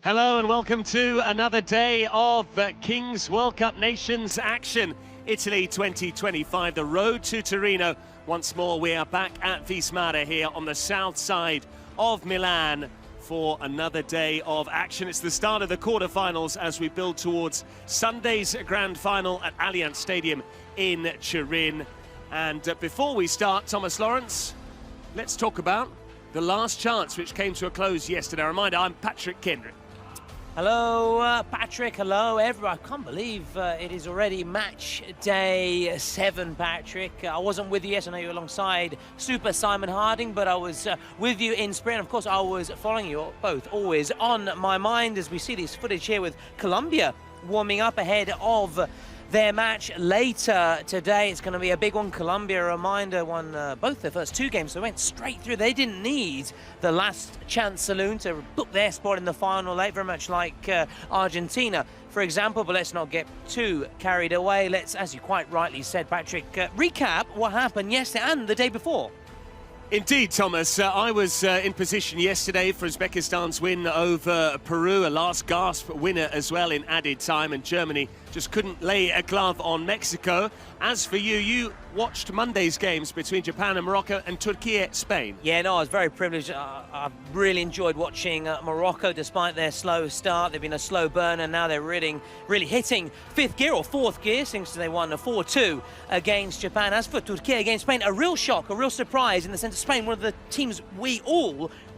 Hello and welcome to another day of Kings World Cup Nations action. Italy 2025, the road to Torino. Once more, we are back at Wismar here on the south side of Milan for another day of action. It's the start of the quarterfinals as we build towards Sunday's grand final at Allianz Stadium in Turin. And before we start, Thomas Lawrence, let's talk about the last chance which came to a close yesterday. A reminder, I'm Patrick Kendrick. Hello, Patrick. Hello, everyone. I can't believe it is already match day 7, Patrick. I wasn't with you yesterday. I know you were alongside Super Simon Harding, but I was with you in sprint. Of course, I was following you both, always on my mind as we see this footage here with Colombia warming up ahead of their match later today. It's going to be a big one. Colombia, a reminder, won both their first 2 games. So they went straight through. They didn't need the last chance saloon to book their spot in the final eight, very much like Argentina, for example. But let's not get too carried away. Let's, as you quite rightly said, Patrick, recap what happened yesterday and the day before. Indeed, Thomas. I was in position yesterday for Uzbekistan's win over Peru, a last gasp winner as well in added time, and Germany just couldn't lay a glove on Mexico. As for you, you watched Monday's games between Japan and Morocco and Turkey, Spain. Yeah, no, I was very privileged. I've really enjoyed watching Morocco despite their slow start. They've been a slow burner. Now they're really hitting 5th gear or 4th gear since they won a 4-2 against Japan. As for Turkey against Spain, a real shock, a real surprise in the sense of Spain, one of the teams we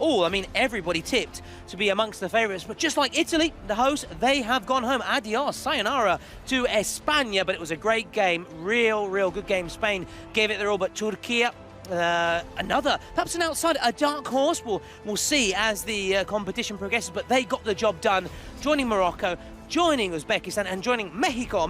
I mean, everybody tipped to be amongst the favourites. But just like Italy, the hosts, they have gone home. Adios, sayonara to España. But it was a great game, real good game. Spain gave it their all, but Turkey, another, perhaps an outsider, a dark horse. We'll see as the competition progresses, but they got the job done, joining Morocco, joining Uzbekistan and joining Mexico,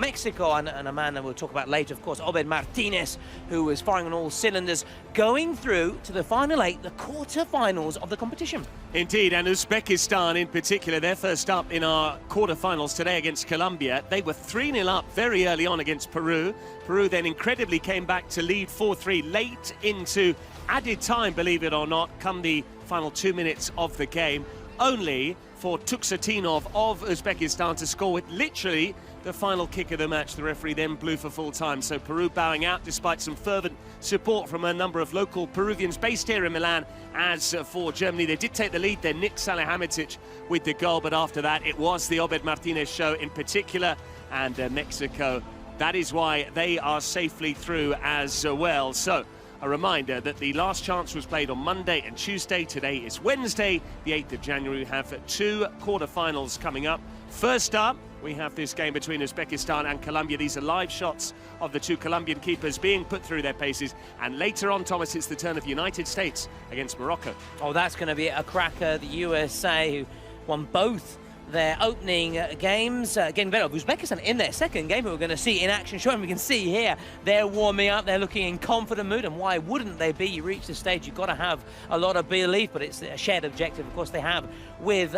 and a man that we'll talk about later, of course, Obed Martinez, who was firing on all cylinders, going through to the final 8, the quarterfinals of the competition. Indeed, and Uzbekistan in particular, they're first up in our quarterfinals today against Colombia. They were 3-0 up very early on against Peru. Peru then incredibly came back to lead 4-3 late into added time, believe it or not, come the final 2 minutes of the game, only for Tuksatinov of Uzbekistan to score with literally the final kick of the match. The referee then blew for full time. So Peru bowing out despite some fervent support from a number of local Peruvians based here in Milan. As for Germany, they did take the lead then, Nick Salihamidzic with the goal, but after that it was the Obed Martinez show in particular, and Mexico, that is why they are safely through as well. So a reminder that the last chance was played on Monday and Tuesday. Today is Wednesday, the 8th of January. We have 2 quarterfinals coming up. First up, we have this game between Uzbekistan and Colombia. These are live shots of the 2 Colombian keepers being put through their paces. And later on, Thomas, it's the turn of the United States against Morocco. Oh, that's going to be a cracker. The USA, who won both their opening games, getting better of Uzbekistan in their second game, who we're going to see in action showing. We can see here they're warming up, they're looking in confident mood, and why wouldn't they be? You reach the stage, you've got to have a lot of belief, but it's a shared objective, of course, they have with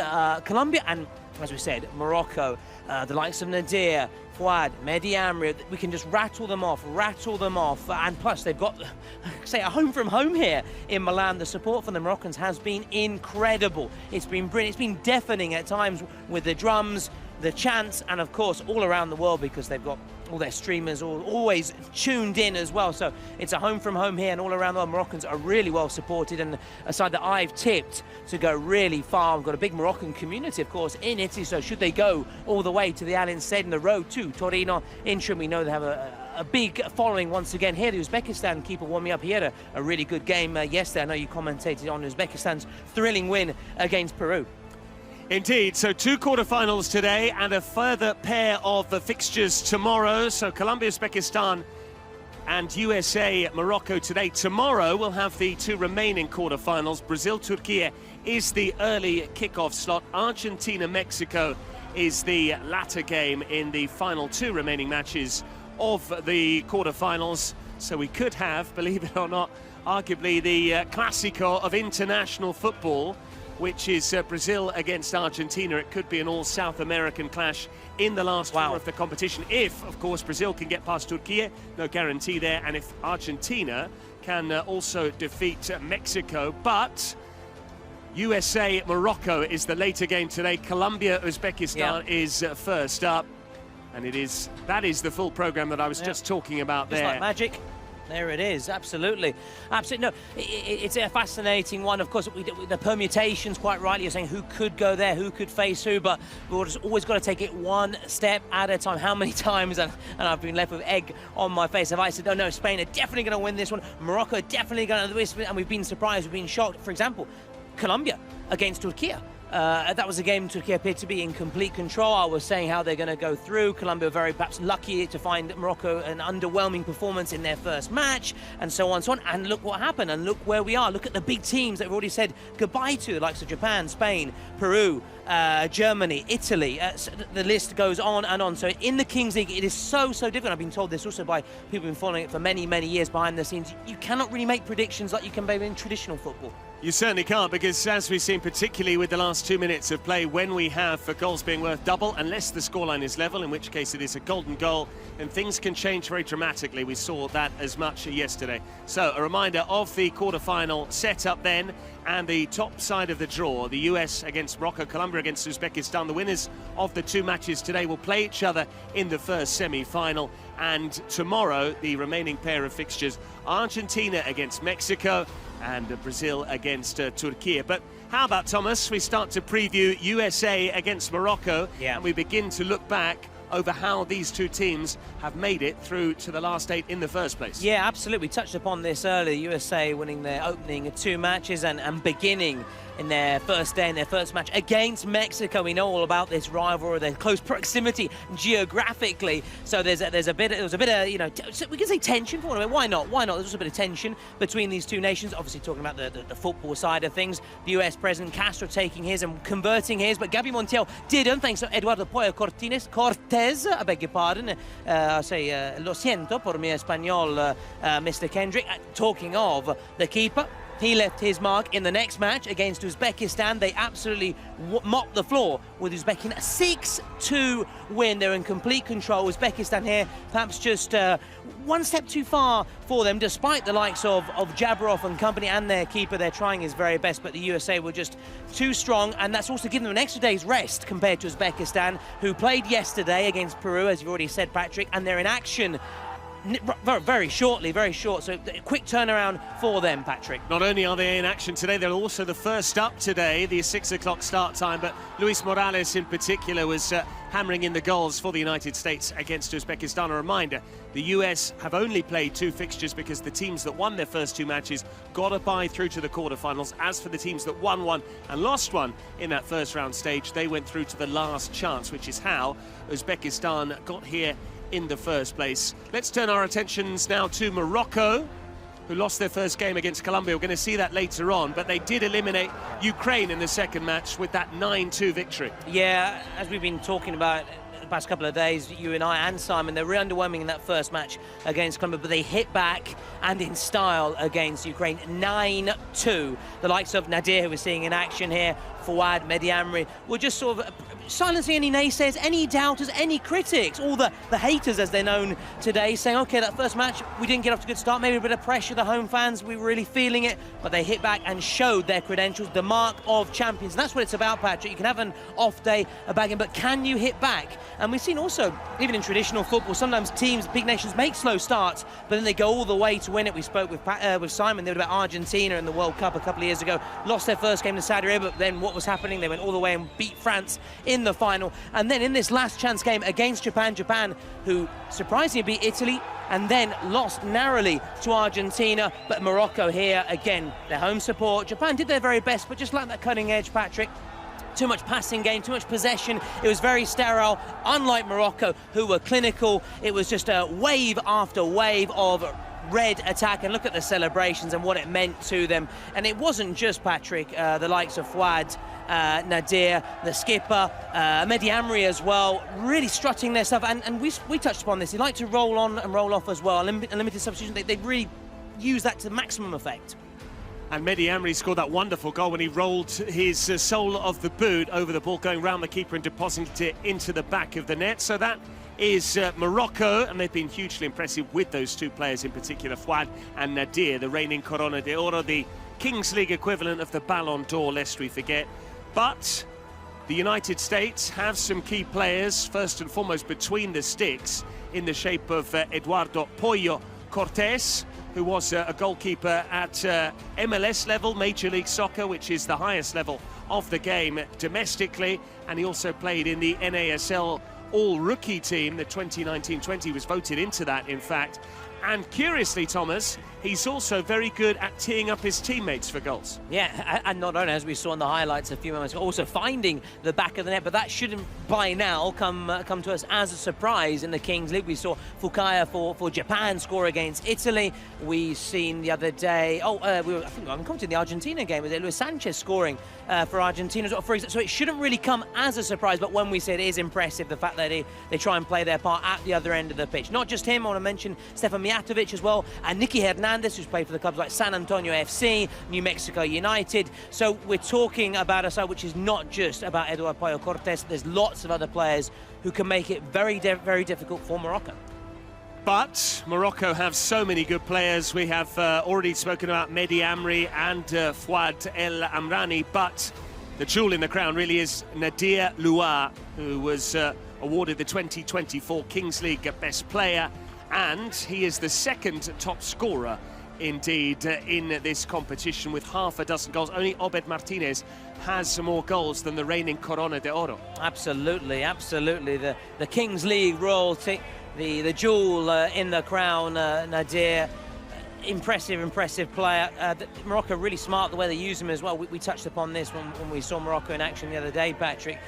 Colombia and, as we said, Morocco. The likes of Nadir, Fouad, Mehdi Amri, we can just rattle them off, and plus they've got, say, a home from home here in Milan. The support from the Moroccans has been incredible. It's been brilliant, it's been deafening at times with the drums, the chants, and of course all around the world, because they've got all their streamers always tuned in as well. So it's a home from home here, and all around the world Moroccans are really well supported, and a side that I've tipped to go really far. We've got a big Moroccan community, of course, in Italy, so should they go all the way to the Allianz Stadium, the road to Torino Intro, we know they have a big following once again. Here the Uzbekistan keeper warming up. He had a really good game yesterday. I know you commentated on Uzbekistan's thrilling win against Peru. Indeed, so 2 quarterfinals today and a further pair of fixtures tomorrow. So Colombia, Uzbekistan and USA, Morocco today. Tomorrow we'll have the 2 remaining quarterfinals. Brazil, Turkey is the early kickoff slot. Argentina, Mexico is the latter game in the final 2 remaining matches of the quarterfinals. So we could have, believe it or not, arguably the Clásico of international football, which is Brazil against Argentina. It could be an all-South American clash in the last tour of the competition. If, of course, Brazil can get past Turkey, no guarantee there, and if Argentina can also defeat Mexico. But USA, Morocco is the later game today. Colombia, Uzbekistan is first up. And that is the full program that I was just talking about there. Just like magic. There it is, absolutely. Absolutely. No, it's a fascinating one. Of course, the permutations, quite rightly, you're saying who could go there, who could face who, but we've just always got to take it one step at a time. How many times, and I've been left with egg on my face, have I said, oh no, Spain are definitely going to win this one, Morocco are definitely going to win this one, and we've been surprised, we've been shocked. For example, Colombia against Turkey. That was a game Turkey appeared to be in complete control. I was saying how they're going to go through. Colombia very perhaps lucky to find Morocco an underwhelming performance in their first match, and so on and so on. And look what happened, and look where we are. Look at the big teams that we've already said goodbye to, the likes of Japan, Spain, Peru, Germany, Italy. The list goes on and on. So in the Kings League, it is so difficult. I've been told this also by people who've been following it for many years behind the scenes. You cannot really make predictions like you can maybe in traditional football. You certainly can't, because as we've seen, particularly with the last 2 minutes of play, when we have for goals being worth double, unless the scoreline is level, in which case it is a golden goal, and things can change very dramatically. We saw that as much yesterday. So a reminder of the quarter-final setup then, and the top side of the draw, the US against Morocco, Colombia against Uzbekistan. The winners of the two matches today will play each other in the first semi-final, and tomorrow the remaining pair of fixtures, Argentina against Mexico and Brazil against Turkey. But how about, Thomas, we start to preview USA against Morocco, and we begin to look back over how these two teams have made it through to the last 8 in the first place. Yeah, absolutely. We touched upon this earlier. USA winning their opening 2 matches and beginning in their first day, in their first match against Mexico. We know all about this rivalry, their close proximity geographically. So there was a bit of, you know, we can say tension for it. Why not? Why not? There's also a bit of tension between these two nations. Obviously, talking about the football side of things. The US President Castro taking his and converting his, but Gabi Montiel didn't, thanks to Eduardo Poyo Cortez, I beg your pardon. I say, lo siento por mi español, Mr. Kendrick. Talking of the keeper, he left his mark in the next match against Uzbekistan. They absolutely mopped the floor with Uzbekistan. A 6-2 win. They're in complete control. Uzbekistan here, perhaps just one step too far for them, despite the likes of Jabarov and company and their keeper. They're trying his very best, but the USA were just too strong, and that's also given them an extra day's rest compared to Uzbekistan, who played yesterday against Peru, as you've already said, Patrick, and they're in action very shortly, very short, so a quick turnaround for them, Patrick. Not only are they in action today, they're also the first up today, the 6 o'clock start time, but Luis Morales in particular was hammering in the goals for the United States against Uzbekistan. A reminder, the US have only played 2 fixtures because the teams that won their first 2 matches got a bye through to the quarterfinals. As for the teams that won one and lost one in that first round stage, they went through to the last chance, which is how Uzbekistan got here in the first place. Let's turn our attentions now to Morocco, who lost their first game against Colombia. We're going to see that later on, but they did eliminate Ukraine in the second match with that 9-2 victory. Yeah, as we've been talking about the past couple of days, you and I and Simon, they're really underwhelming in that first match against Colombia, but they hit back and in style against Ukraine. 9-2. The likes of Nadir, who we're seeing in action here, Fouad, Mehdi Amri, were just sort of silencing any naysayers, any doubters, any critics, all the haters as they're known today, saying, okay, that first match, we didn't get off to a good start, maybe a bit of pressure, the home fans, we were really feeling it, but they hit back and showed their credentials, the mark of champions. And that's what it's about, Patrick. You can have an off day, a bagging, but can you hit back? And we've seen also, even in traditional football, sometimes teams, big nations make slow starts, but then they go all the way to win it. We spoke with Simon there about Argentina in the World Cup a couple of years ago, lost their first game to Saudi Arabia, but then what was happening? They went all the way and beat France in the final. And then in this last chance game against Japan, who surprisingly beat Italy and then lost narrowly to Argentina, but Morocco here, again, their home support. Japan did their very best, but just like that cutting edge, Patrick, too much passing game, too much possession. It was very sterile, unlike Morocco, who were clinical. It was just a wave after wave of red attack, and look at the celebrations and what it meant to them. And it wasn't just, Patrick, the likes of Fouad, Nadir, the skipper, Mehdi Amri as well, really strutting their stuff. And we touched upon this. They like to roll on and roll off as well. Unlimited substitution, they really use that to maximum effect. And Mehdi Amri scored that wonderful goal when he rolled his sole of the boot over the ball, going round the keeper and depositing it into the back of the net. So that is Morocco, and they've been hugely impressive with those 2 players in particular, Fouad and Nadir, the reigning Corona de Oro, the Kings League equivalent of the Ballon d'Or, lest we forget. But the United States have some key players, first and foremost between the sticks, in the shape of Eduardo Pollo Cortés, who was a goalkeeper at MLS level, Major League Soccer, which is the highest level of the game domestically, and he also played in the NASL all-rookie team. The 2019-20 was voted into that, in fact. And curiously, Thomas, he's also very good at teeing up his teammates for goals. Yeah, and not only, as we saw in the highlights a few moments ago, also finding the back of the net, but that shouldn't by now come to us as a surprise in the Kings League. We saw Fukaya for Japan score against Italy. We've seen the other day, I think I'm commenting the Argentina game, was it Luis Sanchez scoring for Argentina, for example. So it shouldn't really come as a surprise, but when we say it is impressive, the fact that they try and play their part at the other end of the pitch. Not just him, I want to mention Stefan Mijatovic as well, and Nicky Hernandez, who's played for the clubs like San Antonio FC, New Mexico United. So we're talking about a side which is not just about Eduardo Pollo Cortés. There's lots of other players who can make it very, very difficult for Morocco. But Morocco have so many good players. We have already spoken about Mehdi Amri and Fouad El Amrani, but the jewel in the crown really is Nadir Loua, who was awarded the 2024 Kings League Best Player, and he is the second top scorer indeed in this competition with half a dozen goals. Only Obed Martinez has more goals than the reigning Corona de Oro. Absolutely, absolutely. The Kings League royalty, the jewel in the crown, Nadir. Impressive player. Morocco really smart the way they use him as well. We touched upon this when we saw Morocco in action the other day, Patrick.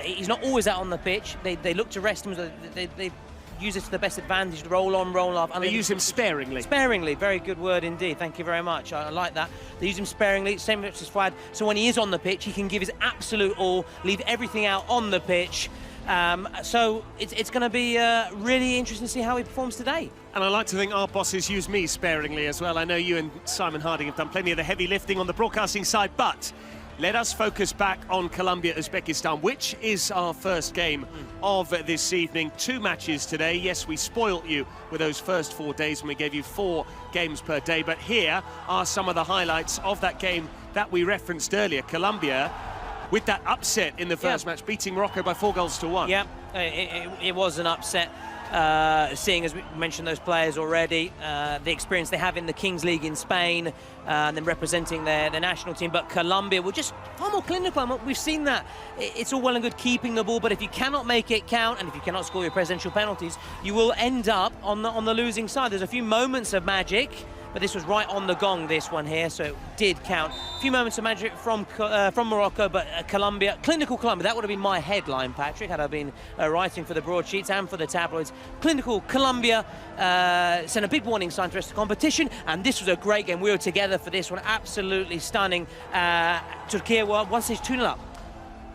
He's not always out on the pitch. They look to rest him. They use it to the best advantage, roll on, roll off. And they use him sparingly. Sparingly, very good word indeed. Thank you very much. I like that. They use him sparingly, same as Fouad. So when he is on the pitch, he can give his absolute all, leave everything out on the pitch. So it's going to be really interesting to see how he performs today. And I like to think our bosses use me sparingly as well. I know you and Simon Harding have done plenty of the heavy lifting on the broadcasting side, but let us focus back on Colombia, Uzbekistan, which is our first game of this evening. 2 matches today. Yes, we spoilt you with those first 4 days when we gave you 4 games per day, but here are some of the highlights of that game that we referenced earlier. Colombia, with that upset in the first match, beating Morocco by 4-1. Yeah, it was an upset. Seeing, as we mentioned, those players already, the experience they have in the Kings League in Spain, and then representing their national team. But Colombia were just far more clinical. We've seen that. It's all well and good keeping the ball, but if you cannot make it count, and if you cannot score your presidential penalties, you will end up on the losing side. There's a few moments of magic, but this was right on the gong, this one here, so it did count. A few moments of magic from Morocco, but Colombia, clinical Colombia, that would have been my headline, Patrick, had I been writing for the broadsheets and for the tabloids. Clinical Colombia sent a big warning sign to the rest of the competition, and this was a great game. We were together for this one, absolutely stunning. Turkey were one stage 2-0 up.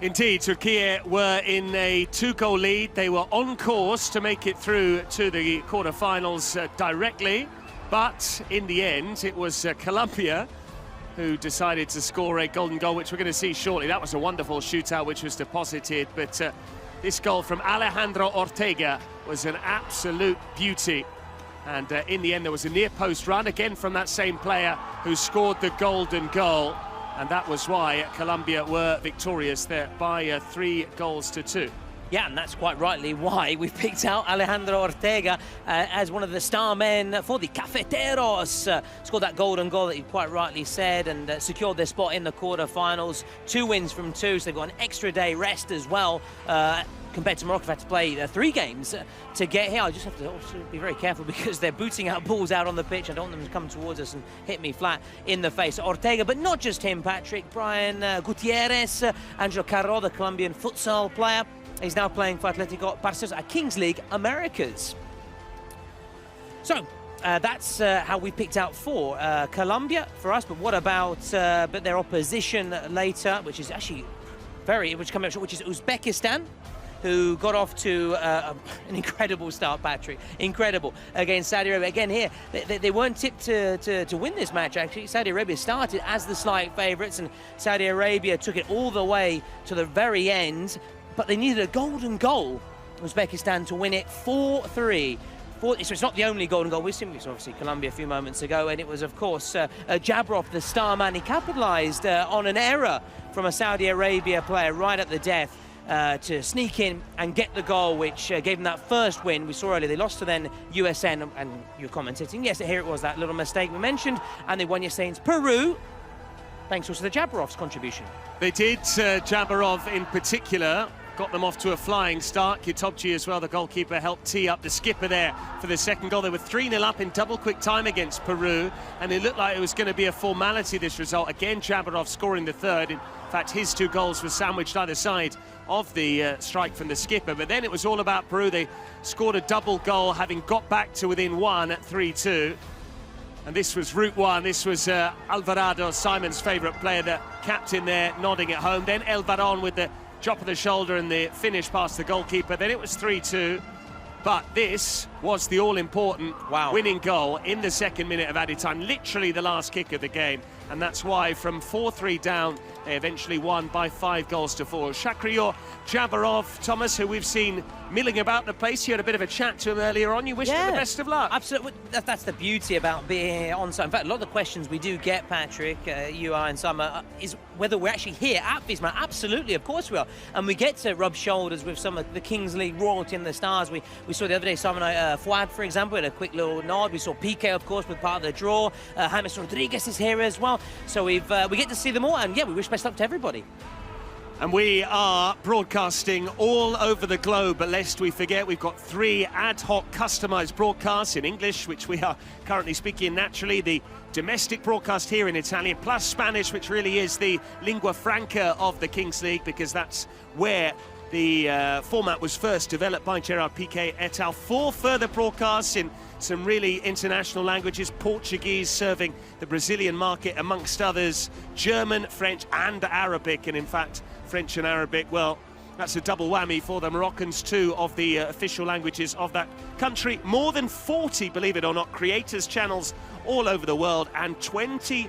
Indeed, Turkey were in a 2-goal lead. They were on course to make it through to the quarterfinals directly. But in the end, it was Colombia who decided to score a golden goal, which we're going to see shortly. That was a wonderful shootout, which was deposited. But this goal from Alejandro Ortega was an absolute beauty. And in the end, there was a near-post run, again from that same player who scored the golden goal. And that was why Colombia were victorious there by 3-2. Yeah, and that's quite rightly why we've picked out Alejandro Ortega as one of the star men for the Cafeteros. Scored that golden goal that you quite rightly said, and secured their spot in the quarterfinals. 2 wins from 2, so they've got an extra day rest as well. Compared to Morocco, have had to play 3 games to get here. I just have to also be very careful because they're booting out balls out on the pitch. I don't want them to come towards us and hit me flat in the face. Ortega, but not just him, Patrick. Brian Gutierrez, Angelo Carro, the Colombian futsal player. He's now playing for Atletico Parceros at Kings League Americas. So that's how we picked out 4. Colombia for us, but what about but their opposition later, which is actually which is Uzbekistan, who got off to an incredible start, Patrick. Incredible against Saudi Arabia. Again here, they weren't tipped to win this match, actually. Saudi Arabia started as the slight favourites, and Saudi Arabia took it all the way to the very end. But they needed a golden goal, Uzbekistan, to win it 4-3. So it's not the only golden goal we've seen. We saw obviously Colombia a few moments ago, and it was, of course, Jabrov, the star man. He capitalised on an error from a Saudi Arabia player right at the death to sneak in and get the goal, which gave them that first win. We saw earlier they lost to then USN, and you're commentating, yes, here it was, that little mistake we mentioned, and they won yesterday against Peru, thanks also to Jabrov's contribution. They did. Jabarov in particular got them off to a flying start. Kitobji as well, the goalkeeper, helped tee up the skipper there for the second goal. They were 3-0 up in double quick time against Peru, and it looked like it was going to be a formality, this result. Again, Jabarov scoring the third. In fact, his two goals were sandwiched either side of the strike from the skipper. But then it was all about Peru. They scored a double goal, having got back to within one at 3-2. And this was Route 1. This was Alvarado, Simon's favourite player, the captain there, nodding at home. Then El Baron with the drop of the shoulder and the finish past the goalkeeper. Then it was 3-2. But this was the all-important winning goal in the second minute of added time, literally the last kick of the game. And that's why from 4-3 down, they eventually won by 5-4. Shakhriyar Jabarov, Thomas, who we've seen milling about the place. You had a bit of a chat to him earlier on. You wished him the best of luck. Absolutely. That's the beauty about being on site. In fact, a lot of the questions we do get, Patrick, you are and Summer, is whether we're actually here at Visma. Absolutely, of course we are. And we get to rub shoulders with some of the Kings League royalty and the stars. We saw the other day, Simon Fouad, for example, had a quick little nod. We saw Piqué, of course, with part of the draw. James Rodriguez is here as well. So we get to see them all. And yeah, we wish best luck to everybody. And we are broadcasting all over the globe, but lest we forget, we've got 3 ad hoc customised broadcasts in English, which we are currently speaking naturally, the domestic broadcast here in Italian, plus Spanish, which really is the lingua franca of the Kings League, because that's where the format was first developed by Gerard Piqué et al. 4 further broadcasts in some really international languages, Portuguese serving the Brazilian market amongst others, German, French and Arabic, and in fact French and Arabic, well, that's a double whammy for the Moroccans, 2 of the official languages of that country. More than 40, believe it or not, creators channels all over the world, and 20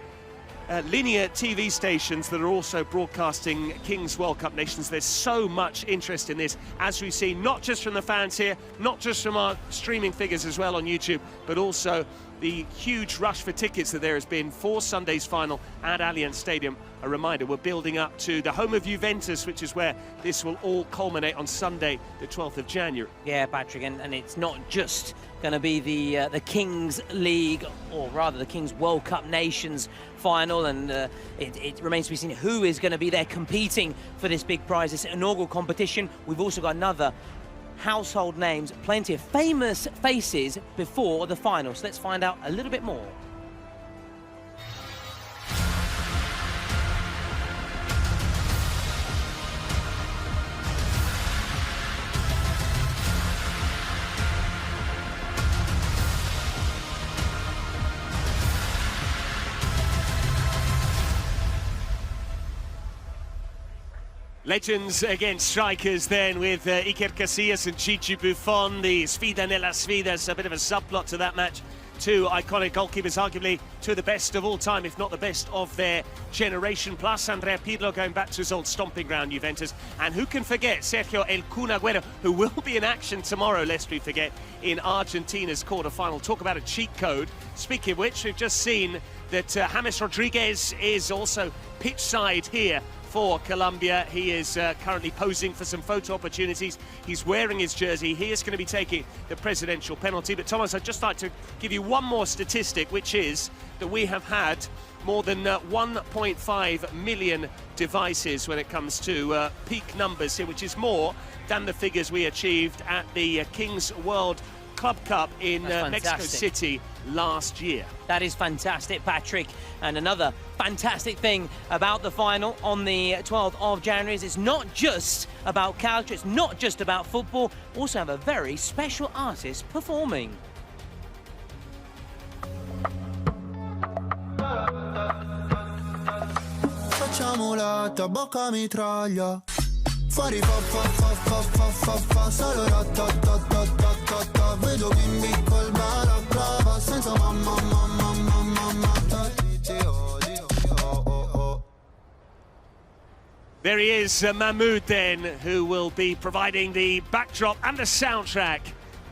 linear TV stations that are also broadcasting Kings World Cup Nations. There's so much interest in this, as we've seen, not just from the fans here, not just from our streaming figures as well on YouTube, but also the huge rush for tickets that there has been for Sunday's final at Allianz Stadium. A reminder, we're building up to the home of Juventus, which is where this will all culminate on Sunday, the 12th of January. Yeah, Patrick, and it's not just going to be the Kings League, or rather the Kings World Cup Nations final, and it remains to be seen who is going to be there competing for this big prize, this inaugural competition. We've also got another household names, plenty of famous faces before the final. So let's find out a little bit more. Legends against strikers then, with Iker Casillas and Gigi Buffon. The Sfida nella Sfidas, a bit of a subplot to that match. 2 iconic goalkeepers, arguably 2 of the best of all time, if not the best of their generation. Plus Andrea Pirlo going back to his old stomping ground, Juventus. And who can forget Sergio El Kun Agüero, who will be in action tomorrow, lest we forget, in Argentina's quarter-final. Talk about a cheat code. Speaking of which, we've just seen that James Rodriguez is also pitch side here for Colombia. He is currently posing for some photo opportunities. He's wearing his jersey. He is going to be taking the presidential penalty. But Thomas, I'd just like to give you one more statistic, which is that we have had more than 1.5 million devices when it comes to peak numbers here, which is more than the figures we achieved at the Kings World Club Cup in Mexico City last year. That is fantastic, Patrick. And another fantastic thing about the final on the 12th of January is it's not just about culture, it's not just about football. We also have a very special artist performing. Facciamola, bocca mitraglia. Fuori fa fa fa fa fa fa fa, solo ta vedo bimbi col balaclava senza mamma mamma mamma mamma. There he is, Mahmoud then, who will be providing the backdrop and the soundtrack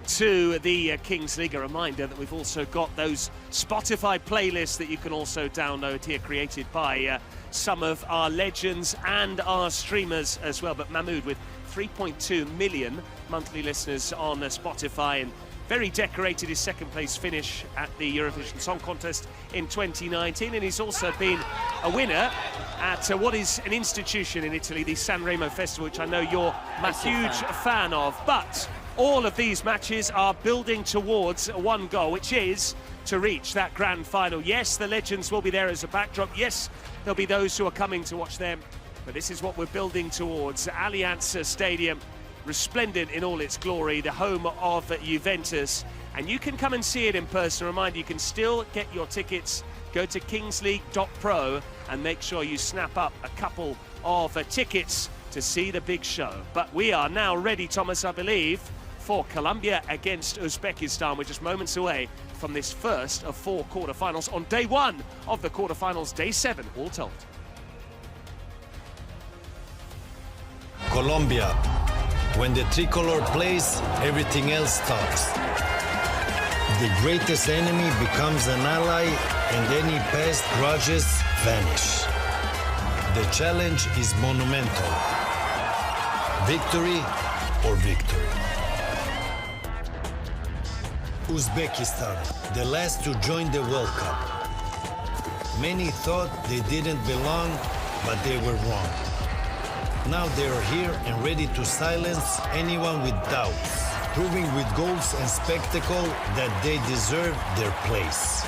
to the Kings League. A reminder that we've also got those Spotify playlists that you can also download here, created by some of our legends and our streamers as well. But Mahmoud, with 3.2 million monthly listeners on Spotify, and very decorated his second place finish at the Eurovision Song Contest in 2019, and he's also been a winner at what is an institution in Italy, the Sanremo Festival, which I know you're a huge fan of. But all of these matches are building towards one goal, which is to reach that grand final. Yes, the legends will be there as a backdrop. Yes, there'll be those who are coming to watch them. But this is what we're building towards. Allianz Stadium, resplendent in all its glory, the home of Juventus. And you can come and see it in person. Reminder, you can still get your tickets. Go to kingsleague.pro and make sure you snap up a couple of tickets to see the big show. But we are now ready, Thomas, I believe, for Colombia against Uzbekistan. We're just moments away from this first of 4 quarterfinals on day 1 of the quarterfinals, day 7, all told. Colombia. When the tricolor plays, everything else stops. The greatest enemy becomes an ally, and any past grudges vanish. The challenge is monumental. Victory or victory. Uzbekistan, the last to join the World Cup. Many thought they didn't belong, but they were wrong. Now they are here and ready to silence anyone with doubts, proving with goals and spectacle that they deserve their place.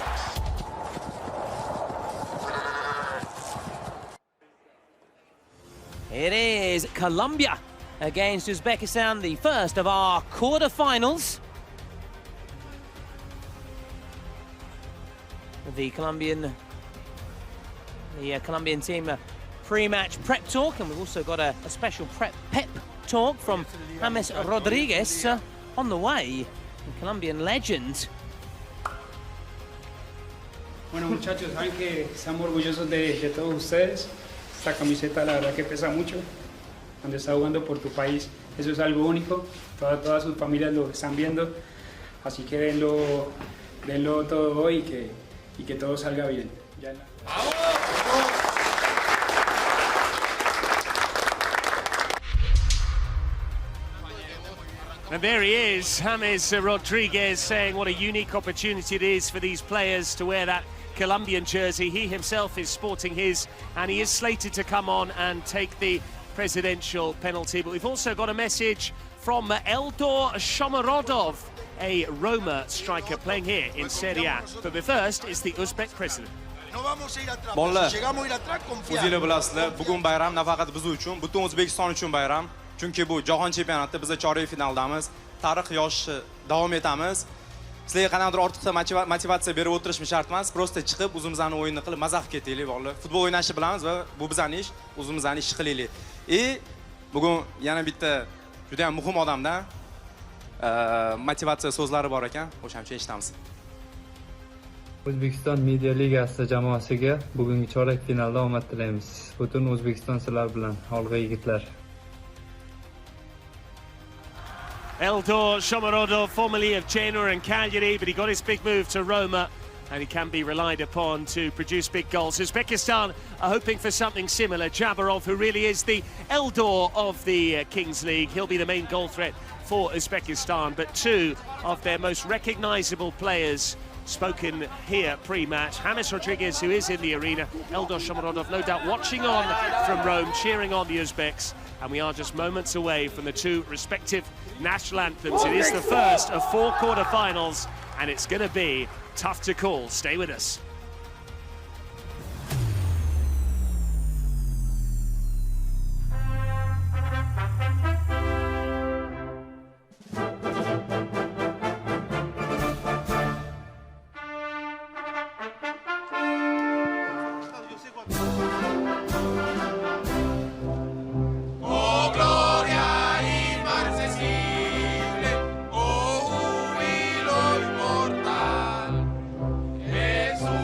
It is Colombia against Uzbekistan, the first of our quarterfinals. The Colombian team pre-match prep talk, and we've also got a special pep talk from James Rodriguez on the way, the Colombian legend. Bueno, muchachos, saben que estamos orgullosos de todos ustedes. Esta camiseta la verdad que pesa mucho cuando estás jugando por tu país. Eso es algo único. Todas sus familias lo están viendo, así que denlo todo hoy y que todo salga bien. And there he is, James Rodriguez, saying what a unique opportunity it is for these players to wear that Colombian jersey. He himself is sporting his, and he is slated to come on and take the presidential penalty. But we've also got a message from Eldor Shomorodov, a Roma striker playing here in Serie A. But the first is the Uzbek president. Bolalar, o'zinglar bilasizlar, bugun bayram nafaqat biz uchun, butun O'zbekiston uchun bayram. Chunki bu jahon chempionatida biz chorak finaldamiz. Tarix yoshi davom etamiz. Sizlarga qanaqadir ortiqcha motivatsiya berib o'tirishim shart emas. Prosta chiqib, o'zimizni o'yinni qilib, maza qilib ketaylik, bolalar. Futbol o'ynashni bilamiz va bu bizning ish, o'zimizni ish qilaylik. Bugun yana bitta juda ham muhim odamdan motivatsiya so'zlari bor ekan, o'shancha eshitamiz. O'zbekiston Media Ligasi jamoasiga bugungi chorak finalda omad tilaymiz. Butun O'zbekiston sizlar bilan, olg'a yigitlar. Eldor Shomorodov, formerly of Genoa and Cagliari, but he got his big move to Roma, and he can be relied upon to produce big goals. Uzbekistan are hoping for something similar. Jabarov, who really is the Eldor of the Kings League, he'll be the main goal threat for Uzbekistan, but 2 of their most recognisable players spoken here pre-match. James Rodriguez, who is in the arena, Eldor Shomorodov, no doubt watching on from Rome, cheering on the Uzbeks, and we are just moments away from the 2 respective national anthems. It is the first of 4 quarterfinals, and it's going to be tough to call. Stay with us. Jesús.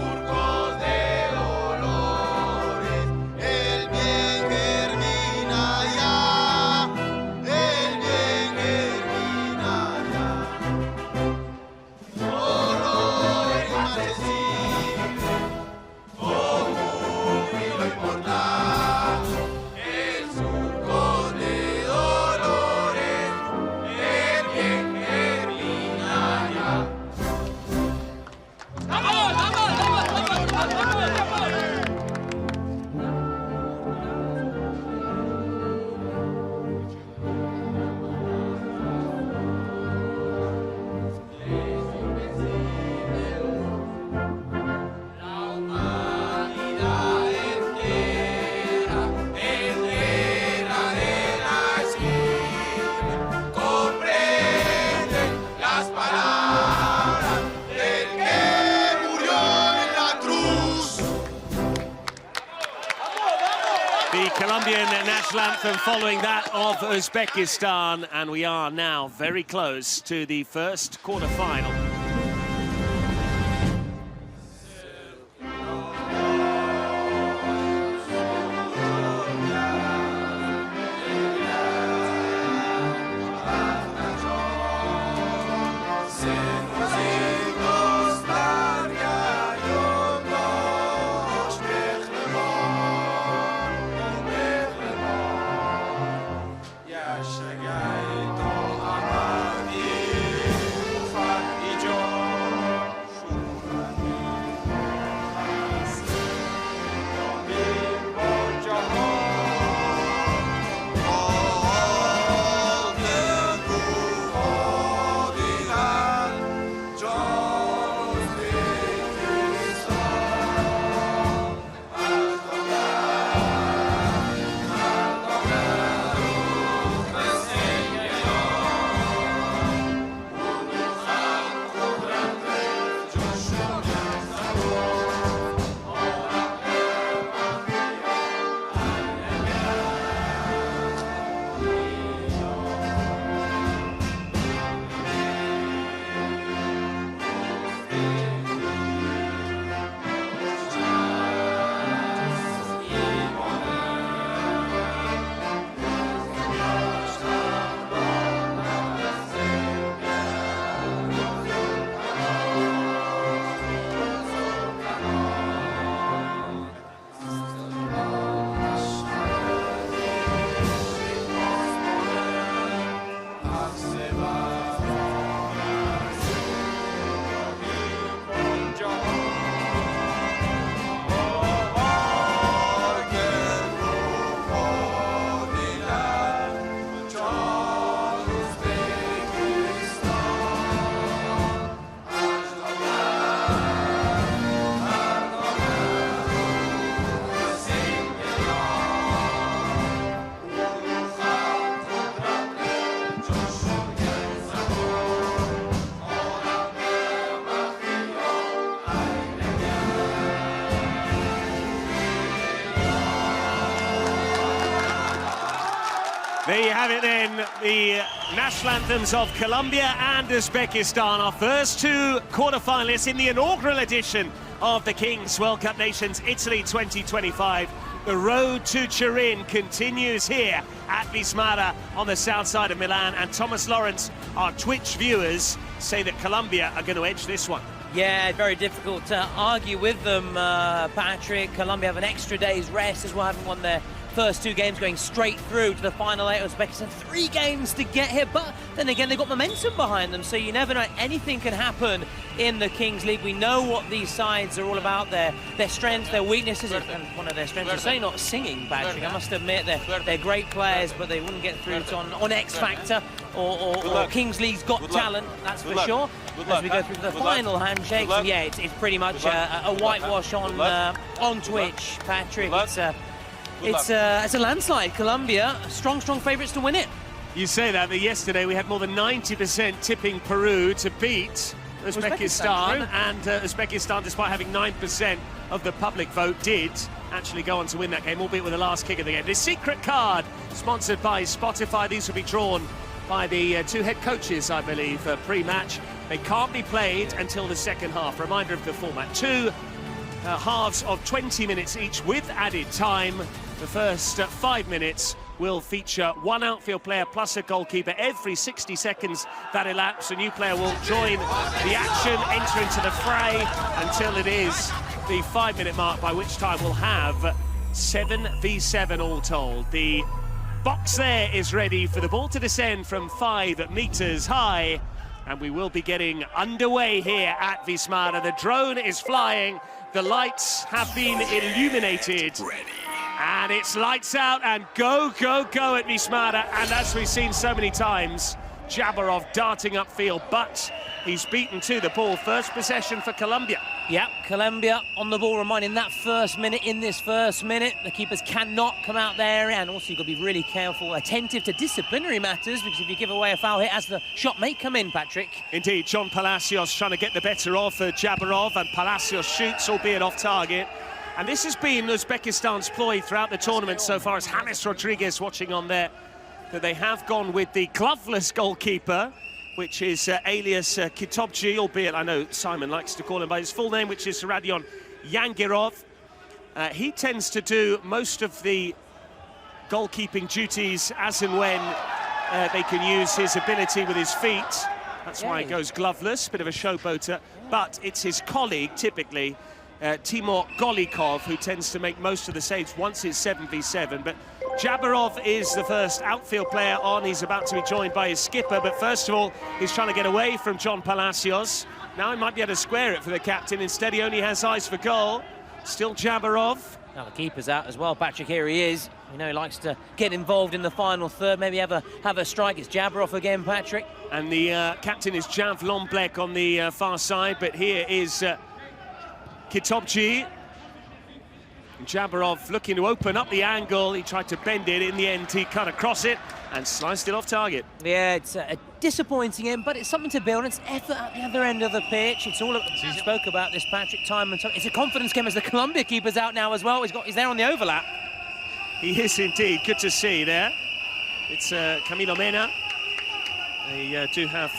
Colombian national anthem following that of Uzbekistan, and we are now very close to the first quarter-final. There you have it then, the national anthems of Colombia and Uzbekistan, our first two quarter-finalists in the inaugural edition of the Kings World Cup Nations Italy 2025. The road to Turin continues here at Wismara on the south side of Milan, and Thomas Lawrence, our Twitch viewers, say that Colombia are going to edge this one. Yeah, very difficult to argue with them, Patrick. Colombia have an extra day's rest as well, having won their first two games, going straight through to the final eight. Uzbekistan 3 games to get here, but then again they've got momentum behind them, so you never know, anything can happen in the Kings League. We know what these sides are all about, their strengths, their weaknesses, and one of their strengths is certainly not singing, Patrick. I must admit they're great players, but they wouldn't get through on X Factor or Kings League's Got Talent, that's for sure. As we go through the final handshakes, yeah, it's pretty much a whitewash on Twitch, Patrick. It's a landslide. Colombia, strong favourites to win it. You say that, but yesterday we had more than 90% tipping Peru to beat Uzbekistan, and Uzbekistan, despite having 9% of the public vote, did actually go on to win that game, albeit with the last kick of the game. The secret card, sponsored by Spotify. These will be drawn by the two head coaches, I believe, pre-match. They can't be played until the second half. Reminder of the format: two halves of 20 minutes each with added time. The first 5 minutes will feature one outfield player plus a goalkeeper. Every 60 seconds that elapse, a new player will join the action, enter into the fray until it is the 5-minute mark, by which time we'll have 7v7 all told. The box there is ready for the ball to descend from 5 meters high, and we will be getting underway here at Wismara. The drone is flying, the lights have been illuminated, and it's lights out and go, go, go at Wismara. And as we've seen so many times, Jabarov darting upfield, but he's beaten to the ball. First possession for Colombia. Yeah, Colombia on the ball, reminding that first minute. In this first minute, the keepers cannot come out there, and also you've got to be really careful, attentive to disciplinary matters, because if you give away a foul hit, as the shot may come in, Patrick. Indeed, John Palacios trying to get the better of Jabarov, and Palacios shoots, albeit off target. And this has been Uzbekistan's ploy throughout the tournament so far, as James Rodriguez watching on there, that they have gone with the gloveless goalkeeper, which is alias Kitobji, albeit I know Simon likes to call him by his full name, which is Radion Yangirov. He tends to do most of the goalkeeping duties as and when they can use his ability with his feet. That's why he goes gloveless, bit of a showboater. But it's his colleague, typically, Timur Golikov, who tends to make most of the saves once it's 7v7. But Jabarov is the first outfield player on. He's about to be joined by his skipper, but first of all, he's trying to get away from John Palacios. Now he might be able to square it for the captain. Instead, he only has eyes for goal. Still Jabarov. Now the keeper's out as well. Patrick, here he is. You know, he likes to get involved in the final third, maybe have a strike. It's Jabarov again, Patrick. And the captain is Jav Lomblek on the far side, but here is Kitobji. Jabarov looking to open up the angle. He tried to bend it. In the end, he cut across it and sliced it off target. Yeah, it's a disappointing end, but it's something to build. It's effort at the other end of the pitch. It's all. You spoke about this, Patrick, time and time. It's a confidence game as the Colombia keeper's out now as well. He's there on the overlap. He is indeed. Good to see there. It's Camilo Mena. They do have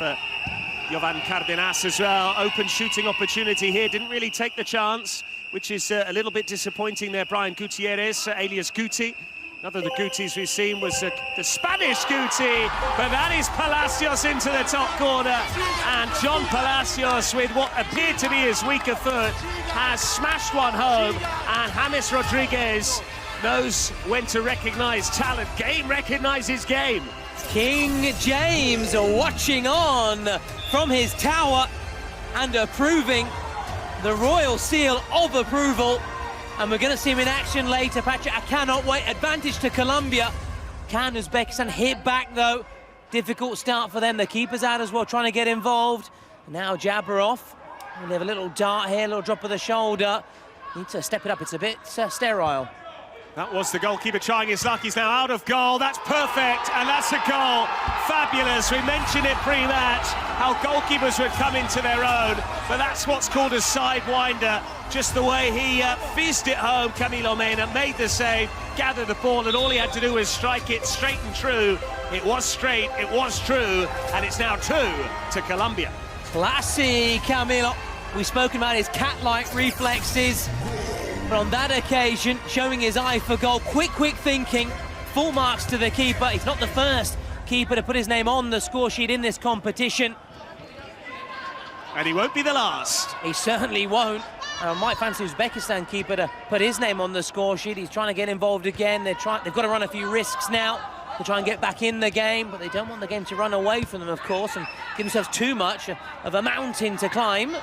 Jovan Cardenas as well. Open shooting opportunity here. Didn't really take the chance, which is a little bit disappointing there. Brian Gutierrez, alias Guti. Another of the Gutis we've seen was the Spanish Guti, but that is Palacios into the top corner. And John Palacios, with what appeared to be his weaker foot, has smashed one home. And James Rodriguez knows when to recognise talent. Game recognises game. King James watching on from his tower and approving the royal seal of approval. And we're going to see him in action later, Patrick. I cannot wait. Advantage to Colombia. Can Uzbekistan hit back, though? Difficult start for them. The keeper's out as well, trying to get involved. Now Jabarov. We have a little dart here, a little drop of the shoulder. Need to step it up. It's a bit sterile. That was the goalkeeper trying his luck. He's now out of goal. That's perfect, and that's a goal. Fabulous. We mentioned it pre-match, how goalkeepers would come into their own, but that's what's called a sidewinder. Just the way he fizzed it home, Camilo Mena made the save, gathered the ball, and all he had to do was strike it straight and true. It was straight, it was true, and it's now 2 to Colombia. Classy, Camilo. We've spoken about his cat-like reflexes. But on that occasion, showing his eye for goal, quick thinking, full marks to the keeper. He's not the first keeper to put his name on the score sheet in this competition. And he won't be the last. He certainly won't. I might fancy Uzbekistan keeper to put his name on the score sheet. He's trying to get involved again. They've got to run a few risks now to try and get back in the game, but they don't want the game to run away from them, of course, and give themselves too much of a mountain to climb.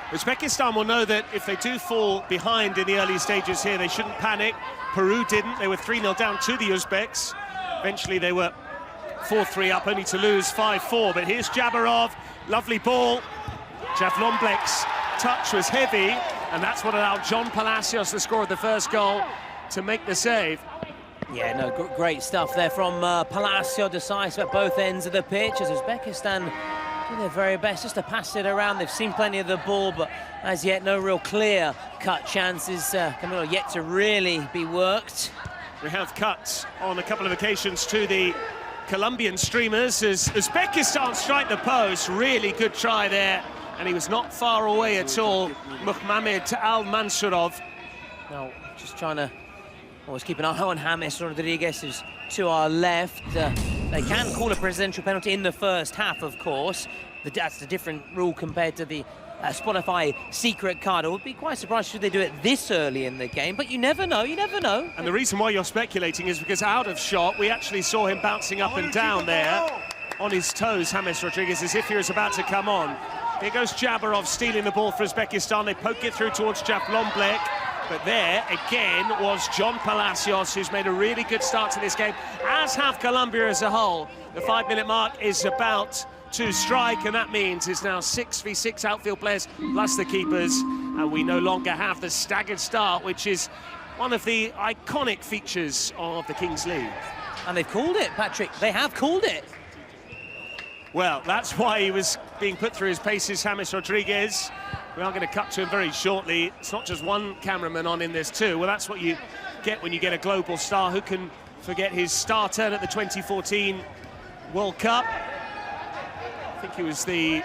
Uzbekistan will know that if they do fall behind in the early stages here, they shouldn't panic. Peru didn't. They were 3-0 down to the Uzbeks. Eventually they were 4-3 up, only to lose 5-4. But here's Jabarov, lovely ball. Jav Lomblek's touch was heavy, and that's what allowed John Palacios, the scorer of the first goal, to make the save. Yeah, no, great stuff there from Palacios, decisive at both ends of the pitch, as Uzbekistan do their very best just to pass it around. They've seen plenty of the ball, but as yet no real clear-cut chances. Camilo yet to really be worked. We have cut on a couple of occasions to the Colombian streamers as Uzbekistan strike the post. Really good try there, and he was not far away at all. Muhammad Al-Mansurov. Now, just trying to always keep an eye on James Rodriguez, who's to our left. They can call a presidential penalty in the first half, of course. That's a different rule compared to the Spotify secret card. I would be quite surprised should they do it this early in the game, but you never know, you never know. And the reason why you're speculating is because out of shot, we actually saw him bouncing up and down there on his toes, James Rodriguez, as if he was about to come on. Here goes Jabarov stealing the ball for Uzbekistan. They poke it through towards Jav Lomblek. But there, again, was John Palacios, who's made a really good start to this game, as have Colombia as a whole. The 5-minute mark is about to strike, and that means it's now 6v6 outfield players plus the keepers, and we no longer have the staggered start, which is one of the iconic features of the Kings League. And they've called it, Patrick. They have called it. Well, that's why he was being put through his paces, James Rodriguez. We are going to cut to him very shortly. It's not just one cameraman on in this too. Well, that's what you get when you get a global star. Who can forget his star turn at the 2014 World Cup? I think he was the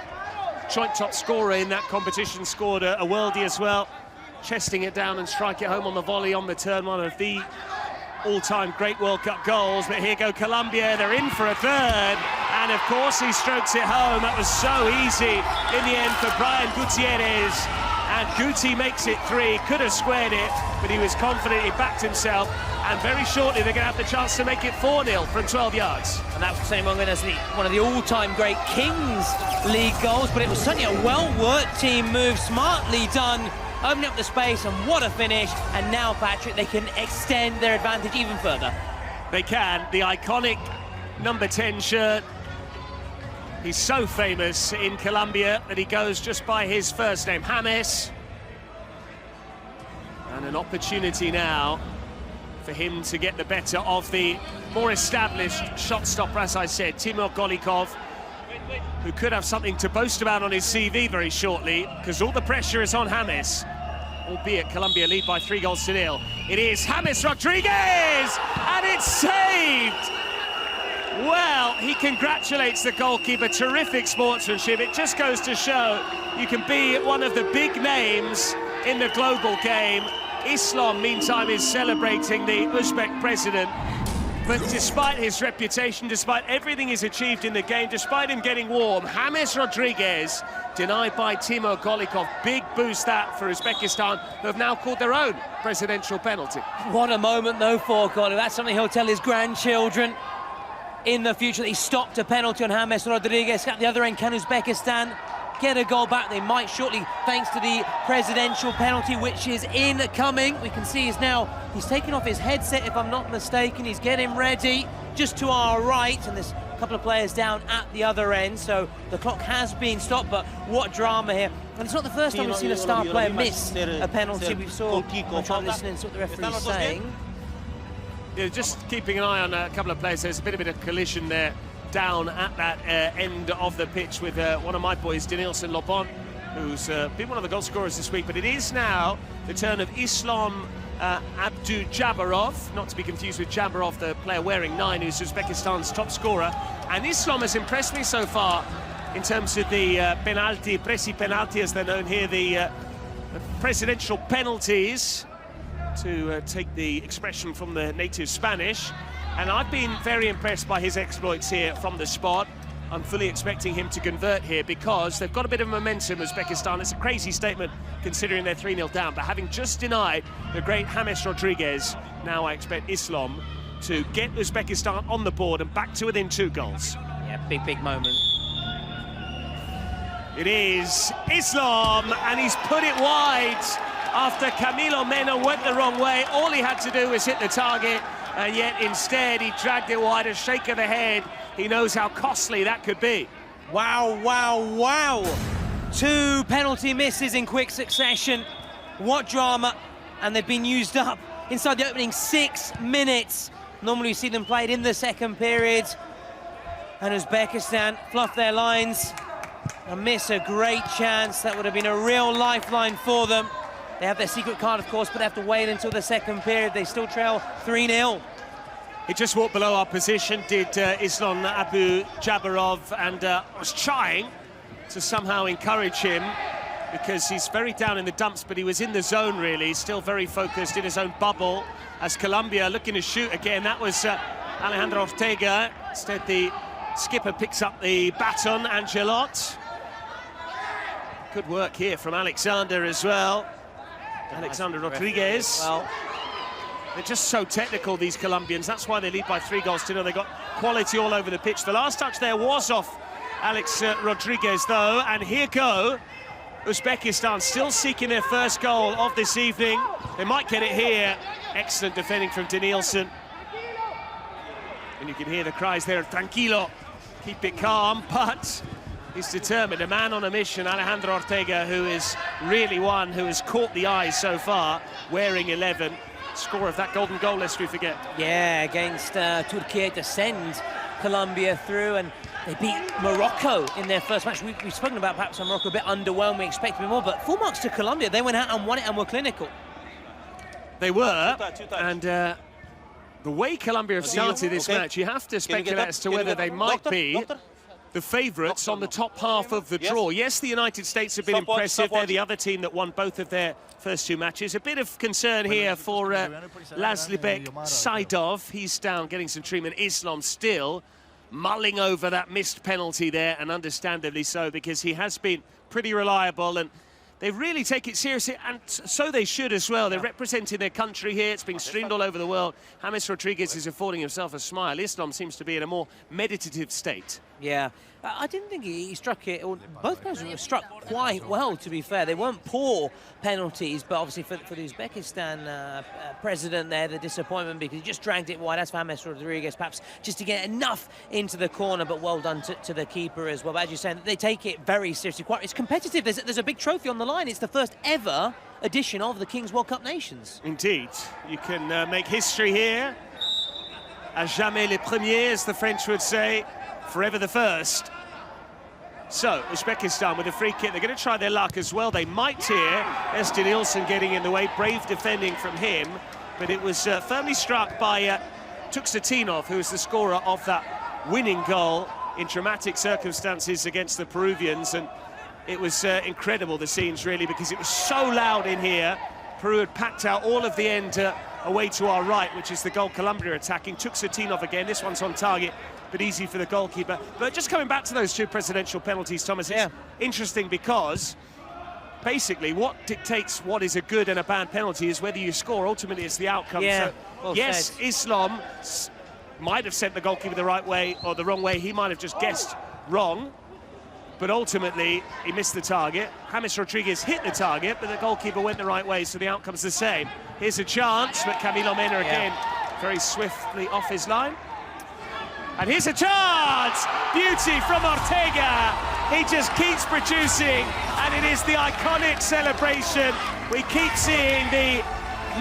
joint top scorer in that competition, scored a worldie as well, chesting it down and strike it home on the volley on the turn, one of the all-time great World Cup goals. But here go Colombia, they're in for a third, and of course he strokes it home. That was so easy in the end for Brian Gutierrez, and Guti makes it 3, could have squared it, but he was confident, he backed himself, and very shortly they're going to have the chance to make it 4-0 from 12 yards. And that was the same as one of the all-time great Kings League goals, but it was certainly a well-worked team move, smartly done, opening up the space, and what a finish. And now, Patrick, they can extend their advantage even further. They can. The iconic number 10 shirt. He's so famous in Colombia that he goes just by his first name, James. And an opportunity now for him to get the better of the more established shot stopper, as I said, Timur Golikov, who could have something to boast about on his CV very shortly, because all the pressure is on James, albeit Colombia lead by 3-0. It is James Rodriguez, and it's saved! Well, he congratulates the goalkeeper, terrific sportsmanship. It just goes to show you can be one of the big names in the global game. Islam, meantime, is celebrating the Uzbek president. But despite his reputation, despite everything he's achieved in the game, despite him getting warm, James Rodriguez denied by Timur Golikov. Big boost that for Uzbekistan, who have now called their own presidential penalty. What a moment, though, for Golikov. That's something he'll tell his grandchildren in the future, that he stopped a penalty on James Rodriguez. At the other end, can Uzbekistan get a goal back? They might shortly, thanks to the presidential penalty, which is incoming. We can see he's taken off his headset, if I'm not mistaken. He's getting ready just to our right, and there's a couple of players down at the other end, so the clock has been stopped. But what drama here. And it's not the first time we've seen a star player miss a penalty. We saw, I'm trying to listen to what the referee's saying. Yeah, just keeping an eye on a couple of players. There's a bit of collision there down at that end of the pitch with one of my boys, Denilson Lobon, who's been one of the goal scorers this week. But it is now the turn of Islam Abdu Jabarov, not to be confused with Jabarov, the player wearing 9, who's Uzbekistan's top scorer. And Islam has impressed me so far in terms of the penalty, presi penalty as they're known here, the presidential penalties, to take the expression from the native Spanish. And I've been very impressed by his exploits here from the spot. I'm fully expecting him to convert here because they've got a bit of momentum, Uzbekistan. It's a crazy statement considering they're 3-0 down, but having just denied the great James Rodriguez, now I expect Islam to get Uzbekistan on the board and back to within 2 goals. Yeah, big moment. It is Islam, and he's put it wide after Camilo Mena went the wrong way. All he had to do was hit the target, and yet instead he dragged it wide. A shake of the head. He knows how costly that could be. Wow, wow, wow. 2 penalty misses in quick succession. What drama. And they've been used up inside the opening 6 minutes. Normally we see them played in the second period. And Uzbekistan fluff their lines and miss a great chance. That would have been a real lifeline for them. They have their secret card, of course, but they have to wait until the second period. They still trail 3-0. He just walked below our position, did Islam Abu Jabarov, and was trying to somehow encourage him because he's very down in the dumps, but he was in the zone, really, still very focused in his own bubble. As Colombia looking to shoot again, that was Alejandro Ortega. Instead, the skipper picks up the baton, Angelot. Good work here from Alexander as well. Alexander Rodriguez. Well, they're just so technical, these Colombians. That's why they lead by 3-0. They've got quality all over the pitch. The last touch there was off Alex Rodriguez, though. And here go Uzbekistan, still seeking their first goal of this evening. They might get it here. Excellent defending from Denilson. And you can hear the cries there, tranquilo, keep it calm, but he's determined, a man on a mission, Alejandro Ortega, who is really one who has caught the eyes so far, wearing 11. Score of that golden goal, lest we forget. Yeah, against Turkey to send Colombia through, and They beat Morocco in their first match. We've spoken about perhaps Morocco a bit underwhelming, we expected more, but 4 marks to Colombia. They went out and won it and were clinical. They were, and the way Colombia have started this match, you have to speculate as to whether they might be the favourites on the top half of the draw. Yes, the United States have been impressive. They're the other team that won both of their first 2 matches. A bit of concern here for Lazlibek Saidov. He's down getting some treatment. Islam still mulling over that missed penalty there, and understandably so, because he has been pretty reliable, and they really take it seriously, and so they should as well. They're representing their country here. It's being streamed all over the world. James Rodriguez is affording himself a smile. Islam seems to be in a more meditative state. Yeah, I didn't think he struck it, or both players were struck quite well, to be fair. They weren't poor penalties, but obviously for the Uzbekistan president there, the disappointment, because he just dragged it wide. As for James Rodriguez, perhaps just to get enough into the corner, but well done to the keeper as well. But as you're saying, they take it very seriously. It's competitive. There's a big trophy on the line. It's the first ever edition of the Kings World Cup Nations. Indeed. You can make history here. À jamais les premiers, as the French would say. Forever the first. So, Uzbekistan with a free kick. They're going to try their luck as well. They might here. Estin Ilsen getting in the way. Brave defending from him. But it was firmly struck by Tuksatinov, who was the scorer of that winning goal in dramatic circumstances against the Peruvians. And it was incredible, the scenes, really, because it was so loud in here. Peru had packed out all of the end away to our right, which is the goal Colombia attacking. Tuksatinov again. This one's on target, but easy for the goalkeeper. But just coming back to those 2 presidential penalties, Thomas, it's interesting because basically what dictates what is a good and a bad penalty is whether you score. Ultimately, it's the outcome. Yeah, so, well yes, said. Islam might have sent the goalkeeper the right way or the wrong way. He might have just guessed wrong, but ultimately he missed the target. James Rodriguez hit the target, but the goalkeeper went the right way, so the outcome's the same. Here's a chance, but Camilo Mena again very swiftly off his line. And here's a chance! Beauty from Ortega. He just keeps producing, and it is the iconic celebration. We keep seeing the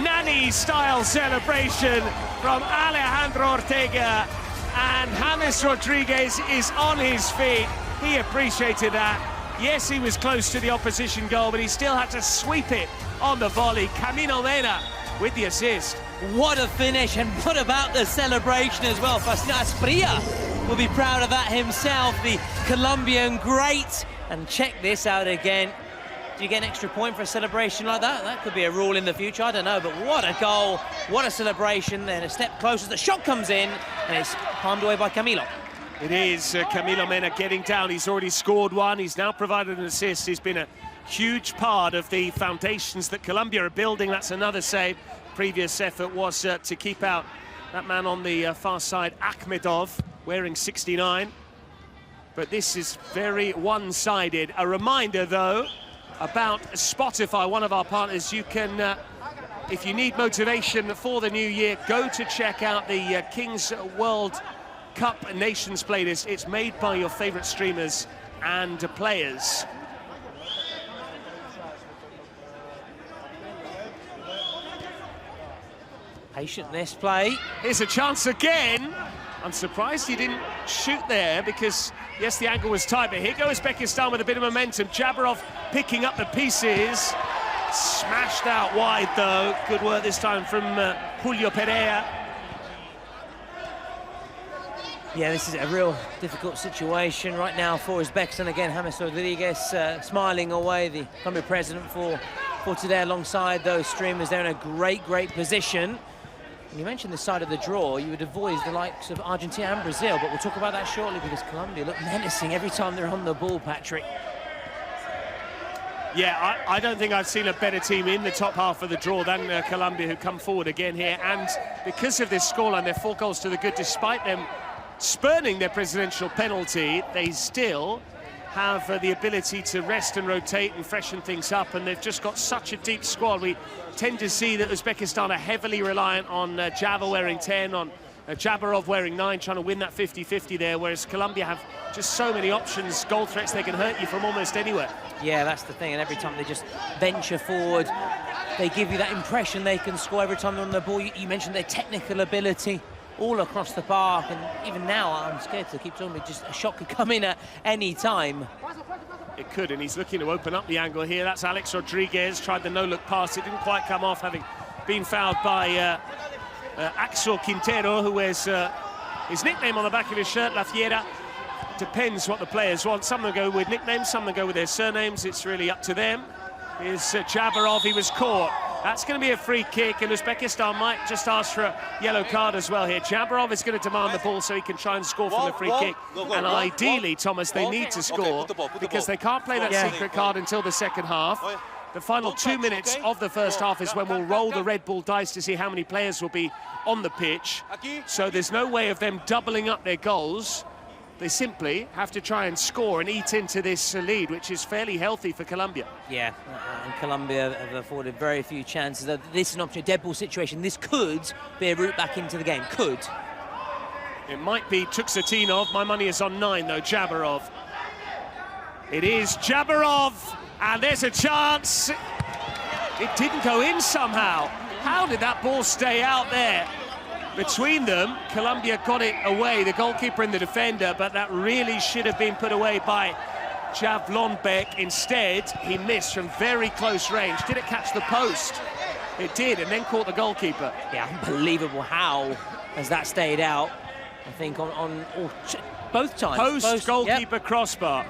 Nani-style celebration from Alejandro Ortega, and James Rodriguez is on his feet. He appreciated that. Yes, he was close to the opposition goal, but he still had to sweep it on the volley. Camilo Mena with the assist. What a finish, and what about the celebration as well? Faustino Asprilla will be proud of that himself, the Colombian great. And check this out again. Do you get an extra point for a celebration like that? That could be a rule in the future, I don't know, but what a goal, what a celebration. Then a step closer, the shot comes in, and it's palmed away by Camilo. It is Camilo Mena getting down. He's already scored one. He's now provided an assist. He's been a huge part of the foundations that Colombia are building. That's another save. Previous effort was to keep out that man on the far side, Akhmedov, wearing 69. But this is very one-sided. A reminder, though, about Spotify, one of our partners. You can, if you need motivation for the new year, go to check out the Kings World Cup Nations playlist. It's made by your favorite streamers and players. Patient this play. Here's a chance again. I'm surprised he didn't shoot there because, yes, the angle was tight, but here goes Uzbekistan with a bit of momentum. Jabarov picking up the pieces. Smashed out wide, though. Good work this time from Julio Pereira. Yeah, this is a real difficult situation right now for Uzbekistan. Again, James Rodriguez smiling away, the Colombia president, for today alongside those streamers. They're in a great, great position. And you mentioned the side of the draw, you would avoid the likes of Argentina and Brazil, but we'll talk about that shortly because Colombia look menacing every time they're on the ball, Patrick. Yeah, I don't think I've seen a better team in the top half of the draw than Colombia, who come forward again here. And because of this scoreline, they're 4 goals to the good, despite them spurning their presidential penalty, they still have the ability to rest and rotate and freshen things up, and they've just got such a deep squad. We tend to see that Uzbekistan are heavily reliant on Java wearing 10, on Jabarov wearing 9, trying to win that 50-50 there, whereas Colombia have just so many options, goal threats, they can hurt you from almost anywhere. Yeah, that's the thing, and every time they just venture forward, they give you that impression they can score every time they're on the ball. You mentioned their technical ability. all across the park, and even now I'm scared to keep talking, just a shot could come in at any time. It could, and he's looking to open up the angle here. That's Alex Rodriguez, tried the no-look pass. It didn't quite come off, having been fouled by Axel Quintero, who wears his nickname on the back of his shirt, La Fiera. Depends what the players want. Some of them go with nicknames, some of them go with their surnames. It's really up to them. Here's Jabarov, he was caught. That's going to be a free kick, and Uzbekistan might just ask for a yellow card as well here. Jabarov is going to demand the ball so he can try and score from the free kick. And ideally, Thomas, they need to score because they can't play that secret card until the second half. The final 2 minutes of the first half is when we'll roll the Red Bull dice to see how many players will be on the pitch. So there's no way of them doubling up their goals. They simply have to try and score and eat into this lead, which is fairly healthy for Colombia. Yeah, and Colombia have afforded very few chances. This is an opportunity, dead ball situation. This could be a route back into the game, could. It might be Tuksatinov. My money is on 9, though, Jabarov. It is Jabarov, and there's a chance. It didn't go in somehow. How did that ball stay out there? Between them, Colombia got it away, the goalkeeper and the defender, but that really should have been put away by Javlonbek. Instead, he missed from very close range. Did it catch the post? It did, and then caught the goalkeeper. Yeah, unbelievable. How has that stayed out? I think on both times. Post goalkeeper crossbar.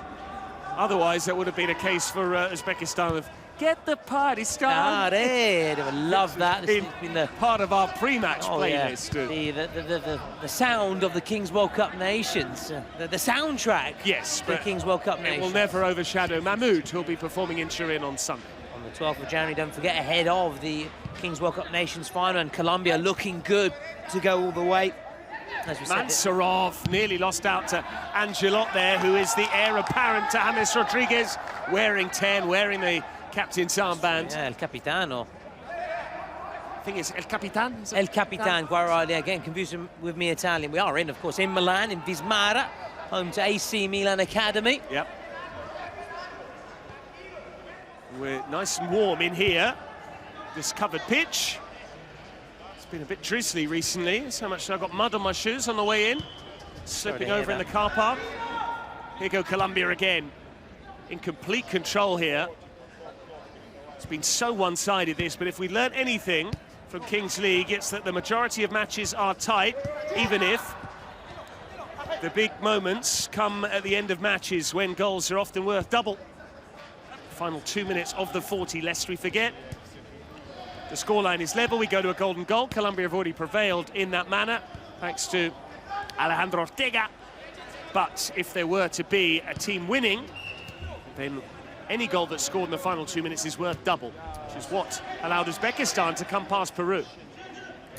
Otherwise, that would have been a case for Uzbekistan of get the party started. They would love that. It's been the part of our pre-match playlist. Yeah. The sound of the Kings World Cup Nations, the soundtrack. Yes, the Kings World Cup Nations. It will never overshadow Mahmoud, who'll be performing in Turin on Sunday. On the 12th of January, don't forget, ahead of the Kings World Cup Nations final, and Colombia looking good to go all the way. Mansurov nearly lost out to Angelot there, who is the heir apparent to James Rodriguez, wearing 10, wearing the captain's armband. Yeah, El Capitano. I think it's El Capitan. El Capitan, Guardia, again, confused with me Italian. We are in, of course, in Milan, in Vismara, home to AC Milan Academy. Yep. We're nice and warm in here. This covered pitch. It's been a bit drizzly recently, so much so I got mud on my shoes on the way in. Slipping over in the car park. Here go Colombia again. In complete control here. It's been so one-sided, this, but if we learn anything from Kings League, it's that the majority of matches are tight, even if the big moments come at the end of matches when goals are often worth double. Final 2 minutes of the 40, lest we forget. The scoreline is level, we go to a golden goal. Colombia have already prevailed in that manner, thanks to Alejandro Ortega. But if there were to be a team winning, then any goal that's scored in the final 2 minutes is worth double, which is what allowed Uzbekistan to come past Peru.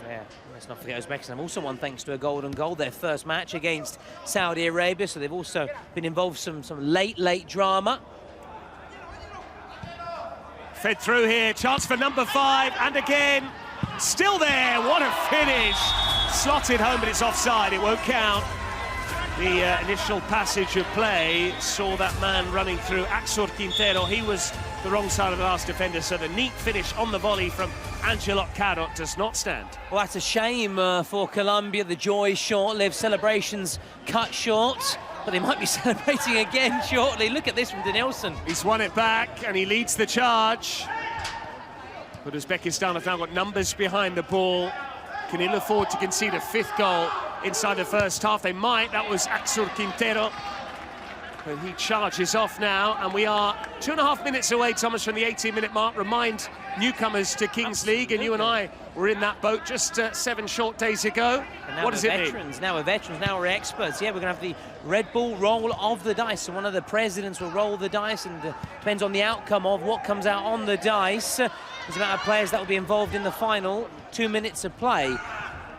Yeah, let's not forget Uzbekistan also won thanks to a golden goal, their first match against Saudi Arabia, so they've also been involved in some late drama. Fed through here, chance for number 5, and again, still there, what a finish! Slotted home, but it's offside, it won't count. The initial passage of play saw that man running through Axel Quintero. He was the wrong side of the last defender, so the neat finish on the volley from Angelot Carrot does not stand. Well, that's a shame for Colombia. The joy is short-lived, celebrations cut short, but they might be celebrating again shortly. Look at this from Denilson. He's won it back, and he leads the charge. But Uzbekistan have now got numbers behind the ball. Can he afford to concede a 5th goal inside the first half? They might. That was Axel Quintero. And he charges off now, and we are 2.5 minutes away, Thomas, from the 18-minute mark. Remind newcomers to Kings League, and you and I were in that boat just 7 short days ago. What does it mean? Now we're veterans, now we're experts. Yeah, we're going to have the Red Bull roll of the dice. So one of the presidents will roll the dice, and depends on the outcome of what comes out on the dice. There's a amount of players that will be involved in the final 2 minutes of play.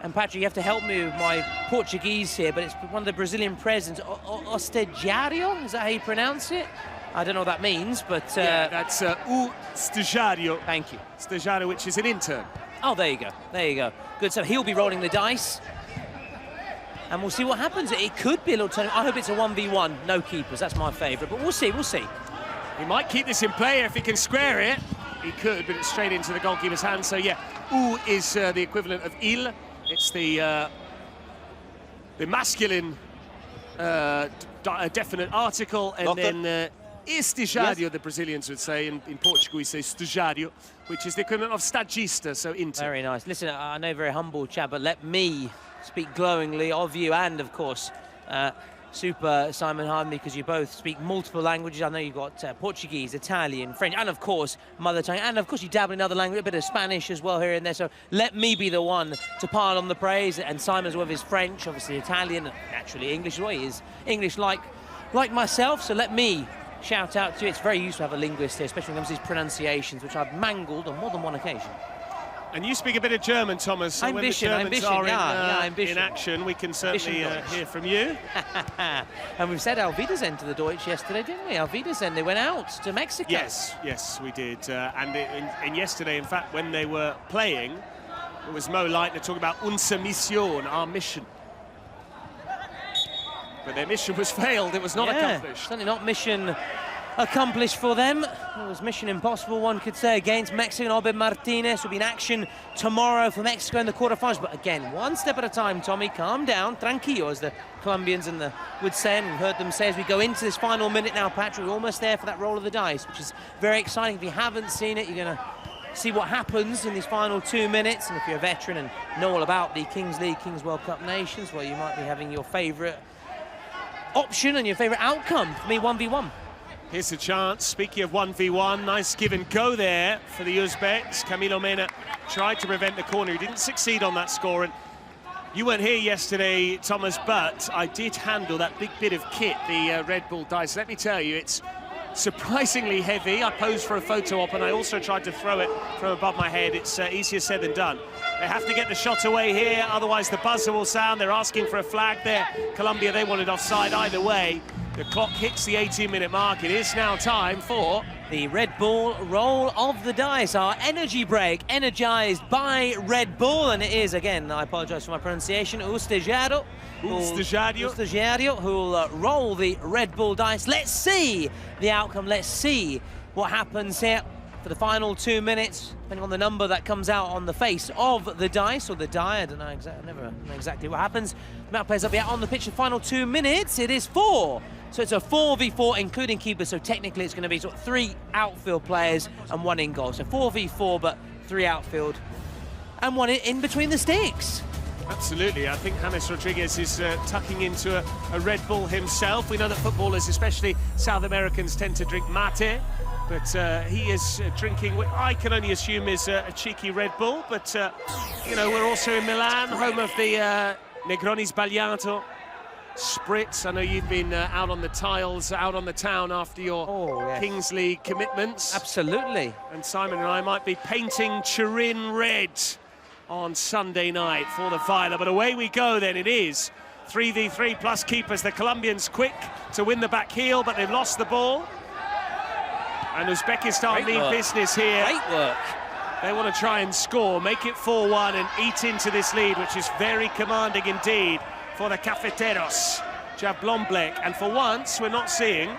And Patrick, you have to help me with my Portuguese here, but it's one of the Brazilian presidents, Estagiário, is that how you pronounce it? I don't know what that means, but... yeah, that's Estagiário. Thank you. Estagiário, which is an intern. Oh, there you go, there you go. Good, so he'll be rolling the dice. And we'll see what happens. It could be a little turn. I hope it's a 1v1, no keepers, that's my favourite, but we'll see, we'll see. He might keep this in play if he can square it. He could, but it's straight into the goalkeeper's hand, so yeah, is the equivalent of il. It's the the masculine definite article, and then estagiário, the Brazilians would say. In Portugal, we say estagiário, which is the equivalent of stagista, so inter. Very nice. Listen, I know very humble chap, but let me speak glowingly of you and, of course, Super Simon Harmony, because you both speak multiple languages. I know you've got Portuguese, Italian, French, and of course mother tongue, and of course you dabble in other language, a bit of Spanish as well here and there. So let me be the one to pile on the praise. And Simon's with his French, obviously Italian, naturally English as well. He is English like myself. So let me shout out to you. It's very useful to have a linguist here, especially when it comes to these pronunciations, which I've mangled on more than one occasion. And you speak a bit of German, Thomas, so when the Germans are in action, we can certainly hear from you. And we've said Auf Wiedersehen to the Deutsch yesterday, didn't we? Auf Wiedersehen, they went out to Mexico. Yes, we did. And in yesterday, in fact, when they were playing, it was Mo Leitner talking about unsere Mission, our mission. But their mission was failed, it was not accomplished. Certainly not mission accomplished for them. It was mission impossible, one could say, against Mexico. And Albert Martinez will be in action tomorrow for Mexico in the quarterfinals. But again, one step at a time, Tommy. Calm down, tranquillo, as the Colombians would say, and we've heard them say as we go into this final minute now, Patrick. We're almost there for that roll of the dice, which is very exciting. If you haven't seen it, you're going to see what happens in these final 2 minutes. And if you're a veteran and know all about the Kings League, Kings World Cup Nations, well, you might be having your favourite option and your favourite outcome. For me, 1v1. Here's a chance. Speaking of 1v1, nice give and go there for the Uzbeks. Camilo Mena tried to prevent the corner. He didn't succeed on that score. And you weren't here yesterday, Thomas, but I did handle that big bit of kit, the Red Bull dice. Let me tell you, it's surprisingly heavy. I posed for a photo op and I also tried to throw it from above my head. It's easier said than done. They have to get the shot away here, otherwise the buzzer will sound. They're asking for a flag there. Colombia, they wanted offside either way. The clock hits the 18-minute mark. It is now time for the Red Bull roll of the dice, our energy break, energized by Red Bull. And it is, again, I apologize for my pronunciation, Estagiário, who'll roll the Red Bull dice. Let's see the outcome. Let's see what happens here for the final 2 minutes, depending on the number that comes out on the face of the dice, or the die. I don't know exactly, never know exactly what happens. The amount of players will be out on the pitch the final 2 minutes. It is 4. So it's a 4v4, including keepers. So technically it's going to be sort of 3 outfield players and 1 in goal. So 4v4, but 3 outfield and 1 in between the sticks. Absolutely. I think James Rodriguez is tucking into a Red Bull himself. We know that footballers, especially South Americans, tend to drink mate. But he is drinking what I can only assume is a cheeky Red Bull. But, you know, we're also in Milan, home of the Negroni Sbagliato Spritz. I know you've been out on the tiles, out on the town after your Kings League commitments. Absolutely. And Simon and I might be painting Turin red on Sunday night for the Viola. But away we go then. It is 3v3 plus keepers. The Colombians quick to win the back heel, but they've lost the ball. And Uzbekistan mean business here. Great work. They want to try and score, make it 4-1 and eat into this lead, which is very commanding indeed for the Cafeteros. Jablonblek, and for once we're not seeing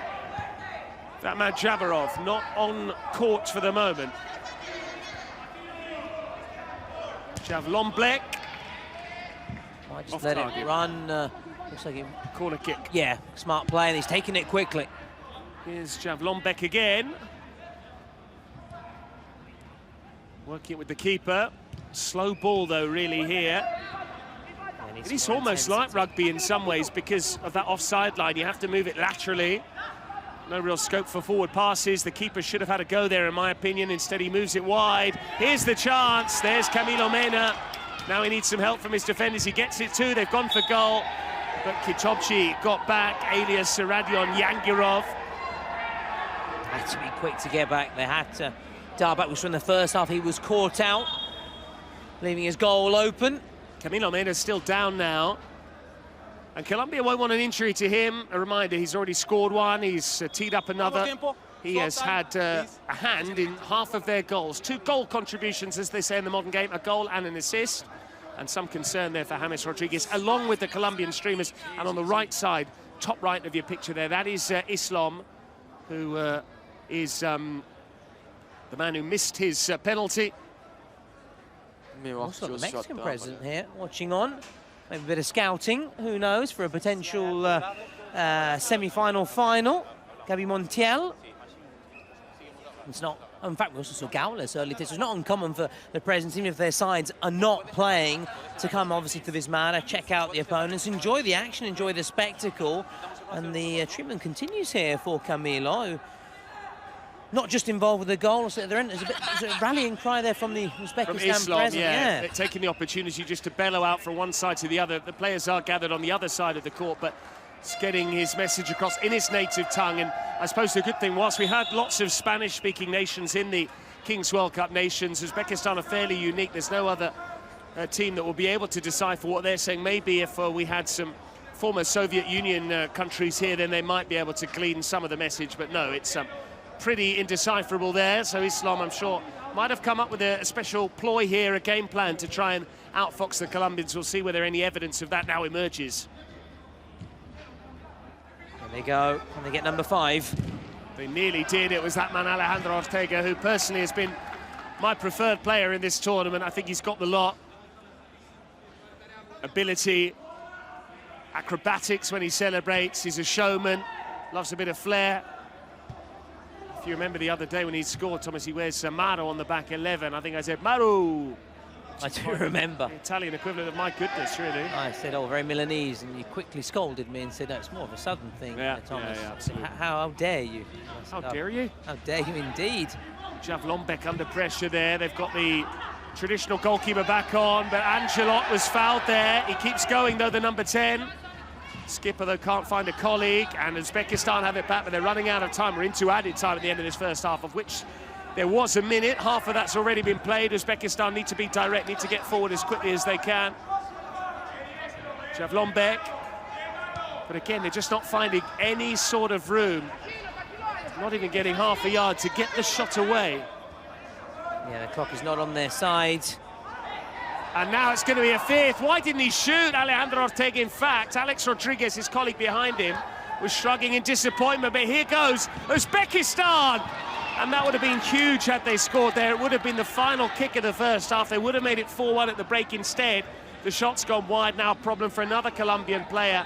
that man Jabarov, not on court for the moment. Jablonblek. Might just let it run. Looks like it. Corner kick. Yeah, smart play, and he's taking it quickly. Here's Jablonblek again. Working it with the keeper. Slow ball though, really, here. It is almost like rugby in some ways because of that offside line. You have to move it laterally. No real scope for forward passes. The keeper should have had a go there, in my opinion. Instead, he moves it wide. Here's the chance. There's Camilo Mena. Now he needs some help from his defenders. He gets it too. They've gone for goal. But Kitobchi got back, alias Radion Yangirov. Had to be quick to get back. They had to dial back. We saw in the first half he was caught out, leaving his goal open. Camilo Mena's still down now. And Colombia won't want an injury to him. A reminder, he's already scored one. He's teed up another. He has had a hand in half of their goals. 2 goal contributions, as they say in the modern game, a goal and an assist. And some concern there for James Rodriguez, along with the Colombian streamers. And on the right side, top right of your picture there, that is Islam, who is the man who missed his penalty. Also the Mexican president here, watching on. Maybe a bit of scouting, who knows, for a potential semi-final final. Gabi Montiel. It's not, in fact, we also saw Gaules early. It's not uncommon for the presence, even if their sides are not playing, to come obviously to this matter, check out the opponents, enjoy the action, enjoy the spectacle. And the treatment continues here for Camilo, who not just involved with the goal. So there's a rallying cry there from the Uzbekistan presence. Yeah. They're taking the opportunity just to bellow out from one side to the other. The players are gathered on the other side of the court, but it's getting his message across in his native tongue. And I suppose the good thing, whilst we had lots of Spanish-speaking nations in the Kings World Cup nations, Uzbekistan are fairly unique. There's no other team that will be able to decipher what they're saying. Maybe if we had some former Soviet Union countries here, then they might be able to glean some of the message. But no, it's pretty indecipherable there. So Islam, I'm sure, might have come up with a special ploy here, a game plan to try and outfox the Colombians. We'll see whether any evidence of that now emerges. There they go, and they get number 5. They nearly did. It was that man, Alejandro Ortega, who personally has been my preferred player in this tournament. I think he's got the lot. Ability, acrobatics when he celebrates. He's a showman, loves a bit of flair. If you remember the other day when he scored, Thomas, he wears Maro on the back 11. I think I said, Maro! I do remember. The Italian equivalent of my goodness, really. I said, oh, very Milanese, and you quickly scolded me and said, no, it's more of a southern thing, Thomas. Yeah, absolutely. How dare you? How dare you? How dare you indeed. Javlonbek under pressure there. They've got the traditional goalkeeper back on, but Angelot was fouled there. He keeps going, though, the number 10. Skipper, though, can't find a colleague, and Uzbekistan have it back, but they're running out of time. We're into added time at the end of this first half, of which there was a minute. Half of that's already been played. Uzbekistan need to be direct, need to get forward as quickly as they can. Javlonbek. But again, they're just not finding any sort of room. Not even getting half a yard to get the shot away. Yeah, the clock is not on their side. And now it's going to be a 5th. Why didn't he shoot, Alejandro Ortega? In fact, Alex Rodriguez, his colleague behind him, was shrugging in disappointment. But here goes Uzbekistan! And that would have been huge had they scored there. It would have been the final kick of the first half. They would have made it 4-1 at the break instead. The shot's gone wide now, problem for another Colombian player.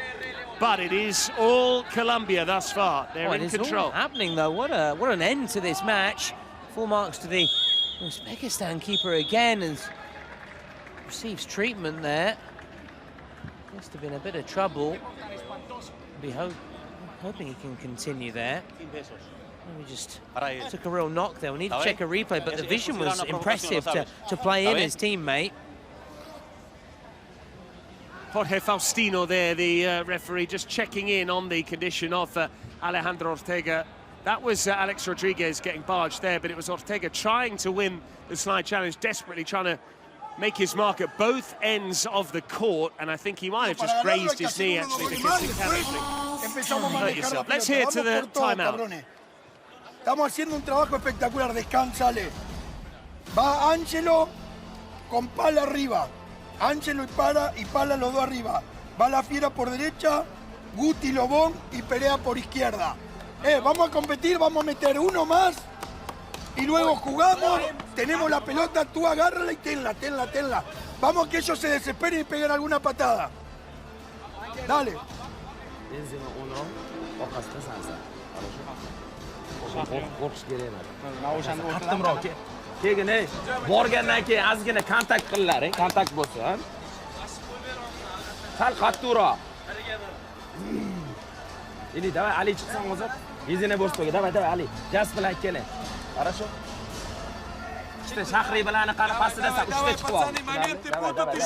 But it is all Colombia thus far. They're in control. All happening, though. What an end to this match. Full marks to the Uzbekistan keeper again, and receives treatment there. Must have been a bit of trouble. Be hoping he can continue there. We just took a real knock there. We need to check a replay, but the vision was impressive to play in his teammate. Jorge Faustino there, the referee, just checking in on the condition of Alejandro Ortega. That was Alex Rodriguez getting barged there, but it was Ortega trying to win the slide challenge, desperately trying to make his mark at both ends of the court, and I think he might have just grazed his knee, actually, because he hurt yourself. Let's hear to the timeout. Estamos haciendo un trabajo espectacular, descánsale. Va Ángelo con Pala arriba. Ángelo y Pala los dos arriba. Va la Fiera por derecha, Guti Lobón y Perea por izquierda. Vamos a competir, vamos a meter uno más y luego jugamos, tenemos la pelota, tú agárrala y tenla. Vamos que ellos se desesperen y peguen alguna patada. Dale. Keyin borgandan keyin ozgina kontakt qilaring, kontakt bo'lsin. Sal qattiqroq. Ili, давай, Ali chiqsan hozir. Yezina bo'stoga, давай, Ali. Gaz bilan keling. Хорошо? İşte Shahri bilan qani pastidasan, 3ta chiqib ol. Давай.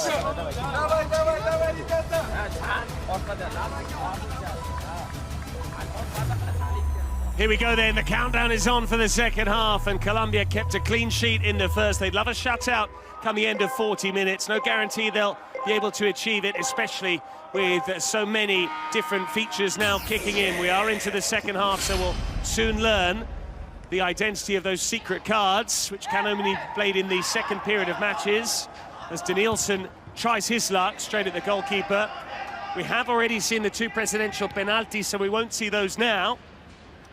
Here we go then, the countdown is on for the second half, and Colombia kept a clean sheet in the first. They'd love a shutout come the end of 40 minutes. No guarantee they'll be able to achieve it, especially with so many different features now kicking in. We are into the second half, so we'll soon learn the identity of those secret cards, which can only be played in the second period of matches, as Danielson tries his luck straight at the goalkeeper. We have already seen the 2 presidential penalties, so we won't see those now.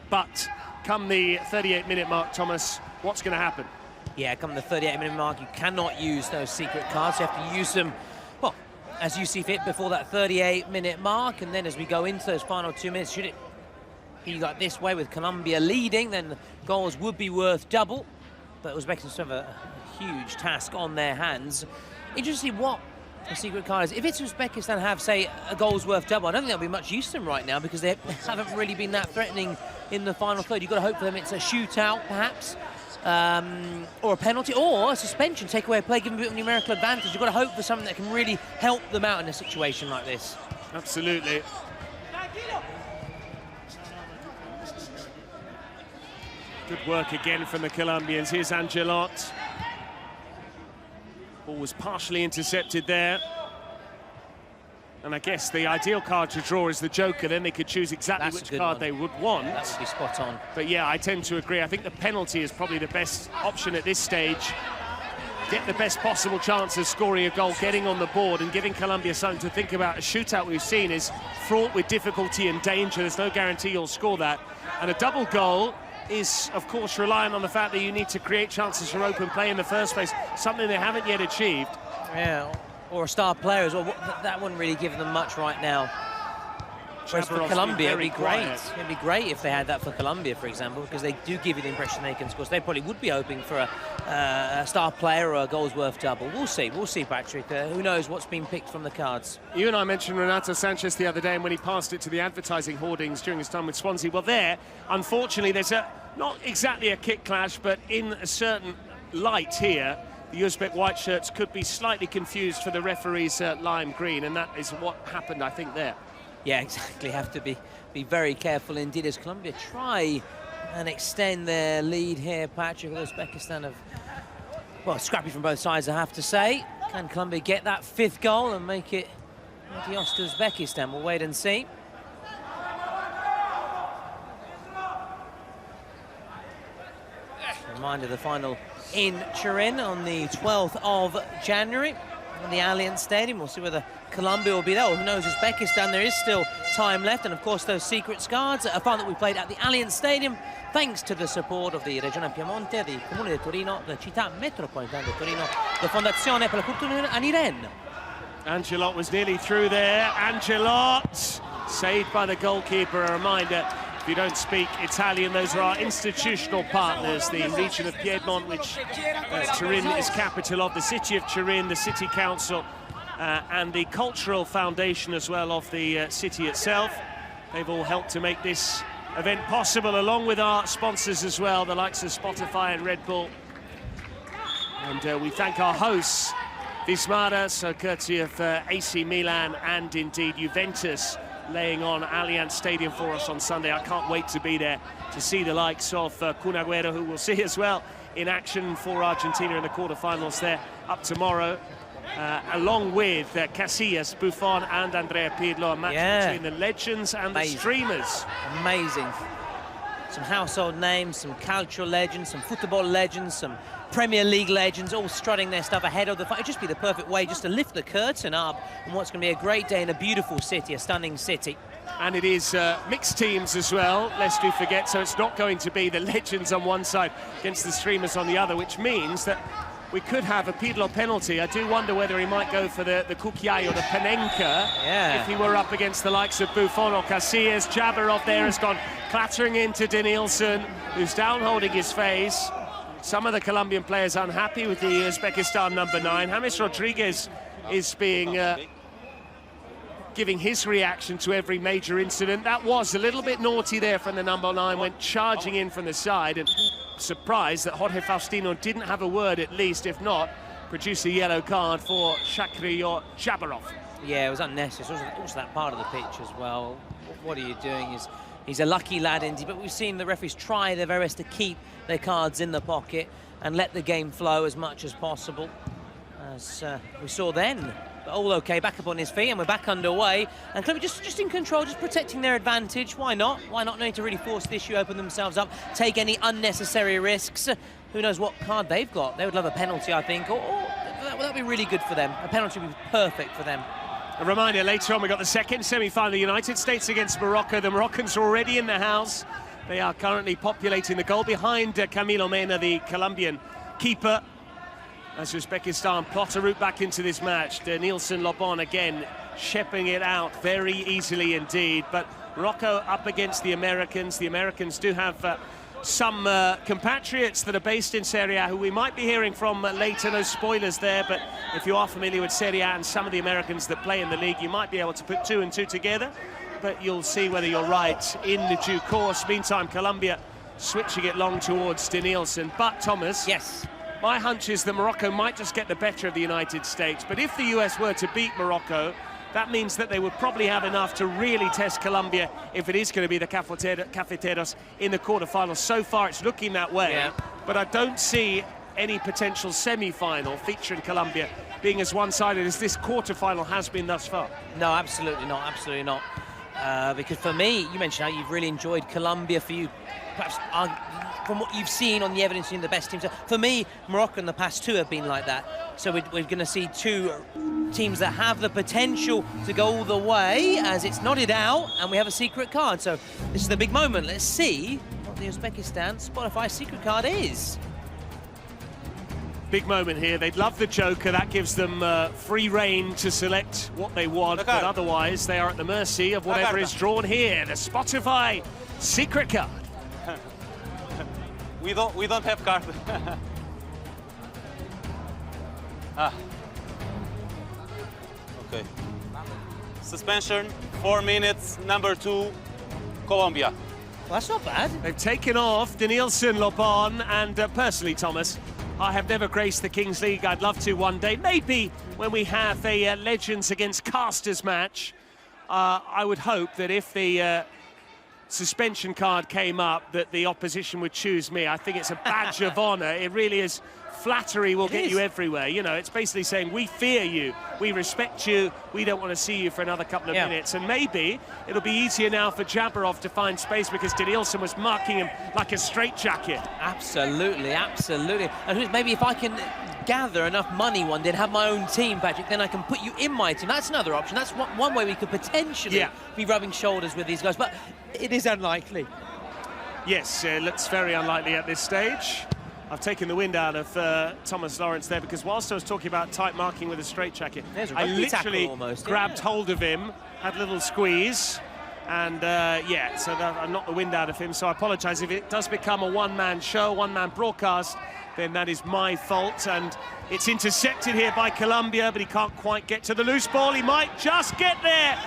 But come the 38-minute mark, Thomas, what's going to happen? Yeah, come the 38-minute mark, you cannot use those secret cards. You have to use them, well, as you see fit before that 38-minute mark, and then as we go into those final 2 minutes, should it be like this way with Colombia leading, then the goals would be worth double. But Uzbekistan have a huge task on their hands. Interesting what the secret card is. If it's Uzbekistan have, say, a goal's worth double, I don't think there'll be much use to them right now because they haven't really been that threatening in the final third. You've got to hope for them it's a shootout, perhaps, or a penalty, or a suspension, take away a play, give them a bit of numerical advantage. You've got to hope for something that can really help them out in a situation like this. Absolutely. Good work again from the Colombians. Here's Angelot. Ball was partially intercepted there. And I guess the ideal card to draw is the Joker. Then they could choose exactly which card they would want. That would be spot on. But yeah, I tend to agree. I think the penalty is probably the best option at this stage. Get the best possible chance of scoring a goal, getting on the board and giving Colombia something to think about. A shootout we've seen is fraught with difficulty and danger. There's no guarantee you'll score that. And a double goal is, of course, relying on the fact that you need to create chances for open play in the first place, something they haven't yet achieved. Yeah, or a star player as well. That wouldn't really give them much right now. Whereas for Colombia, it'd be great. It'd be great if they had that for Colombia, for example, because they do give you the impression they can score. So they probably would be hoping for a star player or a goals worth double. We'll see, Patrick. Who knows what's been picked from the cards? You and I mentioned Renato Sanchez the other day, and when he passed it to the advertising hoardings during his time with Swansea. Well, there, unfortunately, there's not exactly a kick clash, but in a certain light here, the Uzbek white shirts could be slightly confused for the referee's lime green, and that is what happened, I think, there. Yeah, exactly. Have to be very careful indeed as Colombia try and extend their lead here, Patrick. Uzbekistan have, well, scrappy from both sides, I have to say. Can Colombia get that fifth goal and make it adios to Uzbekistan? We'll wait and see. Reminder, the final in Turin on the 12th of January. In the Allianz Stadium. We'll see whether Colombia will be there, or who knows, Uzbekistan. There is still time left, and of course those secret cards are fun that we played at the Allianz Stadium thanks to the support of the Regione Piemonte, the Comune di Torino, the Città Metropolitana di Torino, the Fondazione per la Cultura Aniren. Angelot was nearly through there. Angelot saved by the goalkeeper. A reminder, if you don't speak Italian, those are our institutional partners, the region of Piedmont, which Turin is capital of, the city of Turin, the city council, and the cultural foundation as well of the city itself. They've all helped to make this event possible, along with our sponsors as well, the likes of Spotify and Red Bull. And we thank our hosts, Vismara, so courtesy of AC Milan and indeed Juventus, laying on Allianz Stadium for us on Sunday. I can't wait to be there to see the likes of Kun Agüero, who we'll see as well in action for Argentina in the quarterfinals there up tomorrow, along with Casillas, Buffon and Andrea Pirlo, a match between the legends and the streamers. Amazing. Some household names, some cultural legends, some football legends, some Premier League legends, all strutting their stuff ahead of the fight. It'd just be the perfect way just to lift the curtain up on what's going to be a great day in a beautiful city, a stunning city. And it is mixed teams as well, lest we forget, so it's not going to be the legends on one side against the streamers on the other, which means that we could have a Pirlo penalty. I do wonder whether he might go for the Kukiai or the Panenka if he were up against the likes of Buffon or Casillas. Jabarov there has gone clattering into Denilson, who's down holding his face. Some of the Colombian players unhappy with the Uzbekistan number 9. James Rodriguez is being giving his reaction to every major incident. That was a little bit naughty there from the number 9, went charging in from the side, and surprised that Jorge Faustino didn't have a word, at least, if not, produce a yellow card for Shakhriyar Jabarov. Yeah, it was unnecessary. Also that part of the pitch as well. What are you doing? He's a lucky lad, indeed, but we've seen the referees try their very best to keep their cards in the pocket and let the game flow as much as possible. As we saw then, but all okay, back up on his feet, and we're back underway. And Colombia just in control, just protecting their advantage. Why not? Why not? No need to really force the issue, open themselves up, take any unnecessary risks. Who knows what card they've got? They would love a penalty, I think, or that'd be really good for them. A penalty would be perfect for them. A reminder, later on, we've got the second semi-final, the United States against Morocco. The Moroccans are already in the house. They are currently populating the goal behind Camilo Mena, the Colombian keeper. as Uzbekistan plot a route back into this match. Nielsen Lobon again shepherding it out very easily indeed. But Morocco up against the Americans. The Americans do have some compatriots that are based in Serie A who we might be hearing from later. No spoilers there, but if you are familiar with Serie A and some of the Americans that play in the league, you might be able to put 2 and 2 together. But you'll see whether you're right in the due course. Meantime, Colombia switching it long towards Danielson. But, Thomas, yes, my hunch is that Morocco might just get the better of the United States. But if the US were to beat Morocco, that means that they would probably have enough to really test Colombia if it is going to be the Cafeteros in the quarterfinals. So far, it's looking that way. Yeah. But I don't see any potential semi-final featuring Colombia being as one-sided as this quarterfinal has been thus far. No, absolutely not, absolutely not. Because for me, you mentioned how you've really enjoyed Colombia. For you, perhaps from what you've seen on the evidence in the best teams. For me, Morocco in the past 2 have been like that. So we're going to see 2 teams that have the potential to go all the way as it's nodded out, and we have a secret card. So this is the big moment. Let's see what the Uzbekistan Spotify secret card is. Big moment here. They'd love the Joker. That gives them free reign to select what they want, but otherwise they are at the mercy of whatever is drawn here. The Spotify secret card. We don't have card. Okay. Suspension, 4 minutes, number 2, Colombia. Well, that's not bad. They've taken off Danielson Lobon, and personally, Thomas, I have never graced the Kings League. I'd love to one day. Maybe when we have a Legends against Casters match, I would hope that if the suspension card came up, that the opposition would choose me. I think it's a badge of honor. It really is. Flattery will get you everywhere. You know, it's basically saying, we fear you, we respect you, we don't want to see you for another couple of minutes. And maybe it'll be easier now for Jabarov to find space because Danielson was marking him like a straitjacket. Absolutely, absolutely. And maybe if I can gather enough money one day and have my own team, Patrick, then I can put you in my team. That's another option. That's one way we could potentially be rubbing shoulders with these guys, but it is unlikely. Yes, it looks very unlikely at this stage. I've taken the wind out of Thomas Lawrence there because whilst I was talking about tight marking with a straitjacket, I literally grabbed hold of him, had a little squeeze, and so I knocked the wind out of him. So I apologise if it does become a one-man show, one-man broadcast, then that is my fault. And it's intercepted here by Colombia, but he can't quite get to the loose ball. He might just get there.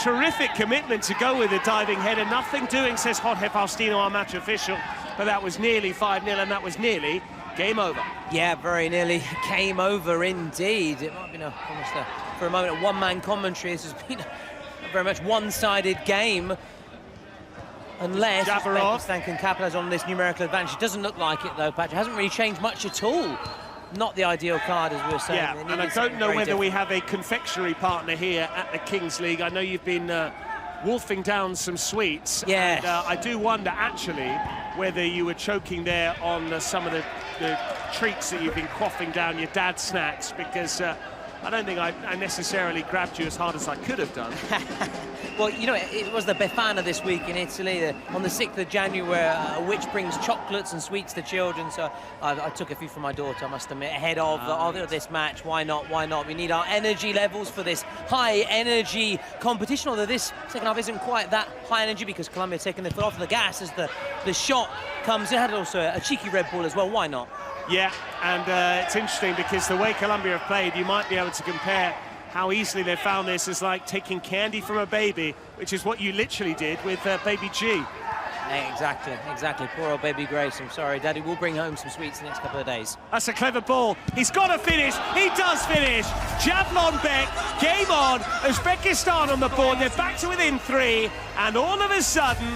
Terrific commitment to go with the diving header. Nothing doing, says Jorge Faustino, our match official. But that was nearly 5-0, and that was nearly game over. Yeah, very nearly game over indeed. It might have been almost for a moment, a one-man commentary. This has been a very much one-sided game. Unless Uzbekistan can capitalise on this numerical advantage. It doesn't look like it, though, Patrick. It hasn't really changed much at all. Not the ideal card, as we were saying. Yeah, and I don't know whether we have a confectionery partner here at the Kings League. I know you've been wolfing down some sweets. Yeah. And I do wonder, actually, whether you were choking there on some of the treats that you've been quaffing down, your dad's snacks, because I don't think I necessarily grabbed you as hard as I could have done. Well, you know, it was the Befana this week in Italy, on the 6th of January, a witch brings chocolates and sweets to children, so I took a few from my daughter, I must admit, ahead of this match. Why not? Why not? We need our energy levels for this high-energy competition, although this second half isn't quite that high energy because Colombia taking their foot off the gas as the shot comes in. Had also a cheeky red ball as well. Why not? Yeah, and it's interesting because the way Colombia have played, you might be able to compare how easily they found this as like taking candy from a baby, which is what you literally did with baby G. Exactly. Poor old baby Grace. I'm sorry, Daddy will bring home some sweets the next couple of days. That's a clever ball. He's got to finish. He does finish. Jablon Beck, game on. Uzbekistan on the board. They're back to within 3. And all of a sudden,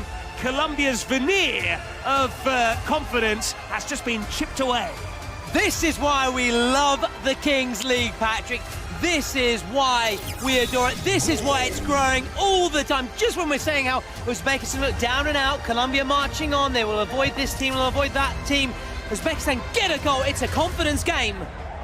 Colombia's veneer of confidence has just been chipped away. This is why we love the Kings League, Patrick. This is why we adore it. This is why it's growing all the time. Just when we're saying how Uzbekistan look down and out, Colombia marching on, they will avoid this team, will avoid that team. Uzbekistan get a goal. It's a confidence game.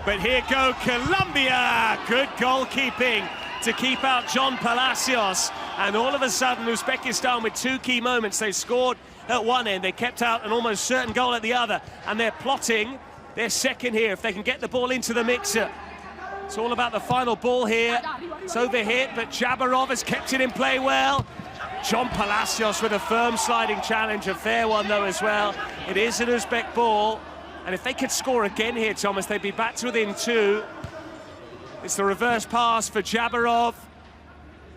But here go Colombia. Good goalkeeping to keep out John Palacios. And all of a sudden, Uzbekistan with 2 key moments. They scored at one end, they kept out an almost certain goal at the other, and they're plotting They're second here if they can get the ball into the mixer. It's all about the final ball here. It's overhit, but Jabarov has kept it in play well. John Palacios with a firm sliding challenge, a fair one though as well. It is an Uzbek ball, and if they could score again here, Thomas, they'd be back to within 2. It's the reverse pass for Jabarov.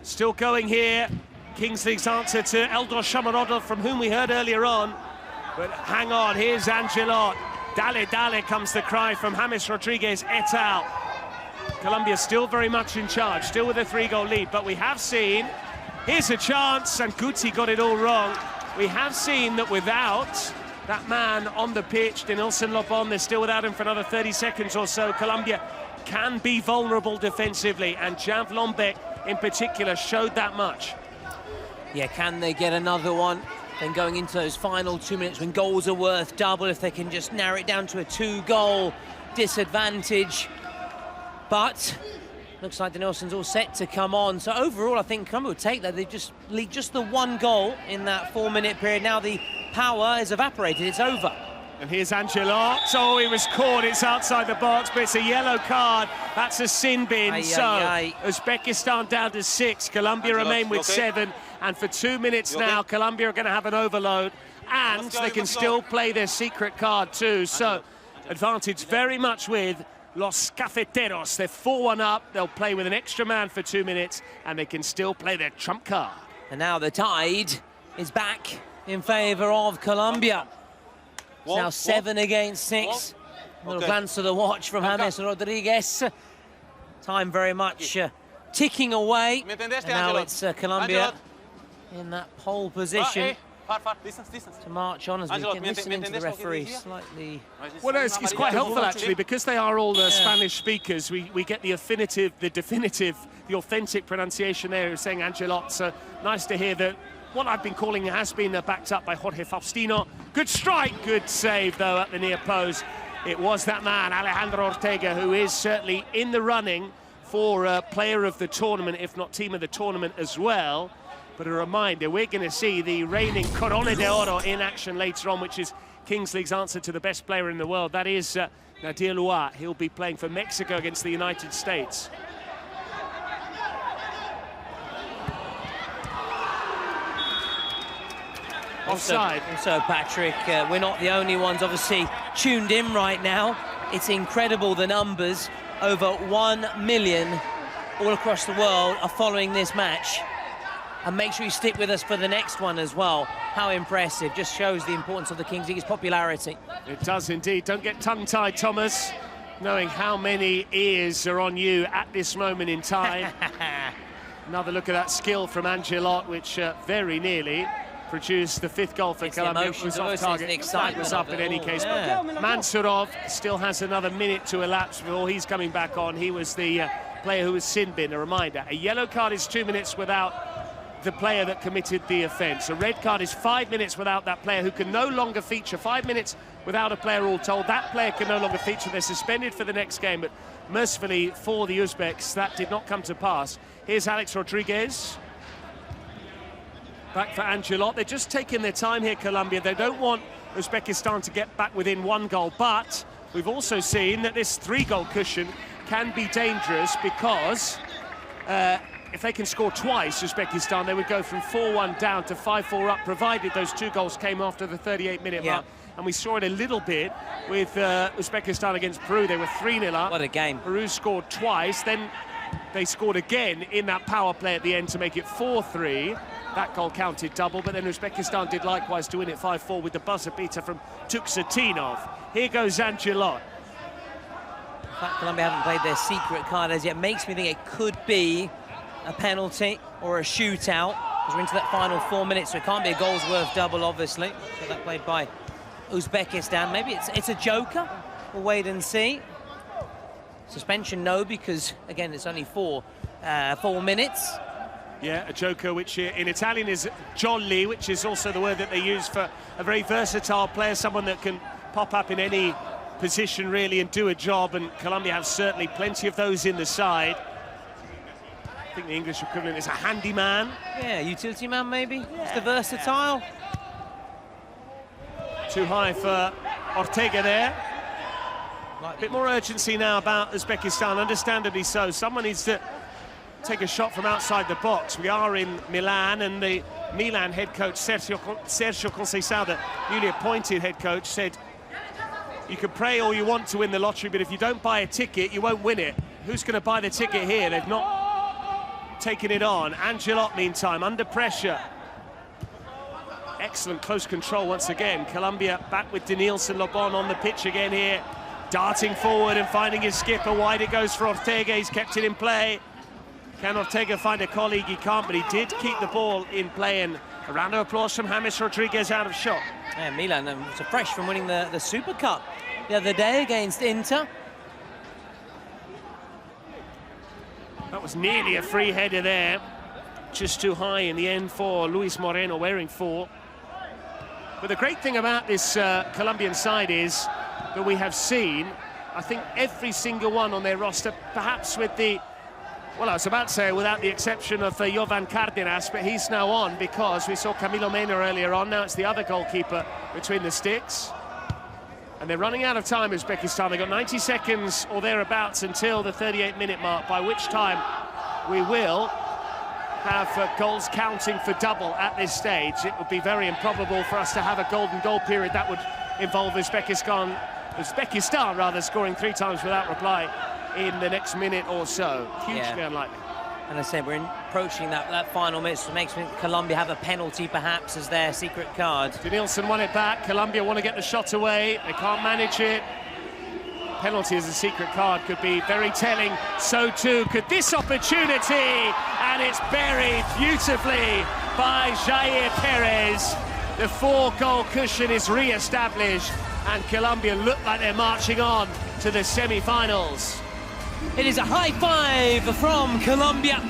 Still going here. Kingsley's answer to Eldor Shomurodov, from whom we heard earlier on. But hang on, here's Angelot. Dale, dale comes the cry from James Rodriguez et al. Colombia still very much in charge, still with a 3-goal lead, but we have seen, here's a chance, and Guti got it all wrong. We have seen that without that man on the pitch, Denilson Lobon, they're still without him for another 30 seconds or so. Colombia can be vulnerable defensively, and Jav Lombek in particular showed that much. Yeah, can they get another one? Then going into those final 2 minutes when goals are worth double, if they can just narrow it down to a 2-goal disadvantage. But looks like Denilson's all set to come on. So overall, I think Colombia would take that. They just lead just the 1 goal in that 4-minute period. Now the power has evaporated, it's over. And here's Angelot. Oh, he was caught, it's outside the box, but it's a yellow card. That's a sin bin. Uzbekistan down to 6. Colombia remain with 7. And for 2 minutes now, Colombia are going to have an overload. And they can still play their secret card too. So advantage very much with Los Cafeteros. They're 4-1 up. They'll play with an extra man for 2 minutes, and they can still play their trump card. And now the tide is back in favour of Colombia. It's now 7 against 6. A little glance to the watch from James Rodriguez. Time very much ticking away. And now it's Colombia in that pole position to march on, as we can listen into the referee slightly. Well, no, it's quite helpful actually, because they are all Spanish speakers. We get the definitive, the authentic pronunciation there of saying Angelot. So nice to hear that what I've been calling has been backed up by Jorge Faustino. Good strike, good save though at the near post. It was that man, Alejandro Ortega, who is certainly in the running for player of the tournament, if not team of the tournament as well. But a reminder, we're going to see the reigning Corona de Oro in action later on, which is Kings League's answer to the best player in the world. That is Nadir Lua. He'll be playing for Mexico against the United States. Offside. Also, Patrick, we're not the only ones obviously tuned in right now. It's incredible, the numbers. Over 1 million all across the world are following this match. And make sure you stick with us for the next one as well. How impressive. Just shows the importance of the Kings League's popularity. It does indeed. Don't get tongue-tied, Thomas, knowing how many ears are on you at this moment in time. Another look at that skill from Angelot, which very nearly produced the 5th goal for Colombia. It was off target. It was up in any case. But Mansurov still has another minute to elapse before he's coming back on. He was the player who was sin bin. A reminder, a yellow card is 2 minutes without the player that committed the offence. A red card is 5 minutes without that player who can no longer feature. 5 minutes without a player all told. That player can no longer feature. They're suspended for the next game, but mercifully for the Uzbeks, that did not come to pass. Here's Alex Rodriguez. Back for Angelot. They're just taking their time here, Colombia. They don't want Uzbekistan to get back within 1 goal, but we've also seen that this 3-goal cushion can be dangerous because if they can score twice, Uzbekistan, they would go from 4-1 down to 5-4 up, provided those 2 goals came after the 38-minute mark. And we saw it a little bit with Uzbekistan against Peru. They were 3-0 up. What a game. Peru scored twice, then they scored again in that power play at the end to make it 4-3. That goal counted double, but then Uzbekistan did likewise to win it 5-4 with the buzzer beater from Tuksatinov. Here goes Angelot. In fact, Colombia haven't played their secret card as yet. Makes me think it could be a penalty or a shootout, because we're into that final 4 minutes, so it can't be a goals worth double, obviously. So that played by Uzbekistan. Maybe it's a joker. We'll wait and see. Suspension, no, because again it's only 4 minutes. Yeah, a joker, which in Italian is jolly, which is also the word that they use for a very versatile player, someone that can pop up in any position really and do a job, and Colombia have certainly plenty of those in the side. I think the English equivalent is a handyman. Yeah, utility man maybe. Just a versatile. Too high for Ortega there. A bit more urgency now about Uzbekistan, understandably so. Someone needs to take a shot from outside the box. We are in Milan, and the Milan head coach, Sergio Conceição, the newly appointed head coach, said, you can pray all you want to win the lottery, but if you don't buy a ticket, you won't win it. Who's going to buy the ticket here? They've not taken it on. Angelot, meantime, under pressure. Excellent close control once again. Colombia back with Denilson Lobon on the pitch again here. Darting forward and finding his skipper. Wide it goes for Ortega. He's kept it in play. Can Ortega find a colleague? He can't, but he did keep the ball in play. And a round of applause from James Rodriguez out of shot. Yeah, Milan was fresh from winning the Super Cup the other day against Inter. That was nearly a free header there. Just too high in the end for Luis Moreno, wearing 4. But the great thing about this Colombian side is that we have seen, I think, every single one on their roster, perhaps with the, well, I was about to say without the exception of Jovan Cardenas, but he's now on because we saw Camilo Mena earlier on. Now it's the other goalkeeper between the sticks. And they're running out of time, Uzbekistan. They've got 90 seconds or thereabouts until the 38-minute mark, by which time we will have goals counting for double at this stage. It would be very improbable for us to have a golden goal period. That would involve Uzbekistan scoring 3 times without reply in the next minute or so. Hugely unlikely. And I said, we're approaching that final minute, so it makes me think Colombia have a penalty perhaps as their secret card. Denilson won it back. Colombia want to get the shot away. They can't manage it. Penalty as a secret card could be very telling. So too could this opportunity. And it's buried beautifully by Jair Perez. The 4-goal cushion is re-established, and Colombia look like they're marching on to the semi-finals. It is a high five from Colombia.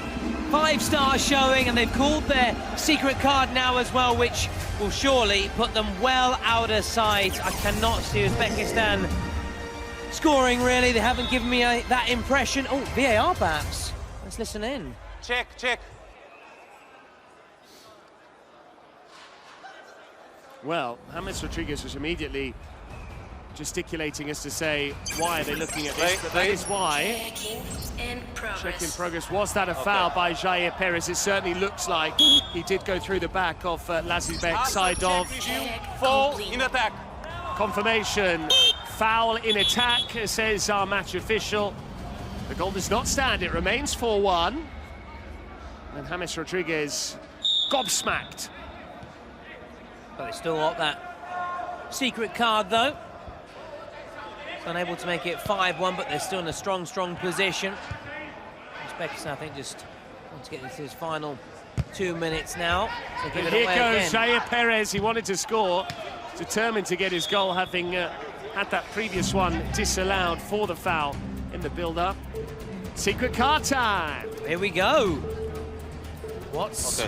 5-star showing, and they've called their secret card now as well, which will surely put them well out of sight. I cannot see Uzbekistan scoring, really. They haven't given me that impression. Oh, VAR perhaps. Let's listen in. Check. Well, James Rodriguez was immediately gesticulating as to say, why are they looking at this? But that is why. Check in progress. Was that a foul by Jair Perez? It certainly looks like he did go through the back of Lazizbek, side of. Foul in attack. Confirmation. Foul in attack, says our match official. The goal does not stand. It remains 4-1. And James Rodriguez gobsmacked. But they still got that secret card, though. It's unable to make it 5-1, but they're still in a strong position. Uzbekistan, I think, just want to get into his final 2 minutes now. So give it here away goes again. Jair Perez. He wanted to score, determined to get his goal, having had that previous one disallowed for the foul in the build-up. Secret card time. Here we go. What's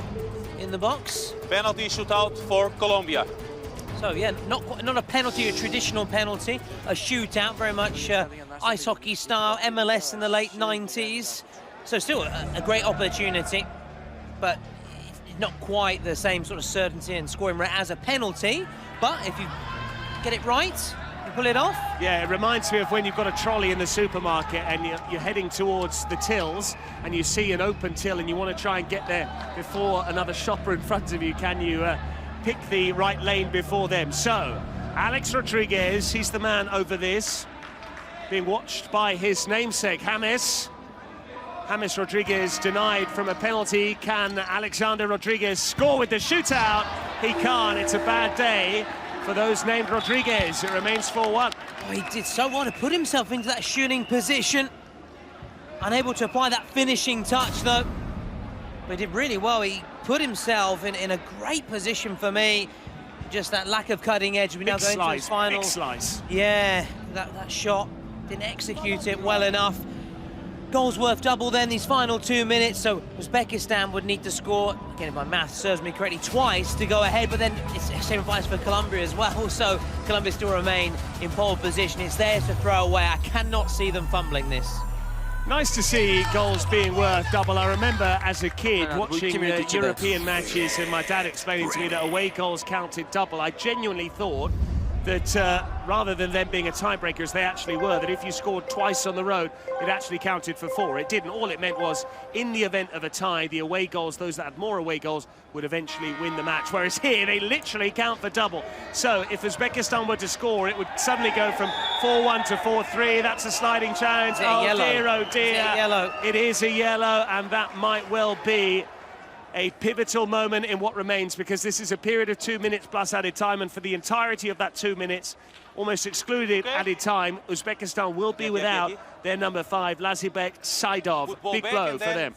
in the box? Penalty shootout for Colombia. So yeah, not a penalty, a traditional penalty, a shootout, very much ice hockey style, MLS in the late 90s. So still a great opportunity, but not quite the same sort of certainty and scoring rate as a penalty. But if you get it right, you pull it off. Yeah, it reminds me of when you've got a trolley in the supermarket and you're heading towards the tills and you see an open till and you want to try and get there before another shopper in front of you. Can you pick the right lane before them? So, Alex Rodriguez, he's the man over this, being watched by his namesake, James. James Rodriguez denied from a penalty. Can Alexander Rodriguez score with the shootout? He can't. It's a bad day for those named Rodriguez. It remains 4-1. Oh, he did so well to put himself into that shooting position. Unable to apply that finishing touch, though. But he did really well. He put himself in a great position for me. Just that lack of cutting edge. We now go into his final. Big slice. Yeah, that shot. Didn't execute it well enough. Goals worth double then, these final 2 minutes, so Uzbekistan would need to score, again if my math serves me correctly, twice to go ahead, but then it's the same advice for Colombia as well, so Colombia still remain in pole position. It's theirs to throw away. I cannot see them fumbling this. Nice to see goals being worth double. I remember as a kid watching European matches and my dad explaining to me that away goals counted double. I genuinely thought that rather than them being a tiebreaker as they actually were, that if you scored twice on the road, it actually counted for 4. It didn't. All it meant was, in the event of a tie, the away goals, those that had more away goals, would eventually win the match. Whereas here, they literally count for double. So if Uzbekistan were to score, it would suddenly go from 4-1 to 4-3. That's a sliding challenge. Oh dear, oh dear. Is it yellow? It is a yellow, and that might well be a pivotal moment in what remains, because this is a period of 2 minutes plus added time, and for the entirety of that 2 minutes, almost excluded added time, Uzbekistan will be without their number 5, Lazibek Saidov. Big blow for them.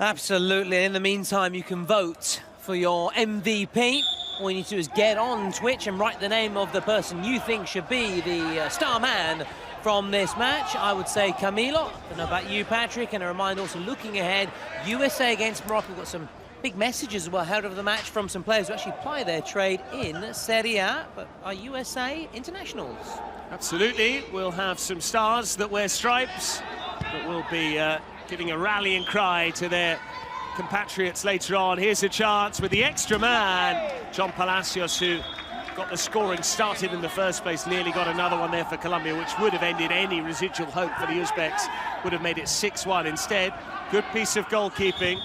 Absolutely. In the meantime, you can vote for your MVP. All you need to do is get on Twitch and write the name of the person you think should be the star man from this match. I would say Camilo. I don't know about you, Patrick. And a reminder also, looking ahead, USA against Morocco. Got some big messages as well ahead of the match from some players who actually ply their trade in Serie A, but are USA internationals. Absolutely. We'll have some stars that wear stripes that will be giving a rallying cry to their compatriots later on. Here's a chance with the extra man, John Palacios, who got the scoring started in the first place, nearly got another one there for Colombia, which would have ended any residual hope for the Uzbeks, would have made it 6-1 instead. Good piece of goalkeeping,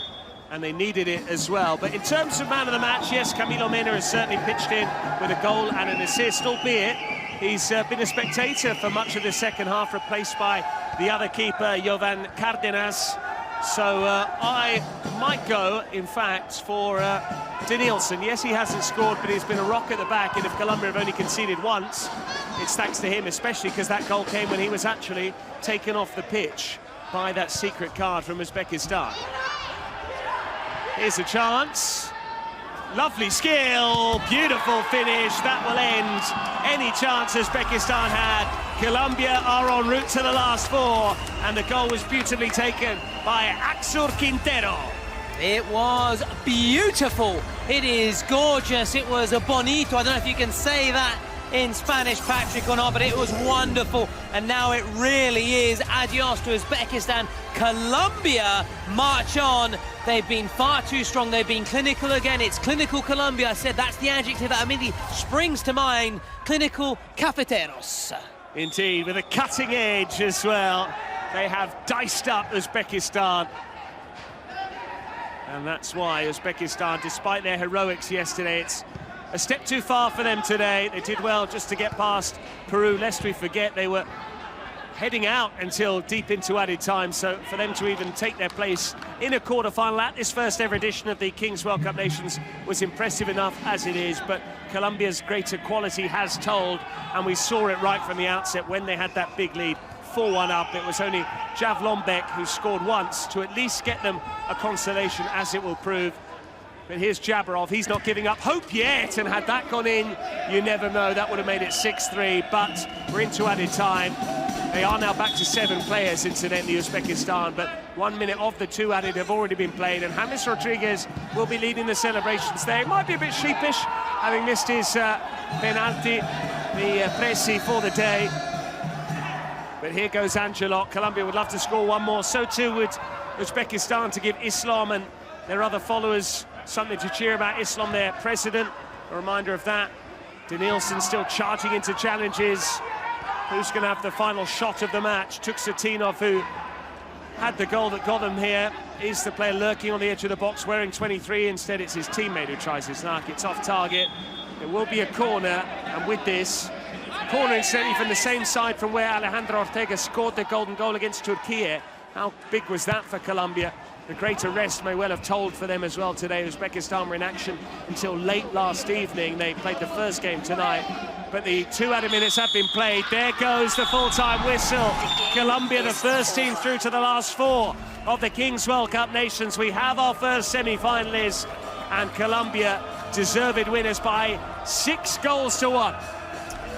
and they needed it as well. But in terms of man of the match, yes, Camilo Mena has certainly pitched in with a goal and an assist, albeit he's been a spectator for much of the second half, replaced by the other keeper, Jovan Cardenas. So I might go, in fact, for Denilson. Yes, he hasn't scored, but he's been a rock at the back, and if Colombia have only conceded once, it's thanks to him, especially because that goal came when he was actually taken off the pitch by that secret card from Uzbekistan. Here's a chance. Lovely skill, beautiful finish. That will end any chance Uzbekistan had. Colombia are en route to the last 4, and the goal was beautifully taken by Axur Quintero. It was beautiful. It is gorgeous. It was a bonito. I don't know if you can say that in Spanish, Patrick, or not, but it was wonderful. And now it really is adios to Uzbekistan. Colombia march on. They've been far too strong. They've been clinical again. It's clinical Colombia. I said that's the adjective that immediately springs to mind. Clinical cafeteros. Indeed, with a cutting edge as well. They have diced up Uzbekistan. And that's why Uzbekistan, despite their heroics yesterday, it's a step too far for them today. They did well just to get past Peru. Lest we forget, they were heading out until deep into added time. So for them to even take their place in a quarter-final at this first ever edition of the Kings World Cup Nations was impressive enough as it is. But Colombia's greater quality has told, and we saw it right from the outset when they had that big lead. 4-1 up. It was only Javlonbek who scored once to at least get them a consolation, as it will prove. But here's Jabarov. He's not giving up hope yet, and had that gone in, you never know. That would have made it 6-3, but we're into added time. They are now back to 7 players, incidentally, Uzbekistan, but 1 minute of the 2 added have already been played, and James Rodriguez will be leading the celebrations there. He might be a bit sheepish, having missed his penalty, the Presi for the day. But here goes Angelot. Colombia would love to score one more. So too would Uzbekistan, to give Islam and their other followers something to cheer about. Islam, their president, a reminder of that. Denilson still charging into challenges. Who's going to have the final shot of the match? Tuksatinov, who had the goal that got them here, is the player lurking on the edge of the box wearing 23. Instead, it's his teammate who tries his knock. It's off target. It will be a corner, and with this, corner incidentally from the same side from where Alejandro Ortega scored the golden goal against Turkey. How big was that for Colombia? The greater rest may well have told for them as well today. Uzbekistan were in action until late last evening. They played the first game tonight, but the 2 added minutes have been played. There goes the full-time whistle. Colombia, the first team through to the last 4 of the Kings World Cup Nations. We have our first semi-finalists, and Colombia deserved winners by 6-1.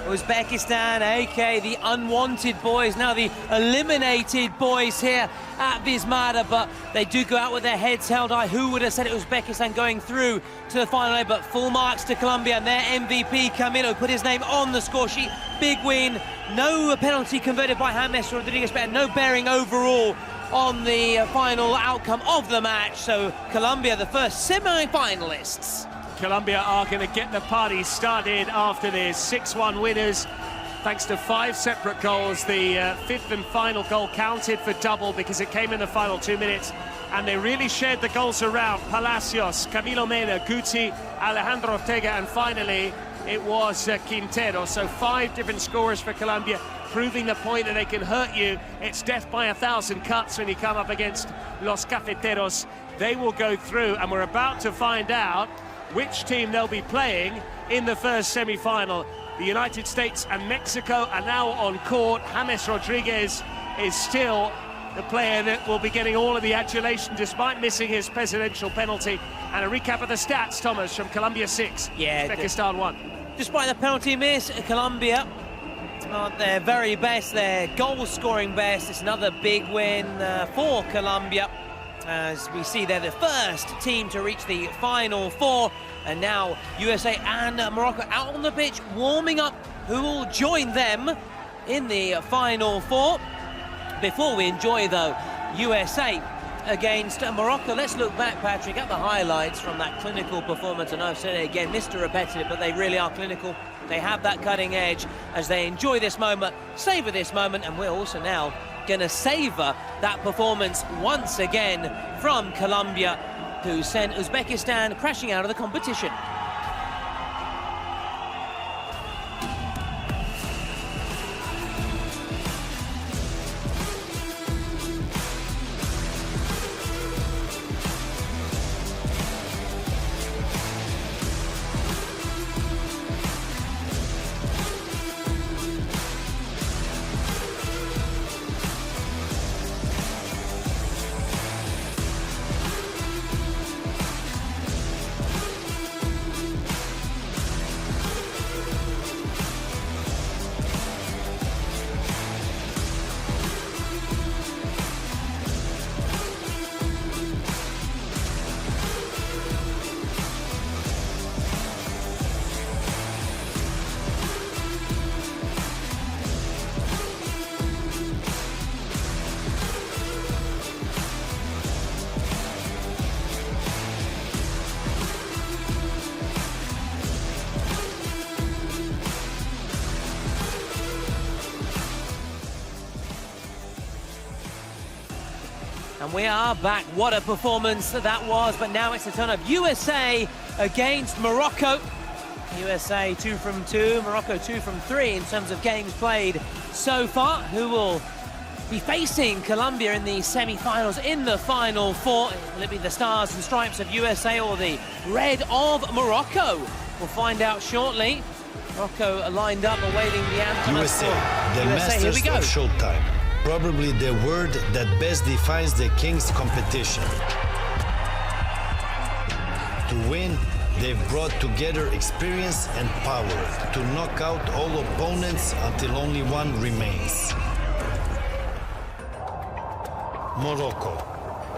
Uzbekistan, aka the unwanted boys, now the eliminated boys here at Vismara, but they do go out with their heads held high. Who would have said it was Uzbekistan going through to the final? But full marks to Colombia, and their MVP, Camilo, put his name on the score sheet. Big win, no penalty converted by James Rodriguez, but no bearing overall on the final outcome of the match. So Colombia, the first semi-finalists. Colombia are going to get the party started after this. 6-1 winners, thanks to 5 separate goals. The fifth and final goal counted for double because it came in the final 2 minutes. And they really shared the goals around. Palacios, Camilo Mena, Guti, Alejandro Ortega, and finally it was Quintero. So 5 different scorers for Colombia, proving the point that they can hurt you. It's death by 1,000 cuts when you come up against Los Cafeteros. They will go through, and we're about to find out which team they'll be playing in the first semi-final. The United States and Mexico are now on court. James Rodriguez is still the player that will be getting all of the adulation despite missing his presidential penalty. And a recap of the stats, Thomas, from Colombia 6, Uzbekistan 1. Despite the penalty miss, Colombia are their very best, their goal-scoring best. It's another big win for Colombia. As we see, they're the first team to reach the Final Four. And now USA and Morocco out on the pitch, warming up who will join them in the Final Four. Before we enjoy, though, USA against Morocco, let's look back, Patrick, at the highlights from that clinical performance. I know I've said it again, Mr. Repetitive, but they really are clinical. They have that cutting edge as they enjoy this moment, savor this moment, and we're also now going to savor that performance once again from Colombia, who sent Uzbekistan crashing out of the competition. And we are back. What a performance that was. But now it's the turn of USA against Morocco. USA 2 from 2, Morocco 2 from 3 in terms of games played so far. Who will be facing Colombia in the semi-finals in the Final Four? Will it be the stars and stripes of USA or the red of Morocco? We'll find out shortly. Morocco lined up awaiting the anthem. USA, the masters here we go. of Showtime. Probably the word that best defines the Kings competition. To win, they've brought together experience and power to knock out all opponents until only one remains. Morocco,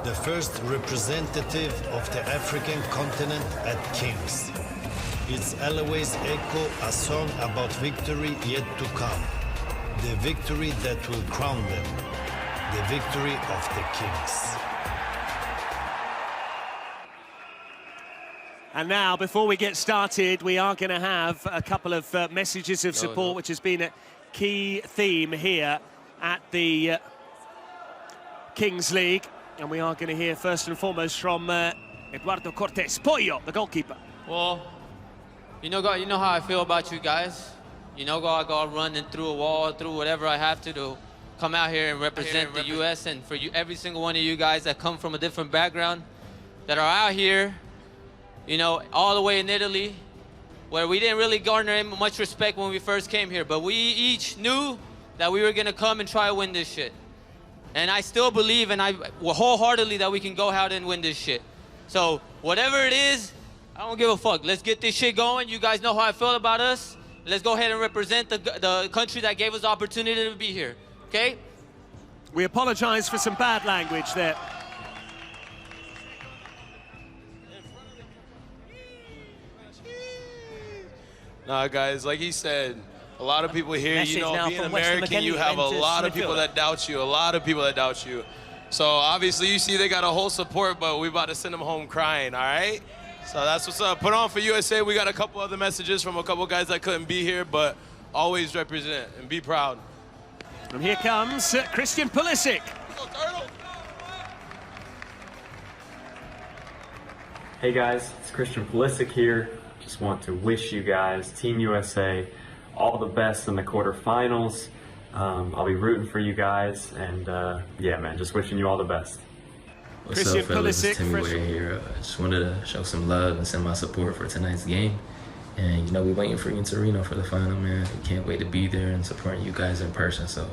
the first representative of the African continent at Kings. Its always echo a song about victory yet to come. The victory that will crown them. The victory of the Kings. And now, before we get started, we are going to have a couple of messages of support, which has been a key theme here at the Kings League. And we are going to hear first and foremost from Eduardo Cortés, Pollo, the goalkeeper. Well, you know how I feel about you guys. You know, I go running through a wall, through whatever I have to come out here and represent the U.S. And for you, every single one of you guys that come from a different background, that are out here, you know, all the way in Italy, where we didn't really garner much respect when we first came here, but we each knew that we were gonna come and try to win this shit. And I still believe, and I wholeheartedly, that we can go out and win this shit. So whatever it is, I don't give a fuck. Let's get this shit going. You guys know how I feel about us. Let's go ahead and represent the country that gave us the opportunity to be here, okay? We apologize for some bad language there. Nah, guys, like he said, a lot of people here, you know, being American, you have a lot of people that doubt you, So obviously you see they got a whole support, but we about to send them home crying, all right? So that's what's up. Put on for USA. We got a couple other messages from a couple guys that couldn't be here, but always represent and be proud. And here comes Christian Pulisic. Hey guys, it's Christian Pulisic here. Just want to wish you guys, Team USA, all the best in the quarterfinals. I'll be rooting for you guys, and yeah, man, just wishing you all the best. What's up, fellas? It's Timmy Ware here. I just wanted to show some love and send my support for tonight's game. And, you know, we're waiting for you in Torino for the final, man. We can't wait to be there and supporting you guys in person. So,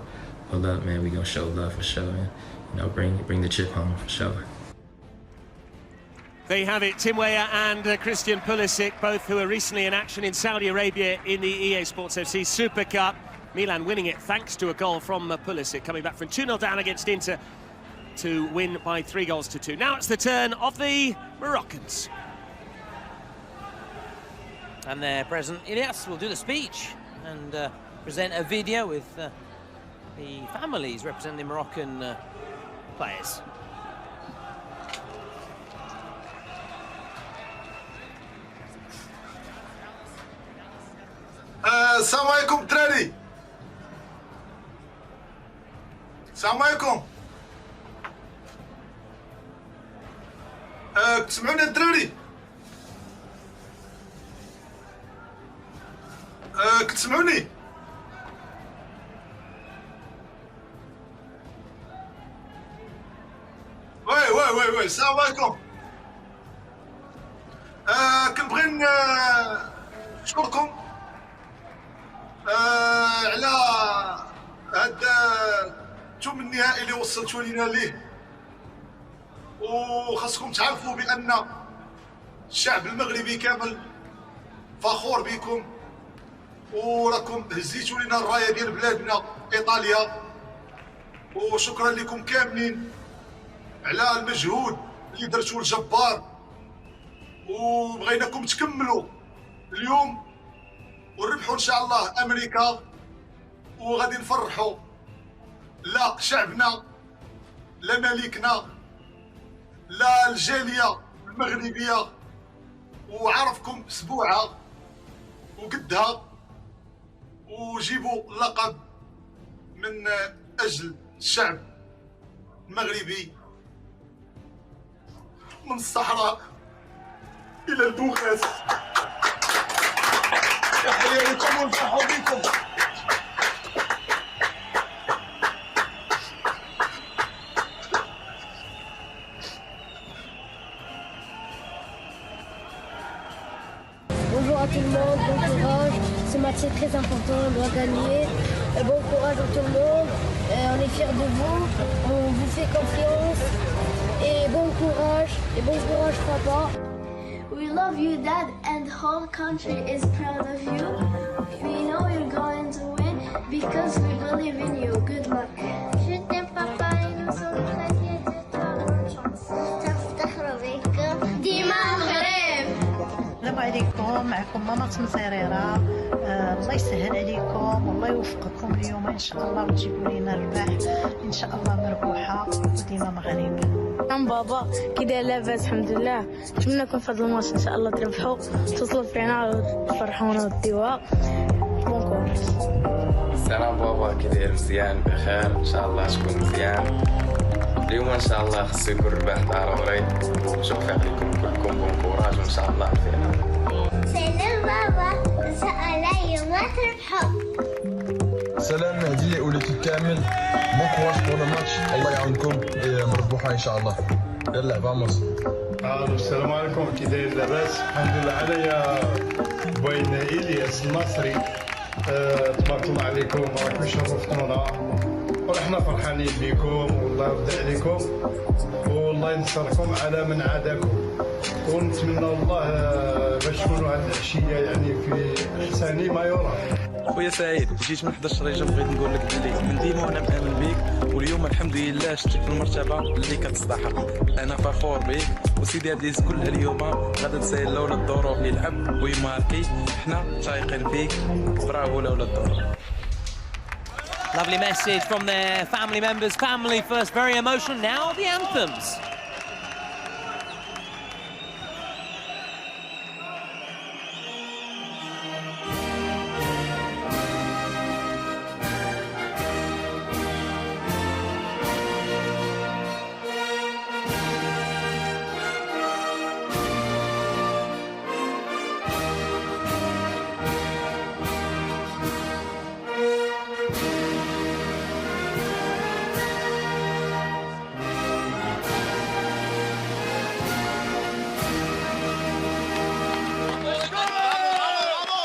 hold up, man. We're going to show love for sure. And, you know, bring the chip home for sure. There you have it, Tim Weah and Christian Pulisic, both who are recently in action in Saudi Arabia in the EA Sports FC Super Cup. Milan winning it thanks to a goal from Pulisic, coming back from 2-0 down against Inter to win by 3-2. Now it's the turn of the Moroccans. And their president, Ilyas, will do the speech and present a video with the families representing the Moroccan players. السلام عليكم الدراري. السلام عليكم. تسمعوني الدراري؟ كتسمعوني؟ وي السلام عليكم. كنبغي نشكركم على هاد الثمن النهائي اللي وصلتوا لينا ليه، وخاصكم تعرفوا بان الشعب المغربي كامل فخور بكم، وراكم هزيتوا لنا الرايه ديال بلادنا ايطاليا، وشكرا لكم كاملين على المجهود اللي درتوه الجبار، وبغيناكم تكملوا اليوم ونربحوا ان شاء الله امريكا، وغادي نفرحوا لا شعبنا لا ملكنا لا الجاليه المغربيه، وعرفكم اسبوعها وقدها، وجيبوا اللقب من اجل الشعب المغربي من الصحراء الى البوغاز. تحية لكم ونفرحوا بكم. Bonjour à tout le monde, bon courage. Ce match est très important, on doit gagner. Bon courage à tout le monde. On est fiers de vous, on vous fait confiance. Et bon courage papa. We love you, Dad, and the whole country is proud of you. We know you're going to win because we believe in you. Good luck. Je t'aime, papa, et nous sommes très fiers de toi. Bonne chance. تفتخروا بكم ديما المغرب. السلام عليكم، معكم ماما سمسيريرة. الله يسهل عليكم والله يوفقكم اليوم ان شاء الله، وتجيبوا لنا الربح ان شاء الله مربوحة وديما مغرب. نعم بابا، كي داير لاباس الحمد لله. نتمنىكم في هذا الماتش ان شاء الله تربحوا، توصلوا فينا وتفرحونا وديوها. بون كورج. السلام بابا، كي داير؟ مزيان بخير ان شاء الله تكون مزيان اليوم ان شاء الله. خصو يكون ربح ضروري، وشوفي عليكم كلكم بون كوراج وان شاء الله الفينا. سلام بابا، ان شاء الله اليوم تربحوا. سلام هدية وليكيب كامل، بون كوراج بور لو ماتش، الله يعاونكم مربوحة ان شاء الله. يلا فاموس. السلام عليكم، كي داير لاباس؟ الحمد لله. عليا بوين إلياس المصري. تبارك الله عليكم، راكم شرفتونا ونحنا فرحانين بكم، والله يرضي عليكم والله ينصركم على من عاداكم، ونتمنى الله باش تكونوا هذه العشيه يعني في احسن ما يرام. خويا سعيد، جيت من 11 رجب، بغيت نقول لك بلي من ديما وانا مآمن بيك، واليوم الحمد لله شتك في المرتبه اللي كتستحق. انا فخور بيك، وسيدي عزيز كل اليوم غادا تسهل لولا الظروف اللي يلعب ويماركي، حنا شايقين فيك، برافو لولا الظروف. Lovely message from their family members. Family first, very emotional. Now the anthems.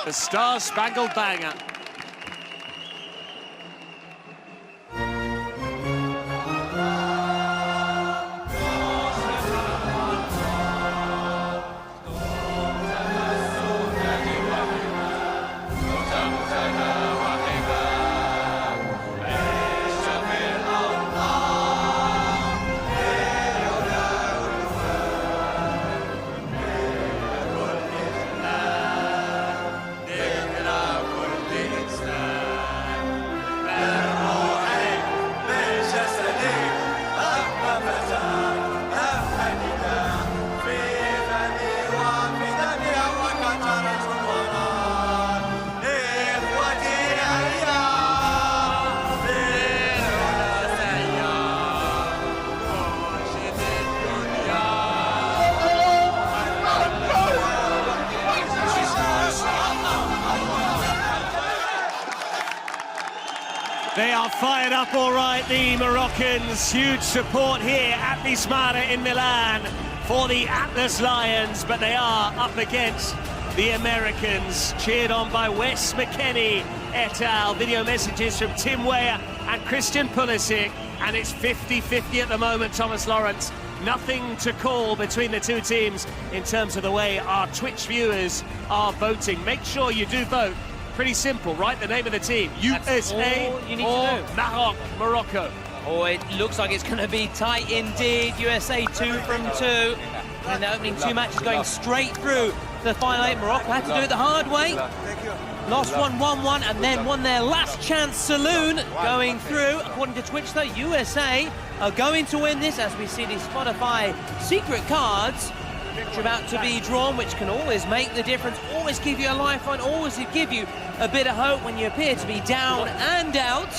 The Star-Spangled Banner. They are fired up all right, the Moroccans. Huge support here at the Smara in Milan for the Atlas Lions, but they are up against the Americans, cheered on by Wes McKennie et al. Video messages from Tim Weah and Christian Pulisic, and it's 50-50 at the moment, Thomas Lawrence. Nothing to call between the two teams in terms of the way our Twitch viewers are voting. Make sure you do vote. Pretty simple, right? The name of the team, USA or Morocco. Oh, it looks like it's going to be tight indeed. USA 2 from 2. And the opening two matches going straight through the final 8. Morocco had to do it the hard way. Lost one 1-1 and then won their last chance saloon going through. According to Twitch, though, USA are going to win this as we see these Spotify secret cards which are about to be drawn, which can always make the difference, always give you a lifeline, always give you a bit of hope when you appear to be down and out.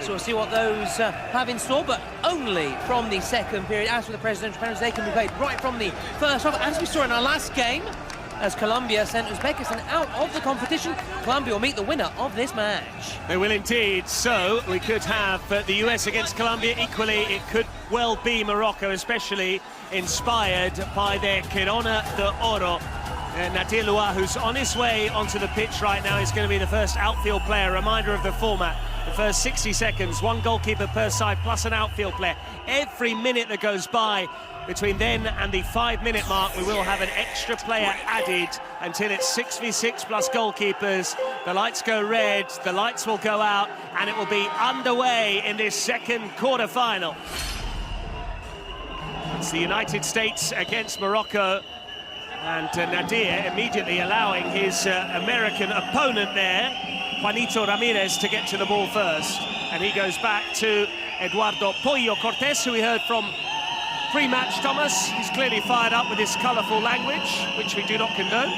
So we'll see what those have in store, but only from the second period. As for the presidential penalties, they can be played right from the first half. As we saw in our last game, as Colombia sent Uzbekistan out of the competition, Colombia will meet the winner of this match. They will indeed. So we could have the US against Colombia. Equally, it could well be Morocco, especially inspired by their Corona de Oro. Nadir Loua, who's on his way onto the pitch right now, is going to be the first outfield player. Reminder of the format. The first 60 seconds, one goalkeeper per side, plus an outfield player. Every minute that goes by between then and the 5-minute mark, we will have an extra player added until it's 6v6 plus goalkeepers. The lights go red, the lights will go out, and it will be underway in this second quarter-final. It's the United States against Morocco, and Nadir immediately allowing his American opponent there, Juanito Ramirez, to get to the ball first. And he goes back to Eduardo Pollo Cortés, who we heard from pre-match, Thomas. He's clearly fired up with his colourful language, which we do not condone.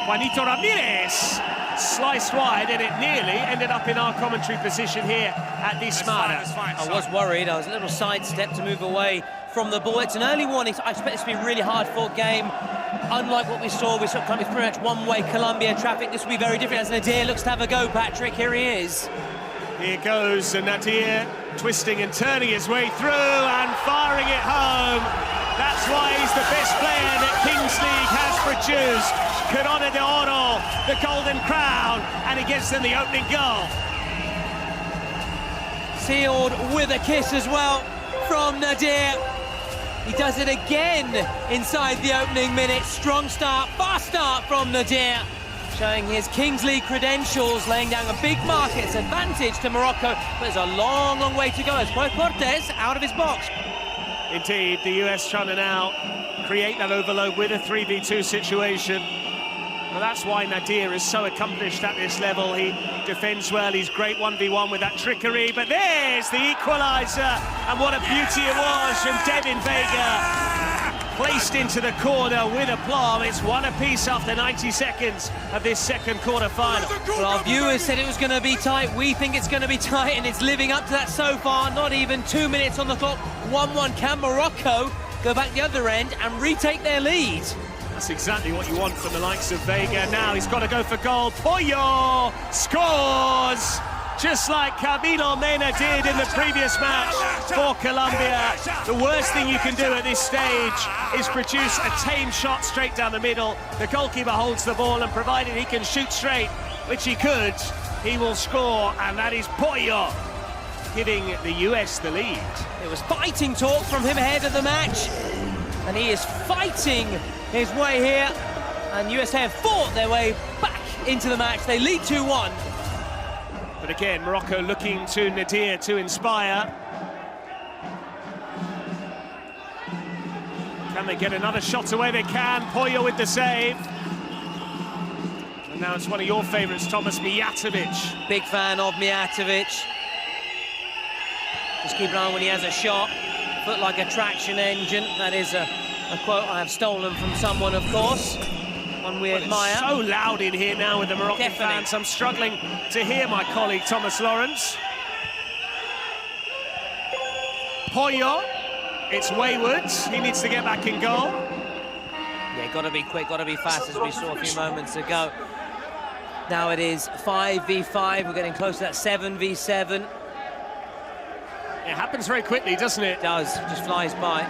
Juanito Ramirez sliced wide, and it nearly ended up in our commentary position here at the Smara. I was worried. I was a little sidestep to move away from the ball. It's an early warning. I expect this to be a really hard-fought game. Unlike what we saw Colombia pretty much one-way Colombia traffic. This will be very different as Nadir looks to have a go, Patrick. Here he is. Here goes Nadir, twisting and turning his way through and firing it home. That's why he's the best player that Kings League has produced. Corona de Oro, the Golden Crown, and he gets them the opening goal. Sealed with a kiss as well from Nadir. He does it again inside the opening minute. Strong start, fast start from Nadir, showing his Kings League credentials, laying down a big markets advantage to Morocco. But there's a long, long way to go as Cortés out of his box. Indeed, the US trying to now create that overload with a 3v2 situation. Well, that's why Nadir is so accomplished at this level. He defends well, he's great 1v1 with that trickery, but there's the equaliser, and what a beauty it was from Devin Vega. Placed into the corner with aplomb. It's one apiece after 90 seconds of this second quarter-final. Well, our viewers said it was going to be tight. We think it's going to be tight, and it's living up to that so far. Not even 2 minutes on the clock. 1-1. Can Morocco go back the other end and retake their lead? That's exactly what you want from the likes of Vega. Now he's got to go for goal. Pollo scores! just like Camilo Mena did in the previous match for Colombia. The worst thing you can do at this stage is produce a tame shot straight down the middle. The goalkeeper holds the ball, and provided he can shoot straight, which he could, he will score, and that is Pollo giving the US the lead. It was fighting talk from him ahead of the match, and he is fighting his way here, and USA have fought their way back into the match. They lead 2-1. But again, Morocco looking to Nadir to inspire. Can they get another shot away? They can. Pollo with the save. And now it's one of your favourites, Thomas, Mijatovic. Big fan of Mijatovic. Just keep an eye on when he has a shot. Foot like a traction engine. That is a quote I have stolen from someone, of course. One we admire. It's so loud in here now with the Moroccan fans. I'm struggling to hear my colleague Thomas Lawrence. Pollo, it's wayward. He needs to get back in goal. Yeah, got to be quick, got to be fast, as we saw a few moments ago. Now it is 5v5. We're getting close to that 7v7. It happens very quickly, doesn't it? It does, just flies by.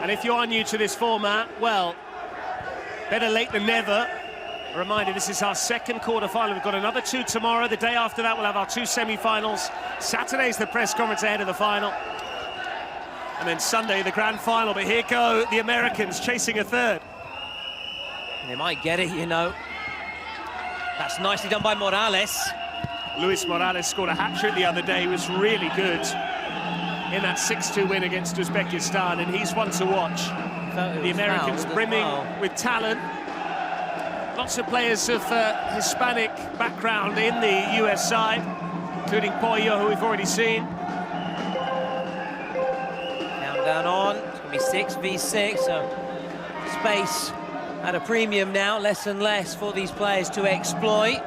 And if you are new to this format, well, better late than never. A reminder, this is our second quarter-final. We've got another 2 tomorrow. The day after that, we'll have our 2 semi-finals. Saturday's the press conference ahead of the final. And then Sunday, the grand final. But here go the Americans chasing a third. They might get it, you know. That's nicely done by Morales. Luis Morales scored a hat-trick the other day. He was really good in that 6-2 win against Uzbekistan, and he's one to watch. The Americans brimming with talent. Lots of players of Hispanic background in the US side, including Pollo, who we've already seen. Countdown on. It's going to be 6v6, so space at a premium now, less and less for these players to exploit.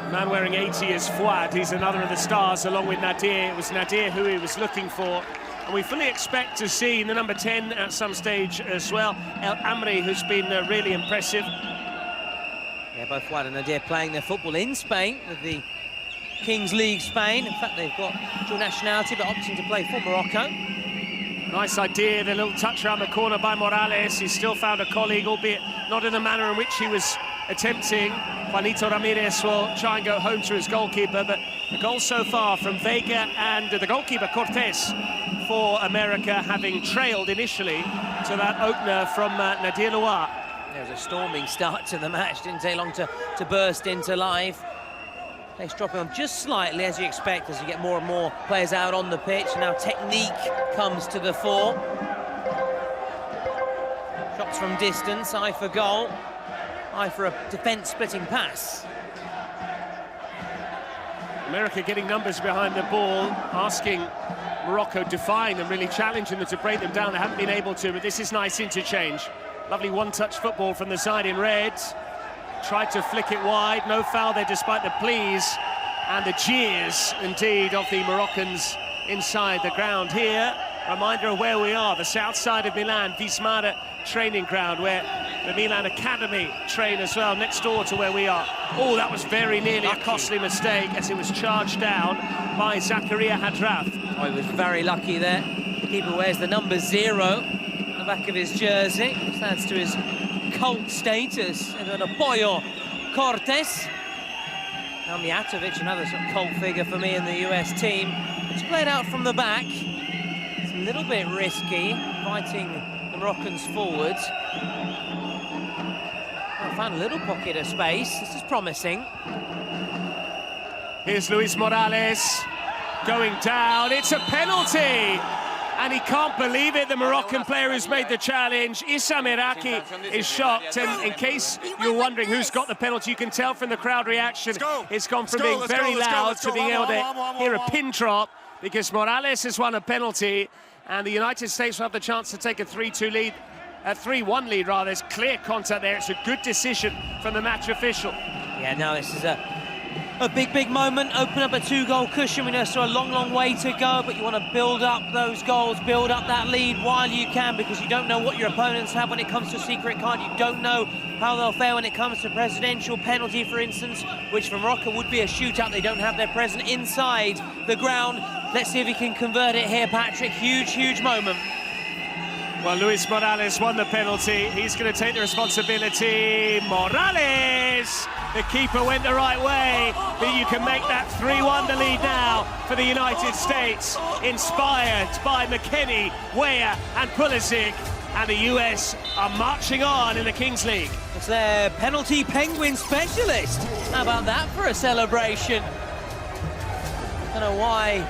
The man wearing 80 is Fouad. He's another of the stars, along with Nadir. It was Nadir who he was looking for. And we fully expect to see the number 10 at some stage as well, El Amri, who's been really impressive. Yeah, both Fouad and Nadir playing their football in Spain with the Kings League Spain. In fact, they've got dual nationality, but opting to play for Morocco. Nice idea, the little touch around the corner by Morales. He's still found a colleague, albeit not in the manner in which he was attempting. Juanito Ramirez will try and go home to his goalkeeper, but the goal so far from Vega and the goalkeeper Cortés for America, having trailed initially to that opener from Nadir Loa. There was a storming start to the match, didn't take long to burst into life. Pace dropping on just slightly, as you expect, as you get more and more players out on the pitch. Now technique comes to the fore. Shots from distance, eye for goal, eye for a defence-splitting pass. America getting numbers behind the ball, asking Morocco, defying them, really challenging them to break them down. They haven't been able to, but this is nice interchange. Lovely one-touch football from the side in red. Tried to flick it wide, no foul there despite the pleas and the jeers, indeed, of the Moroccans inside the ground here. Reminder of where we are, the south side of Milan, Vismara training ground, where the Milan Academy train as well, next door to where we are. Oh, that was very nearly a costly mistake as it was charged down by Zakaria Hadraf. Oh, he was very lucky there. The keeper wears the number 0 on the back of his jersey, which adds to his cult status. And then a Pollo Cortés. Now Mijatovic, another sort of cult figure for me in the US team. It's played out from the back. It's a little bit risky, fighting the Moroccans forwards. I found a little pocket of space. This is promising. Here's Luis Morales going down. It's a penalty! And he can't believe it, the Moroccan player who's made the challenge. Issam Iraqi is shocked, and in case you're wondering who's got the penalty, you can tell from the crowd reaction. It's gone from being very loud to being able to hear a pin drop, because Morales has won a penalty, and the United States will have the chance to take a 3-2 lead, a 3-1 lead rather. There's clear contact there. It's a good decision from the match official. Yeah, no, this is a big moment, open up a 2-goal cushion. We know still a long way to go, but you want to build up those goals, build up that lead while you can, because you don't know what your opponents have when it comes to a secret card. You don't know how they'll fare when it comes to presidential penalty, for instance, which for Morocco would be a shootout. They don't have their president inside the ground. Let's see if he can convert it here, Patrick. Huge, huge moment. Well, Luis Morales won the penalty. He's going to take the responsibility. Morales! The keeper went the right way, but you can make that 3-1 the lead now for the United States, inspired by McKennie, Weah and Pulisic, and the US are marching on in the Kings League. It's their penalty penguin specialist. How about that for a celebration? Don't know why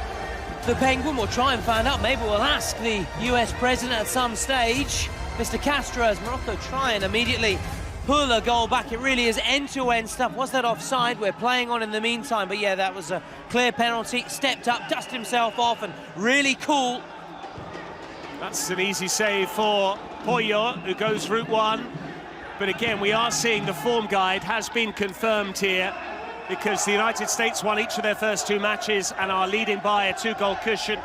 the Penguin. Will try and find out. Maybe we'll ask the US president at some stage. Mr. Castro, as Morocco try and immediately pull a goal back. It really is end-to-end stuff. Was that offside? We're playing on in the meantime. But yeah, that was a clear penalty. Stepped up, dusted himself off, and really cool. That's an easy save for Pollo, who goes route one. But again, we are seeing the form guide has been confirmed here, because the United States won each of their first 2 matches and are leading by a 2-goal cushion.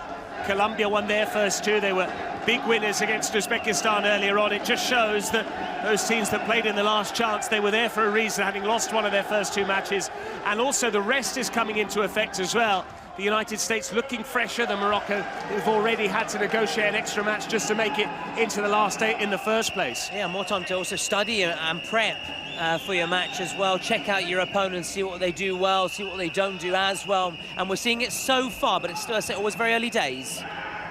Colombia won their first 2. They were big winners against Uzbekistan earlier on. It just shows that those teams that played in the last chance, they were there for a reason, having lost one of their first 2 matches. And also the rest is coming into effect as well. The United States looking fresher than Morocco, who've already had to negotiate an extra match just to make it into the last 8 in the first place. Yeah, more time to also study and prep for your match as well. Check out your opponents, see what they do well, see what they don't do as well. And we're seeing it so far, but it's still, I say, always very early days.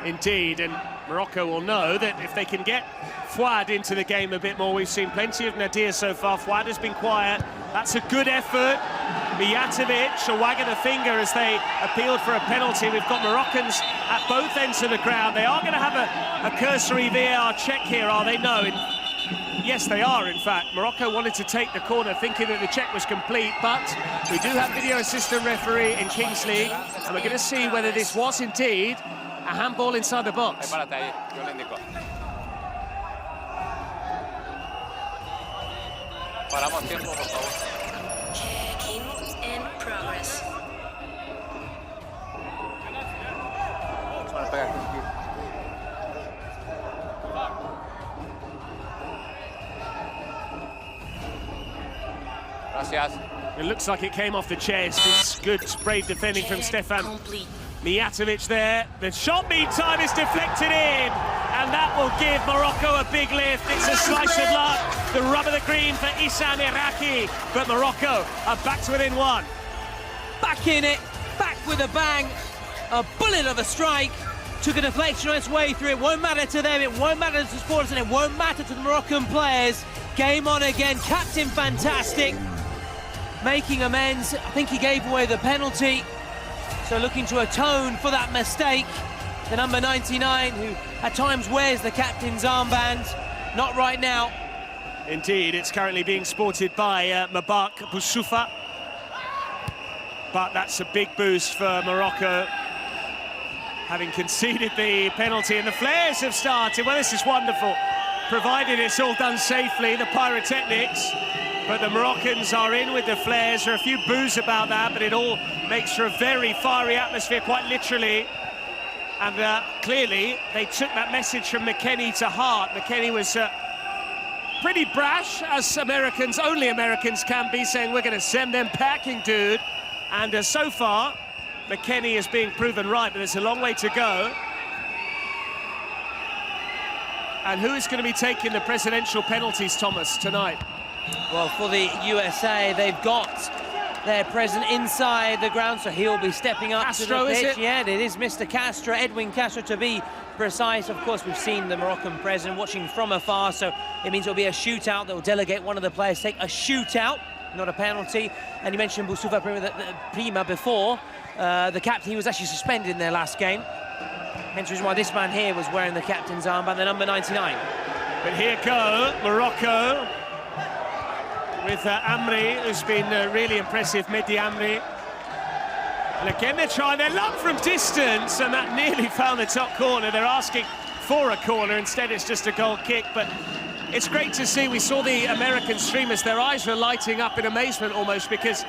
Indeed, and Morocco will know that if they can get Fouad into the game a bit more. We've seen plenty of Nadir so far. Fouad has been quiet. That's a good effort. Mijatovic a wag of the finger as they appealed for a penalty. We've got Moroccans at both ends of the ground. They are going to have a cursory VAR check here, are they? No. Yes, they are, in fact. Morocco wanted to take the corner thinking that the check was complete, but we do have video assistant referee in Kings League, and we're going to see whether this was indeed a handball inside the box. Checking in progress. It looks like it came off the chest. It's good, brave defending from Stefan Mijatovic there. The shot, meantime, is deflected in, and that will give Morocco a big lift. It's a slice of luck. The rub of the green for Issam Iraqi, but Morocco are back to within 1. Back in it, back with a bang. A bullet of a strike. Took a deflection on its way through. It won't matter to them, it won't matter to the supporters, and it won't matter to the Moroccan players. Game on again, captain fantastic. Making amends. I think he gave away the penalty. So looking to atone for that mistake. The number 99, who at times wears the captain's armband. Not right now. Indeed, it's currently being sported by Mabak Boussoufa. But that's a big boost for Morocco, having conceded the penalty, and the flares have started. Well, this is wonderful, provided it's all done safely, the pyrotechnics. But the Moroccans are in with the flares. There are a few boos about that, but it all makes for a very fiery atmosphere, quite literally. And clearly, they took that message from McKennie to heart. McKennie was pretty brash, as Americans, only Americans can be, saying, we're going to send them packing, dude. And so far, McKennie is being proven right, but there's a long way to go. And who is going to be taking the presidential penalties, Thomas, tonight? Well, for the USA, they've got their president inside the ground, so he'll be stepping up Castro, to the pitch. is it? Yeah, it is Mr. Castro, Edwin Castro, to be precise. Of course, we've seen the Moroccan president watching from afar, so it means it'll be a shootout. They'll delegate one of the players, take a shootout, not a penalty. And you mentioned Boussoufa Prima before. The captain, he was actually suspended in their last game. Hence the reason why this man here was wearing the captain's armband, the number 99. But here go Morocco with Amri, who's been really impressive, Mehdi Amri. And again, they're trying their luck from distance, and that nearly found the top corner. They're asking for a corner, instead it's just a goal kick, but it's great to see. We saw the American streamers, their eyes were lighting up in amazement almost, because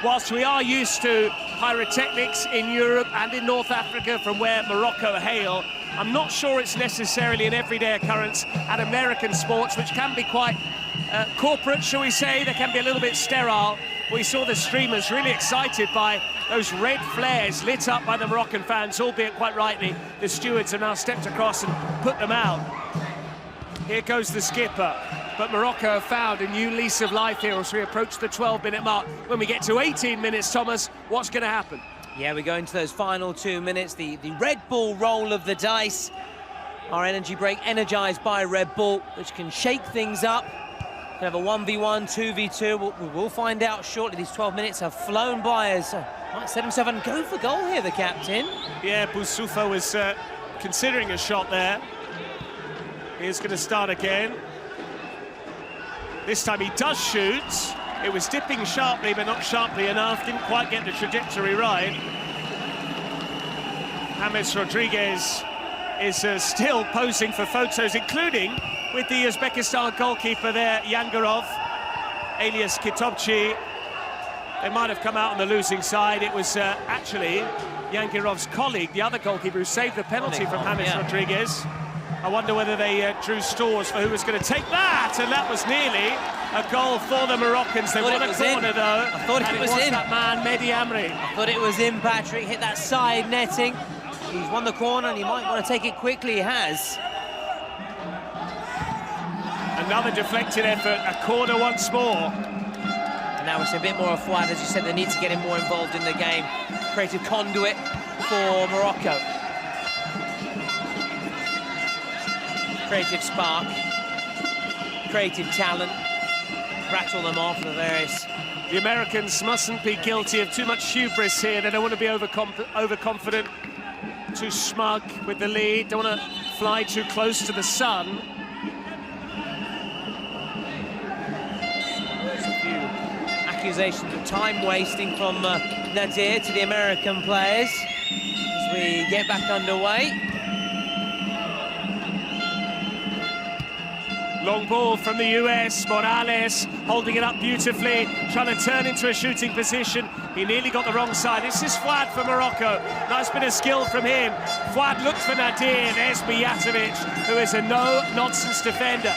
whilst we are used to pyrotechnics in Europe and in North Africa from where Morocco hail, I'm not sure it's necessarily an everyday occurrence at American sports, which can be quite corporate, shall we say. They can be a little bit sterile. We saw the streamers really excited by those red flares lit up by the Moroccan fans, albeit quite rightly. The stewards have now stepped across and put them out. Here goes the skipper. But Morocco have found a new lease of life here as we approach the 12-minute mark. When we get to 18 minutes, Thomas, what's going to happen? Yeah, we go into those final 2 minutes, the Red Bull roll of the dice. Our energy break energized by Red Bull, which can shake things up. Can have a 1v1, 2v2. We will find out shortly. These 12 minutes have flown by as might set himself and go for goal here, the captain. Yeah, Boussoufa was considering a shot there. He's going to start again. This time he does shoot. It was dipping sharply, but not sharply enough. Didn't quite get the trajectory right. James Rodriguez is still posing for photos, including with the Uzbekistan goalkeeper there, Yangarov, alias Kitobchi. They might have come out on the losing side. It was actually Yangarov's colleague, the other goalkeeper, who saved the penalty from James Rodriguez. I wonder whether they drew straws for who was going to take that, and that was nearly a goal for the Moroccans. They won a corner, though. I thought it was in. That man, Mehdi Amri. I thought it was in, Patrick. Hit that side netting. He's won the corner, and he might want to take it quickly. He has. Another deflected effort, a corner once more. And now it's a bit more of Fouad, as you said. They need to get him more involved in the game. Creative conduit for Morocco. Creative spark, creative talent, rattle them off the various. The Americans mustn't be guilty of too much hubris here. They don't want to be overconfident, too smug with the lead, don't want to fly too close to the sun. There's a few accusations of time wasting from Nadir to the American players as we get back underway. Long ball from the US, Morales holding it up beautifully, trying to turn into a shooting position. He nearly got the wrong side. This is Fouad for Morocco. Nice bit of skill from him. Fouad looked for Nadir. There's Mijatovic, who is a no-nonsense defender.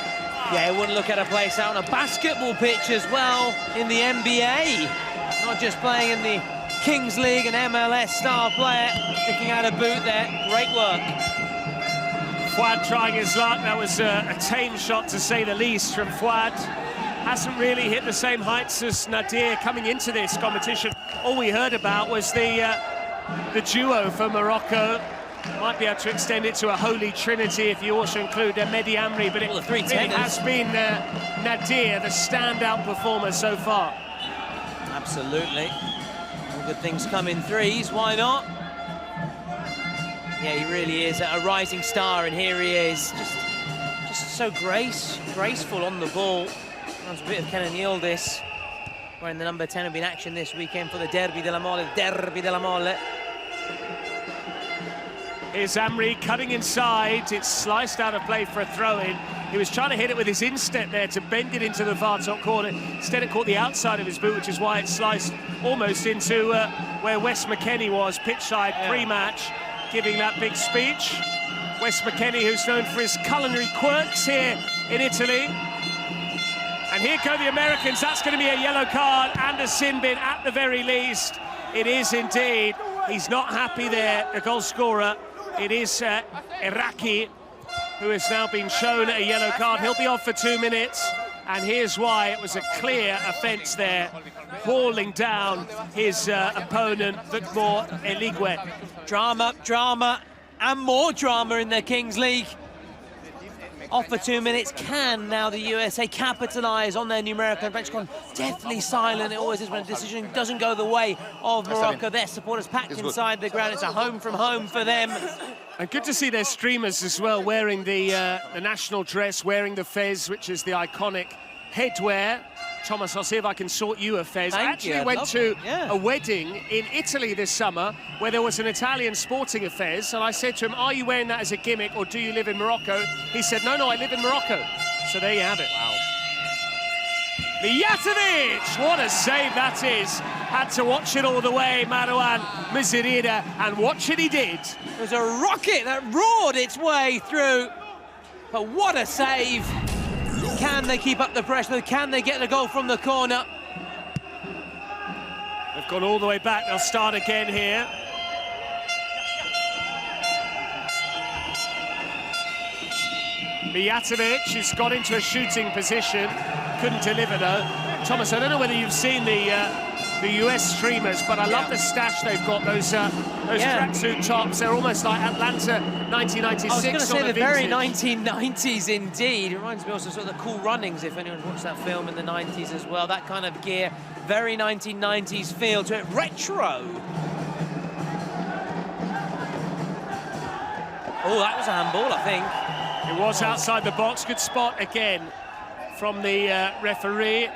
Yeah, he wouldn't look at a place out on a basketball pitch as well in the NBA. Not just playing in the Kings League, an MLS star player, sticking out a boot there. Great work. Fouad trying his luck. That was a tame shot, to say the least, from Fouad. Hasn't really hit the same heights as Nadir coming into this competition. All we heard about was the duo for Morocco. Might be able to extend it to a holy trinity if you also include Mehdi Amri, but it really has been Nadir, the standout performer so far. Absolutely. All good things come in threes, why not? Yeah, he really is a rising star, and here he is, just so graceful on the ball. Sounds a bit of Kenan Yildiz, wearing the number 10, have been in action this weekend for the Derby della Mole. Here's Amri cutting inside. It's sliced out of play for a throw-in. He was trying to hit it with his instep there to bend it into the far top corner. Instead, it caught the outside of his boot, which is why it sliced almost into where Wes McKennie was, pitchside pre-match, giving that big speech. Wes McKennie, who's known for his culinary quirks here in Italy. And here go the Americans. That's going to be a yellow card and a sin bin at the very least. It is indeed. He's not happy there, the goal scorer. It is Iraqi, who has now been shown a yellow card. He'll be off for 2 minutes. And here's why. It was a clear offence there, hauling down his opponent, Victor Eligwe. Drama, and more drama in the Kings League. Off for 2 minutes. Can now the USA capitalise on their numerical advantage? Gone deathly silent. It always is when a decision doesn't go the way of Morocco. Their supporters packed inside the ground. It's a home from home for them. And good to see their streamers as well, wearing the national dress, wearing the fez, which is the iconic headwear. Thomas, I'll see if I can sort you a fez. I actually went to a wedding in Italy this summer where there was an Italian sporting a fez, and I said to him, are you wearing that as a gimmick or do you live in Morocco? He said, no, I live in Morocco. So there you have it. Wow. Mijatovic, what a save that is. Had to watch it all the way, Marouane Mizirida, and watch it he did. It was a rocket that roared its way through, but what a save. Can they keep up the pressure? Can they get the goal from the corner? They've gone all the way back, they'll start again here. Mijatovic has got into a shooting position, couldn't deliver though. Thomas, I don't know whether you've seen the US streamers, but I love the stash they've got, those tracksuit tops. They're almost like Atlanta 1996. I was going to say the very vintage. 1990s indeed. It reminds me also sort of the Cool Runnings, if anyone's watched that film in the 90s as well. That kind of gear, very 1990s feel to it, retro. Oh, that was a handball, I think. It was outside the box. Good spot again from the referee.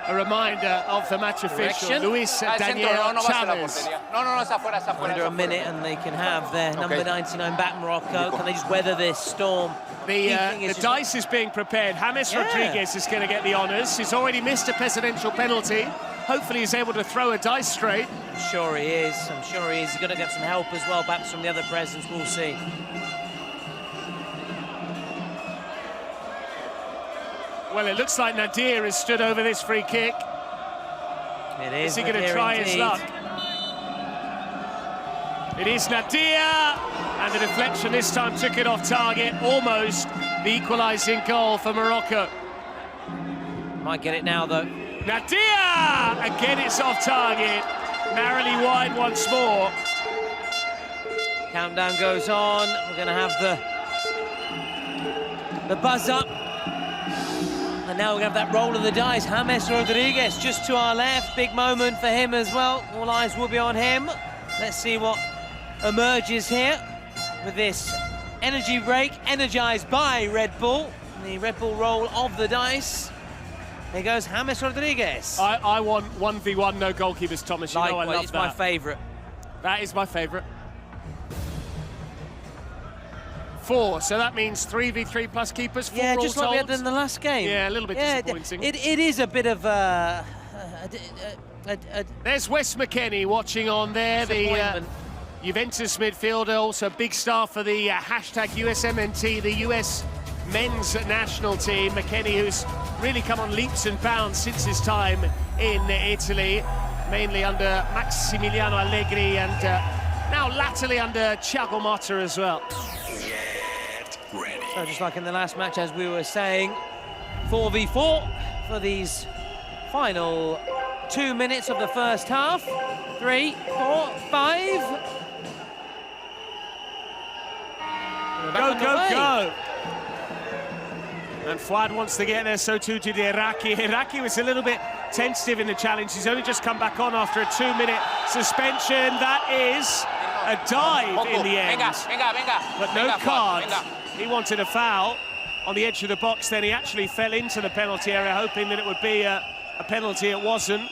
A reminder of the match official, Luis Daniel Chavez. Under a minute and they can have their number 99 back, Morocco. Can they just weather this storm? The dice is being prepared. James Rodriguez is going to get the honours. He's already missed a presidential penalty. Hopefully he's able to throw a dice straight. I'm sure he is. He's going to get some help as well, perhaps from the other presidents. We'll see. Well, it looks like Nadir has stood over this free kick. It is. Is he going to try his luck? It is Nadir, and the deflection this time took it off target. Almost the equalising goal for Morocco. Might get it now, though. Nadir! Again, it's off target. Narrowly wide once more. Countdown goes on. We're going to have the buzz up. And now we're going to have that roll of the dice. James Rodriguez just to our left. Big moment for him as well. All eyes will be on him. Let's see what emerges here with this energy break, energised by Red Bull. The Red Bull roll of the dice. There goes James Rodriguez. I want 1v1, no goalkeepers, Thomas. You know I love that. It's my favourite. That is my favourite. 4, so that means 3v3 plus keepers. 4 just like we had in the last game. Yeah, a little bit disappointing. It is a bit of There's Wes McKennie watching on there, the Juventus midfielder, also a big star for the hashtag USMNT, the US men's national team. McKennie, who's really come on leaps and bounds since his time in Italy, mainly under Massimiliano Allegri and now latterly under Thiago Motta as well. So just like in the last match, as we were saying, 4v4 for these final 2 minutes of the first half. 3, 4, 5. Go. And Fouad wants to get there, so too did Iraqi. Iraqi was a little bit tentative in the challenge. He's only just come back on after a 2-minute suspension. That is a dive in the end. But no card. He wanted a foul on the edge of the box, then he actually fell into the penalty area, hoping that it would be a penalty. It wasn't.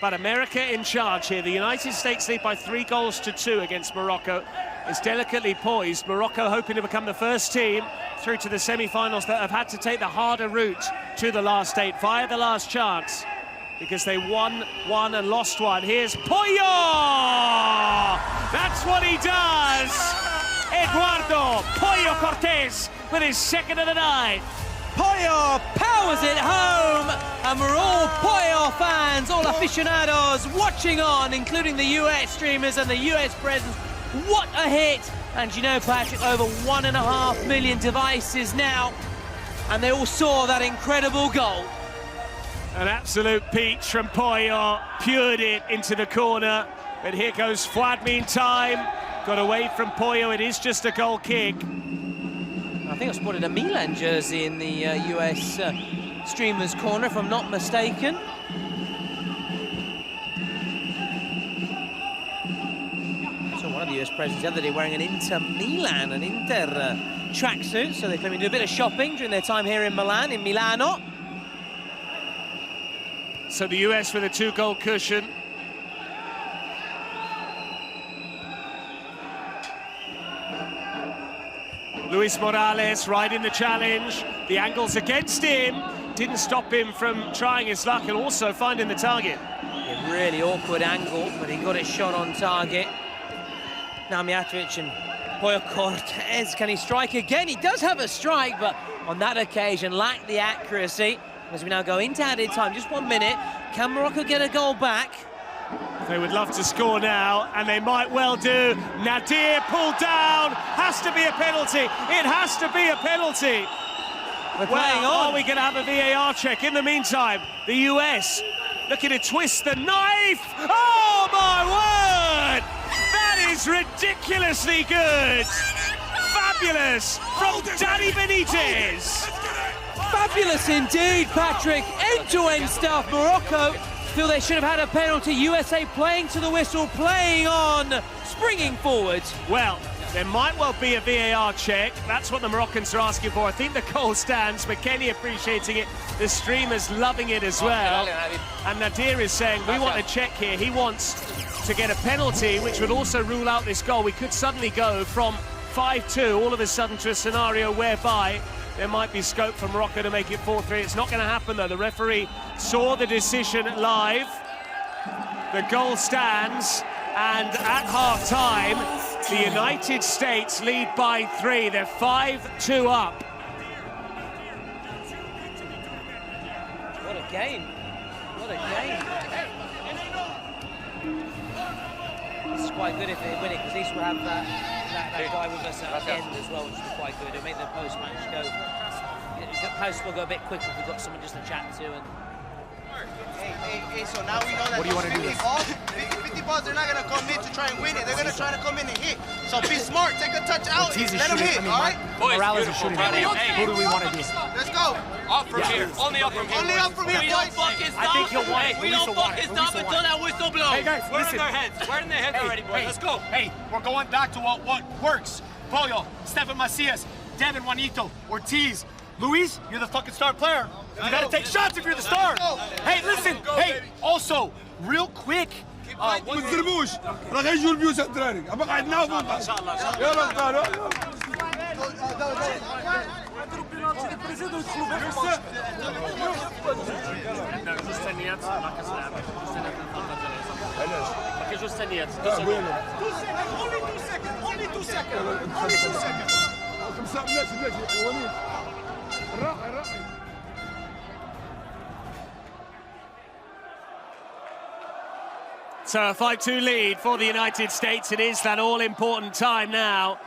But America in charge here. The United States lead by 3-2 against Morocco. It's delicately poised. Morocco hoping to become the first team through to the semi-finals that have had to take the harder route to the last 8 via the last chance, because they won one and lost one. Here's Pollo! That's what he does! Eduardo Pollo Cortés with his second of the night. Pollo powers it home, and we're all Pollo fans, all aficionados watching on, including the US streamers and the US presence. What a hit! And you know, Patrick, over 1.5 million devices now, and they all saw that incredible goal. An absolute peach from Pollo, pured it into the corner, but here goes Fouad meantime. Got away from Pollo, it is just a goal kick. I think I spotted a Milan jersey in the US streamers corner, if I'm not mistaken. So one of the US presidents the other day wearing an Inter Milan, an Inter tracksuit, so they're claiming to do a bit of shopping during their time here in Milan, in Milano. So the US with a 2-goal cushion. Luis Morales riding the challenge. The angle's against him. Didn't stop him from trying his luck and also finding the target. A really awkward angle, but he got his shot on target. Now Mijatovic and Puyol Cortez, can he strike again? He does have a strike, but on that occasion lacked the accuracy. As we now go into added time, just 1 minute. Can Morocco get a goal back? They would love to score now, and they might well do. Nadir pulled down, has to be a penalty. It has to be a penalty. We're playing on. Are we going to have a VAR check? In the meantime, the US looking to twist the knife. Oh, my word! That is ridiculously good. Fabulous from Danny Benitez. Fabulous indeed, Patrick. End-to-end stuff. Morocco feel they should have had a penalty. USA playing to the whistle, playing on, springing forward. Well, there might well be a VAR check. That's what the Moroccans are asking for. I think the goal stands. McKenny appreciating it. The streamers loving it as well. And Nadir is saying, we want a check here. He wants to get a penalty, which would also rule out this goal. We could suddenly go from 5-2 all of a sudden to a scenario whereby there might be scope for Morocco to make it 4-3. It's not going to happen, though. The referee saw the decision live. The goal stands, and at half-time, the United States lead by 3. They're 5-2 up. What a game. What a game. It's quite good if they win it, because at least we'll have that guy with us at the end as well, which is quite good. It'll make the post-match go. Post will go a bit quicker if we've got someone just to chat to. And Hey, so now we know that those 50 balls, they're not going to come in to try and win it. They're going to try to come in and hit. So be smart, take a touch out, let them hit, all right? Morales is shooting. Who do we want to do? Let's go. Up from here. Only up from here. Only up from here, boys. I think he'll want it. We don't fucking stop until that whistle blows. Hey, guys, We're listen. in their heads. We're in their heads already, boys. Let's go. Hey, we're going back to what works. Pollo, Stefan Macias, Devin Juanito, Ortiz. Luis, you're the fucking star player. You gotta take shots if you're the star. Hey, listen. Hey, also, real quick. ما تضربوش راح يجوا البيوت الدراري ابقى قاعد ناوم ان شاء الله يلا تعالوا So a 5-2 lead for the United States. It is that all-important time now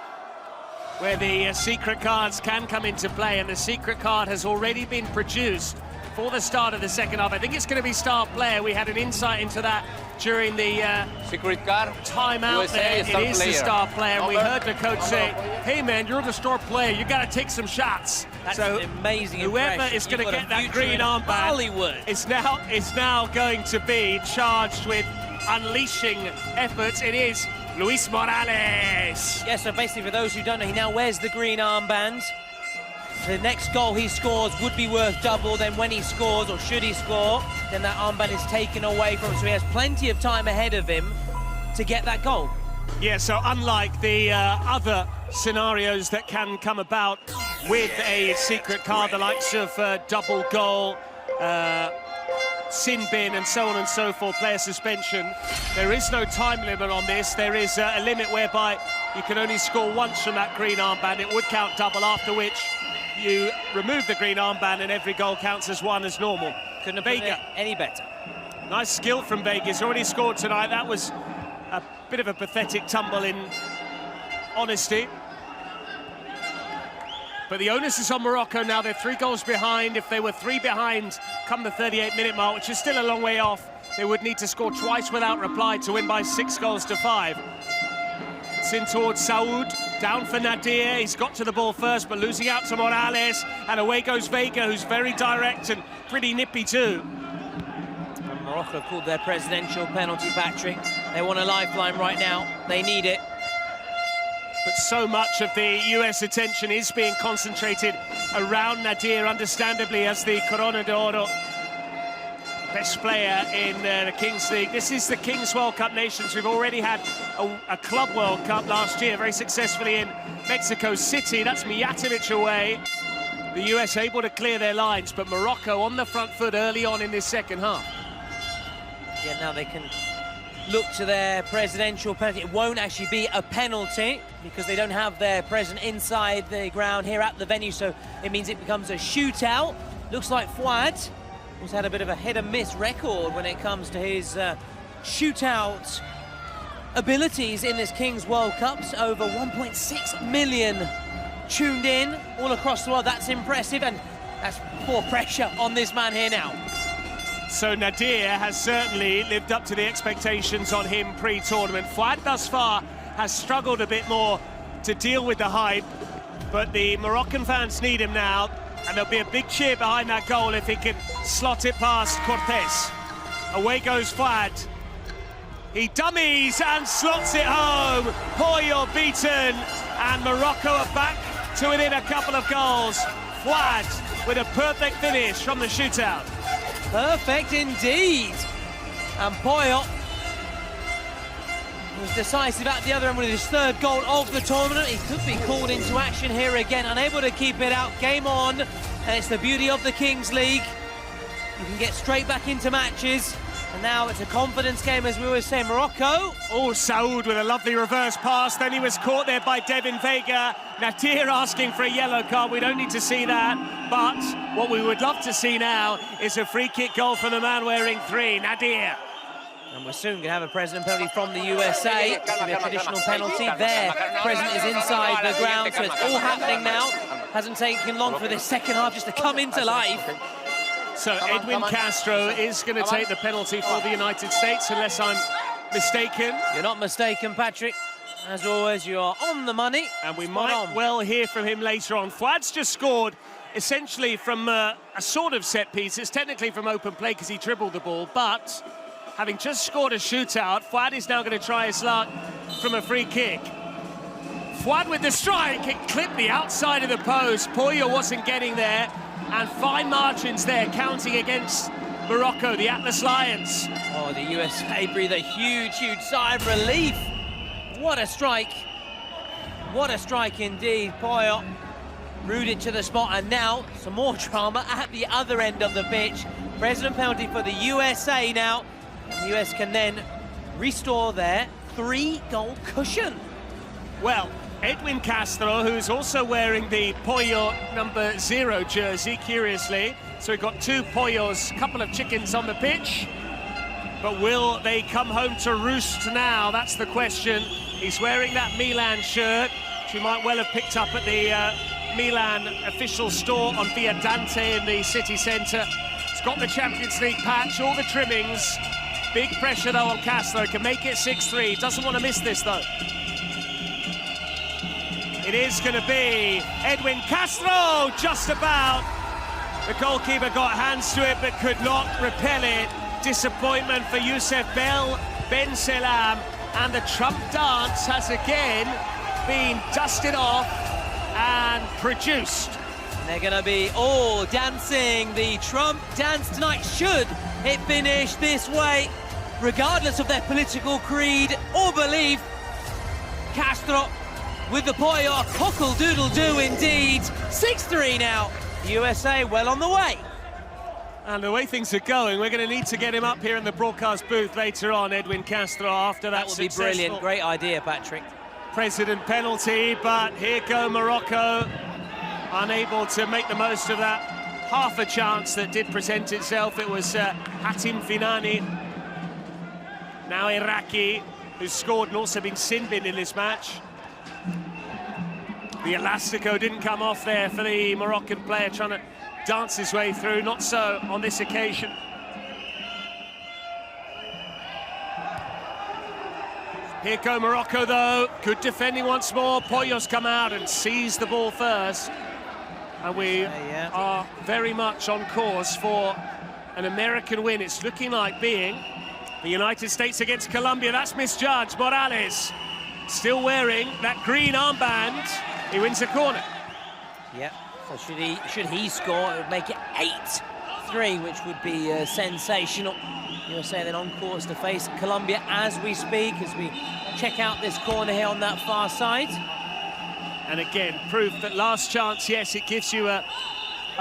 where the secret cards can come into play, and the secret card has already been produced for the start of the second half. I think it's going to be star player. We had an insight into that during the secret card timeout USA there. It is the star player. And we heard the coach say, hey man, you're the star player. You got to take some shots. That's so an amazing whoever impression. is going to get that green armband Hollywood is now going to be charged with unleashing efforts. It is Luis Morales. Yeah, so basically for those who don't know, he now wears the green armband. The next goal he scores would be worth double. Then when he scores, or should he score, then that armband is taken away from him. So he has plenty of time ahead of him to get that goal. Yeah, so unlike the other scenarios that can come about with a secret card, the likes of double goal, sin bin and so on and so forth, player suspension, there is no time limit on this. There is a limit whereby you can only score once from that green armband. It would count double, after which you remove the green armband and every goal counts as one as normal. Couldn't have been any better. Nice skill from Vega. He's already scored tonight. That was a bit of a pathetic tumble, in honesty. But the onus is on Morocco now. They're 3 goals behind. If they were 3 behind come the 38-minute mark, which is still a long way off, they would need to score twice without reply to win by 6 goals to 5. It's in towards Saud, down for Nadir. He's got to the ball first, but losing out to Morales. And away goes Vega, who's very direct and pretty nippy too. And Morocco called their presidential penalty, Patrick. They want a lifeline right now. They need it. But so much of the US attention is being concentrated around Nadir, understandably, as the Corona de Oro best player in the Kings League. This is the Kings World Cup Nations. We've already had a Club World Cup last year, very successfully in Mexico City. That's Mijatovic away. The US able to clear their lines, but Morocco on the front foot early on in this second half. Yeah, now they can look to their presidential penalty. It won't actually be a penalty because they don't have their president inside the ground here at the venue, so it means it becomes a shootout. Looks like Fouad has had a bit of a hit-and-miss record when it comes to his shootout abilities in this Kings World Cups. Over 1.6 million tuned in all across the world. That's impressive, and that's poor pressure on this man here now. So Nadir has certainly lived up to the expectations on him pre-tournament. Fouad thus far has struggled a bit more to deal with the hype, but the Moroccan fans need him now, and there'll be a big cheer behind that goal if he can slot it past Cortés. Away goes Fouad. He dummies and slots it home. Pollo beaten, and Morocco are back to within a couple of goals. Fouad with a perfect finish from the shootout. Perfect indeed. And Pollo was decisive at the other end with his third goal of the tournament. He could be called into action here again, unable to keep it out. Game on, and it's the beauty of the Kings League. You can get straight back into matches, and now it's a confidence game, as we always say. Morocco. Oh, Saoud with a lovely reverse pass. Then he was caught there by Devin Vega. Nadir asking for a yellow card. We don't need to see that. But what we would love to see now is a free kick goal from the man wearing 3, Nadir. And we're soon going to have a president penalty from the USA. It's going to be a traditional penalty. Their president is inside the ground, so it's all happening now. Hasn't taken long for this second half just to come into life. So Edwin Castro is going to take the penalty for the United States, unless I'm mistaken. You're not mistaken, Patrick. As always, you are on the money. And we might well hear from him later on. Fouad's just scored essentially from a sort of set piece. It's technically from open play because he dribbled the ball, but having just scored a shootout, Fouad is now going to try his luck from a free kick. Fouad with the strike, it clipped the outside of the post. Pollo wasn't getting there, and fine margins there, counting against Morocco, the Atlas Lions. Oh, the USA breathe a huge, huge sigh of relief. What a strike. What a strike indeed. Pollo rooted to the spot, and now some more drama at the other end of the pitch. President penalty for the USA now. And the US can then restore their 3-goal cushion. Well, Edwin Castro, who's also wearing the Pollo number 0 jersey, curiously. So we've got 2 Pollos, a couple of chickens on the pitch. But will they come home to roost now? That's the question. He's wearing that Milan shirt, which you might well have picked up at the Milan official store on Via Dante in the city centre. It's got the Champions League patch, all the trimmings. Big pressure, though, on Castro. Can make it 6-3. Doesn't want to miss this, though. It is going to be Edwin Castro, just about. The goalkeeper got hands to it, but could not repel it. Disappointment for Youssef Ben Selam. And the Trump dance has again been dusted off and produced. And they're going to be all dancing the Trump dance tonight. Should it finish this way, regardless of their political creed or belief. Castro with the Pollo, cockle-doodle-doo indeed. 6-3 now. USA well on the way. And the way things are going, we're going to need to get him up here in the broadcast booth later on, Edwin Castro, after that would be brilliant. Great idea, Patrick. President penalty, but here go Morocco, unable to make the most of that half a chance that did present itself. It was Hatim Finani, now Iraqi, who's scored and also been sin-binned in this match. The elastico didn't come off there for the Moroccan player trying to dance his way through. Not so on this occasion. Here go Morocco, though. Good defending once more. Pollo's come out and seized the ball first. And we are very much on course for an American win. It's looking like being the United States against Colombia. That's misjudged. Morales still wearing that green armband. He wins the corner. Yep. So should he score, it would make it 8 3, which would be sensational. USA then on course to face Colombia as we speak, as we check out this corner here on that far side. And again, proof that last chance, yes, it gives you a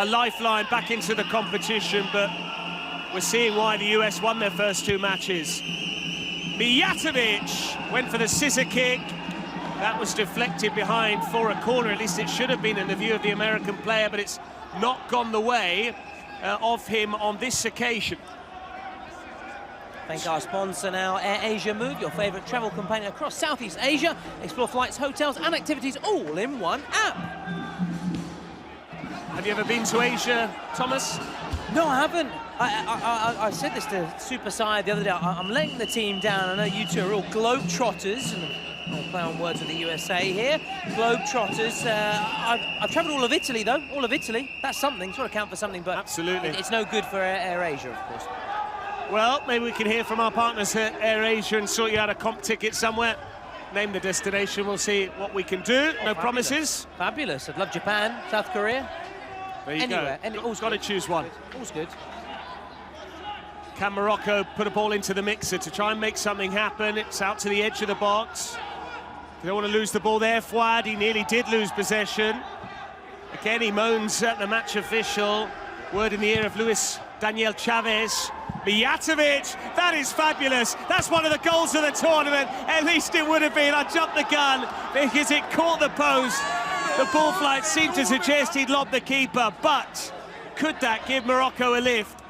lifeline back into the competition, but we're seeing why the US won their first 2 matches. Mijatovic went for the scissor kick. That was deflected behind for a corner, at least it should have been in the view of the American player, but it's not gone the way of him on this occasion. Thank our sponsor now, AirAsia Move, your favourite travel companion across Southeast Asia. Explore flights, hotels and activities all in one app. Have you ever been to Asia, Thomas? No, I haven't. I said this to Super Side the other day. I'm letting the team down. I know you two are all globetrotters, and I'll play on words with the USA here. Globetrotters. I've travelled all of Italy, though. All of Italy. That's something. It's got to count for something, but absolutely, it's no good for AirAsia, of course. Well, maybe we can hear from our partners at AirAsia and sort you out a comp ticket somewhere. Name the destination. We'll see what we can do. No promises. Fabulous. I'd love Japan, South Korea. There you Anywhere. All's got to choose one. All's good. Can Morocco put a ball into the mixer to try and make something happen? It's out to the edge of the box. They don't want to lose the ball there. Fouad, he nearly did lose possession. Again, he moans at the match official. Word in the ear of Luis Daniel Chavez. Mijatovic, that is fabulous. That's one of the goals of the tournament. At least it would have been. I jumped the gun because it caught the post. The ball flight seemed to suggest he'd lobbed the keeper, but could that give Morocco a lift?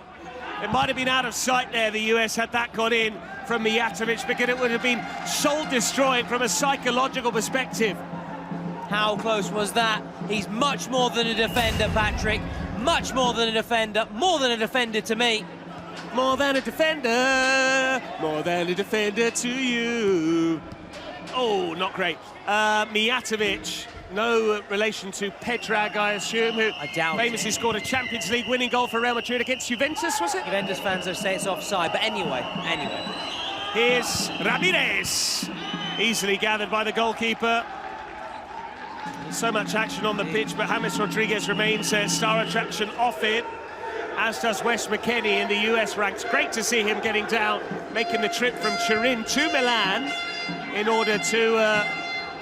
It might have been out of sight there, the US, had that got in from Mijatovic, because it would have been soul-destroying from a psychological perspective. How close was that? He's much more than a defender, Patrick. Much more than a defender. More than a defender to me. More than a defender to you. Oh, not great. Mijatovic, no relation to Petrag, I assume, who famously scored a Champions League winning goal for Real Madrid against Juventus, was it? Juventus fans will say it's offside, but anyway. Here's Ramirez, easily gathered by the goalkeeper. So much action on the pitch, but James Rodriguez remains star attraction off it, as does Wes McKennie in the US ranks. Great to see him getting down, making the trip from Turin to Milan in order to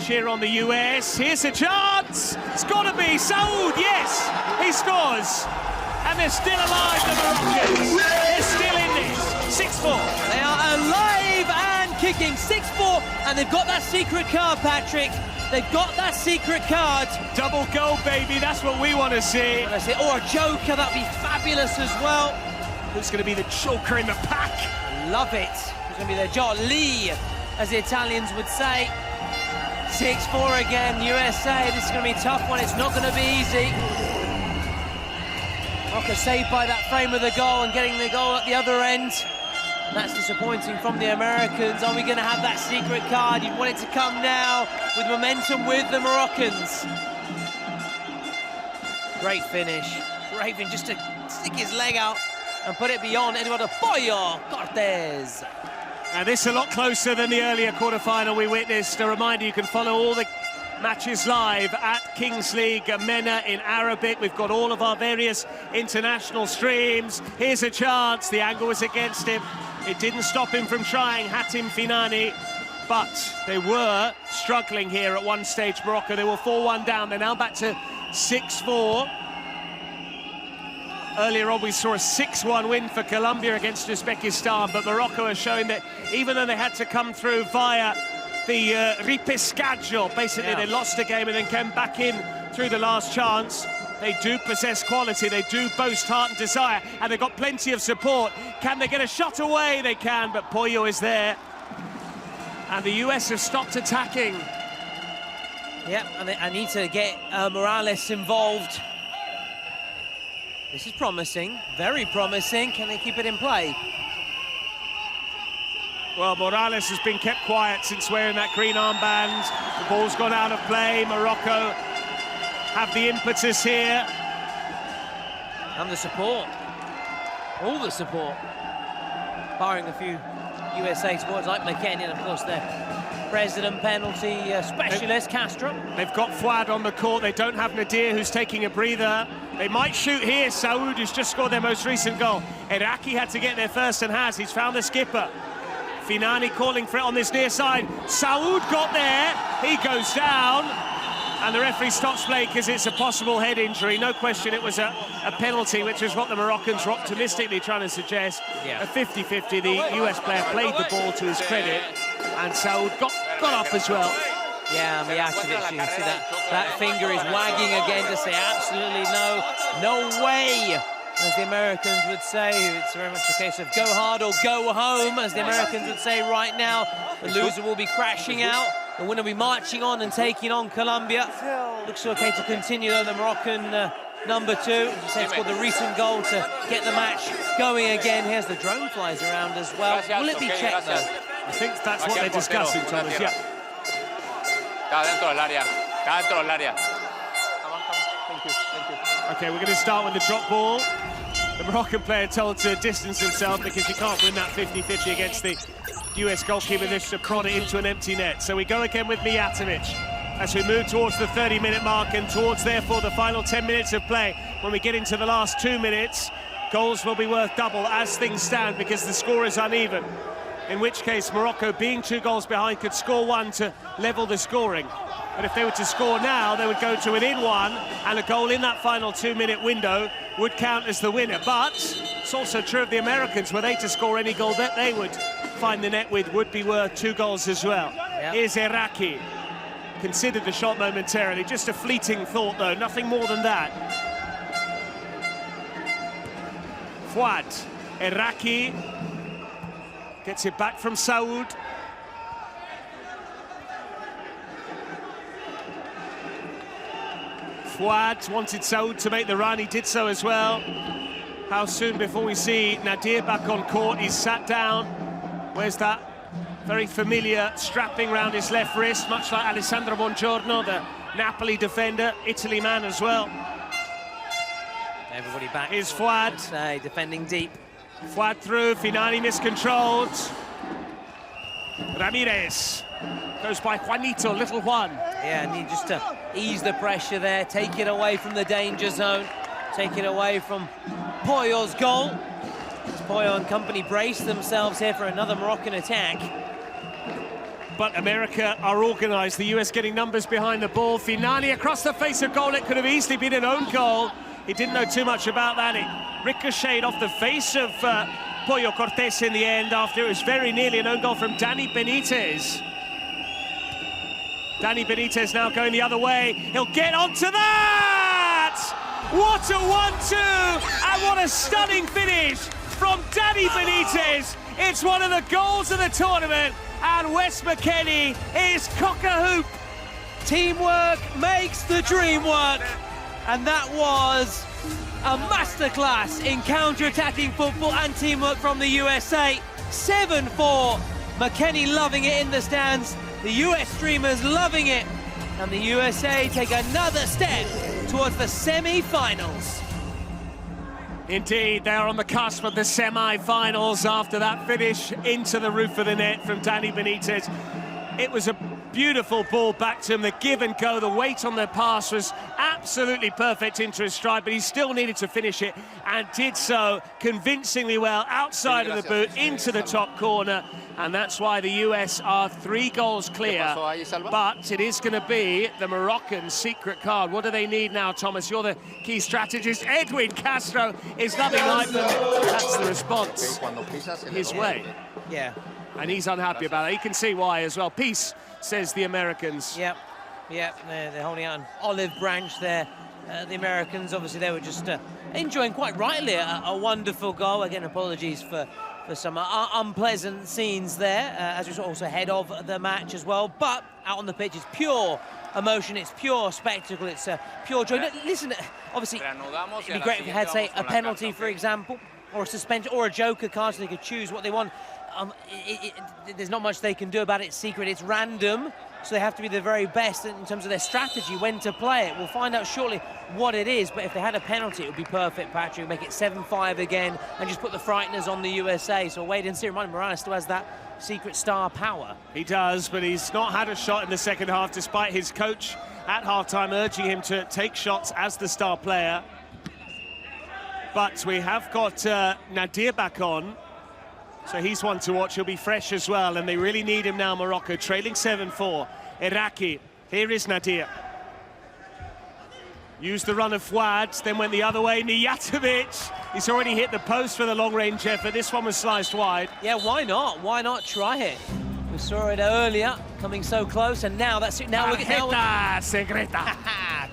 cheer on the US. Here's a chance. It's got to be Saud. Yes, he scores. And they're still alive, the Moroccans. They're still in this. 6-4. They are alive and kicking. 6-4. And they've got that secret card, Patrick. They've got that secret card. Double goal, baby. That's what we want to see. Or a joker. That'd be fabulous as well. Who's going to be the joker in the pack? Love it. Who's going to be the jolly, as the Italians would say. 6-4 again, USA. This is going to be a tough one. It's not going to be easy. Morocco saved by that frame of the goal and getting the goal at the other end. And that's disappointing from the Americans. Are we going to have that secret card? You'd want it to come now with momentum with the Moroccans. Great finish. Great finish, just to stick his leg out and put it beyond Eduardo Pollo Cortés. And this is a lot closer than the earlier quarter-final we witnessed. A reminder, you can follow all the matches live at Kings League MENA in Arabic. We've got all of our various international streams. Here's a chance. The angle was against him. It didn't stop him from trying, Hatim Finani. But they were struggling here at one stage, Morocco. They were 4-1 down. They're now back to 6-4. Earlier on, we saw a 6-1 win for Colombia against Uzbekistan, but Morocco are showing that even though they had to come through via the repescaggio, basically they lost the game and then came back in through the last chance, they do possess quality, they do boast heart and desire, and they've got plenty of support. Can they get a shot away? They can, but Pollo is there. And the US have stopped attacking. Yep, and I need to get Morales involved. This is promising, very promising. Can they keep it in play? Well, Morales has been kept quiet since wearing that green armband. The ball's gone out of play. Morocco have the impetus here. And the support. All the support. Barring a few USA supporters like McKennie and, of course, their president penalty specialist, Castro. They've got Fouad on the court. They don't have Nadir, who's taking a breather. They might shoot here. Saud, who's just scored their most recent goal. Iraqi had to get there first and has. He's found the skipper. Finani calling for it on this near side. Saud got there. He goes down. And the referee stops play because it's a possible head injury. No question it was a penalty, which is what the Moroccans were optimistically trying to suggest. Yeah. A 50-50. The US player played the ball to his credit. And Saud got up as well. Yeah, Mijatovic, you can see that finger is wagging again to say absolutely no way, as the Americans would say. It's very much a case of go hard or go home, as the Americans would say right now. The loser will be crashing out. The winner will be marching on and taking on Colombia. Looks okay to continue, though, the Moroccan number 2. As you say, scored the recent goal to get the match going again. Here's the drone flies around as well. Will it be checked, though? I think that's what they're discussing, Thomas, yeah. Está dentro del área. Thank you. Okay, we're going to start with the drop ball. The Moroccan player told to distance himself because you can't win that 50-50 against the US goalkeeper. This to prod it into an empty net. So we go again with Mijatovic as we move towards the 30-minute mark and towards, therefore, the final 10 minutes of play. When we get into the last 2 minutes, goals will be worth double as things stand because the score is uneven. In which case, Morocco, being 2 goals behind, could score 1 to level the scoring. But if they were to score now, they would go to within 1, and a goal in that final 2-minute window would count as the winner. But it's also true of the Americans, were they to score any goal that they would find the net with would be worth 2 goals as well. Yep. Here's Iraqi. Considered the shot momentarily. Just a fleeting thought, though, nothing more than that. Fouad. Iraqi. Gets it back from Saud. Fouad wanted Saud to make the run, he did so as well. How soon before we see Nadir back on court? He's sat down. Where's that very familiar strapping round his left wrist, much like Alessandro Bongiorno, the Napoli defender, Italy man as well. Everybody back. Here's Fouad. Defending deep. Fouad through, Finani miscontrolled. Ramirez goes by Juanito, little Juan. Yeah, and he just to ease the pressure there, take it away from the danger zone, take it away from Poyo's goal. As Poyo and company brace themselves here for another Moroccan attack. But America are organised, the US getting numbers behind the ball. Finani across the face of goal, it could have easily been an own goal. He didn't know too much about that. It ricocheted off the face of Pollo Cortés in the end after it was very nearly an own goal from Dani Benitez. Dani Benitez now going the other way. He'll get onto that! What a 1-2! And what a stunning finish from Dani Benitez. It's one of the goals of the tournament. And Wes McKennie is cock-a-hoop. Teamwork makes the dream work. And that was a masterclass in counter-attacking football and teamwork from the USA. 7-4. McKennie loving it in the stands. The US streamers loving it. And the USA take another step towards the semi-finals. Indeed, they are on the cusp of the semi-finals after that finish into the roof of the net from Dani Benitez. It was a beautiful ball back to him. The give and go, the weight on the pass was absolutely perfect into his stride, but he still needed to finish it and did so convincingly well outside of the boot into the top corner. And that's why the US are 3 goals clear. But it is going to be the Moroccan secret card. What do they need now, Thomas? You're the key strategist. Edwin Castro is nothing like them. That's the response his way. Yeah. And he's unhappy about that. You can see why as well. Peace, says the Americans. Yep, they're holding out an olive branch there. The Americans, obviously, they were just enjoying quite rightly a wonderful goal. Again, apologies for some unpleasant scenes there, as we also head of the match as well. But out on the pitch, it's pure emotion, it's pure spectacle, it's pure joy. Listen, obviously, it'd be great if we had, say, a penalty, for example, or a suspension, or a joker card, so they could choose what they want. There's not much they can do about it. It's secret, it's random, so they have to be the very best in terms of their strategy when to play it. We'll find out shortly what it is, but if they had a penalty, it would be perfect, Patrick. Make it 7-5 again and just put the frighteners on the USA. So wait and see. Remind Morales still has that secret star power. He does, but he's not had a shot in the second half, despite his coach at halftime urging him to take shots as the star player. But we have got Nadir back on, so he's one to watch. He'll be fresh as well, and they really need him now, Morocco, trailing 7-4. Iraqi, here is Nadir. Used the run of Fouad, then went the other way. Mijatovic, he's already hit the post for the long-range effort. This one was sliced wide. Yeah, why not? Why not try it? We saw it earlier, coming so close, and now that's it. Now Carta segreta.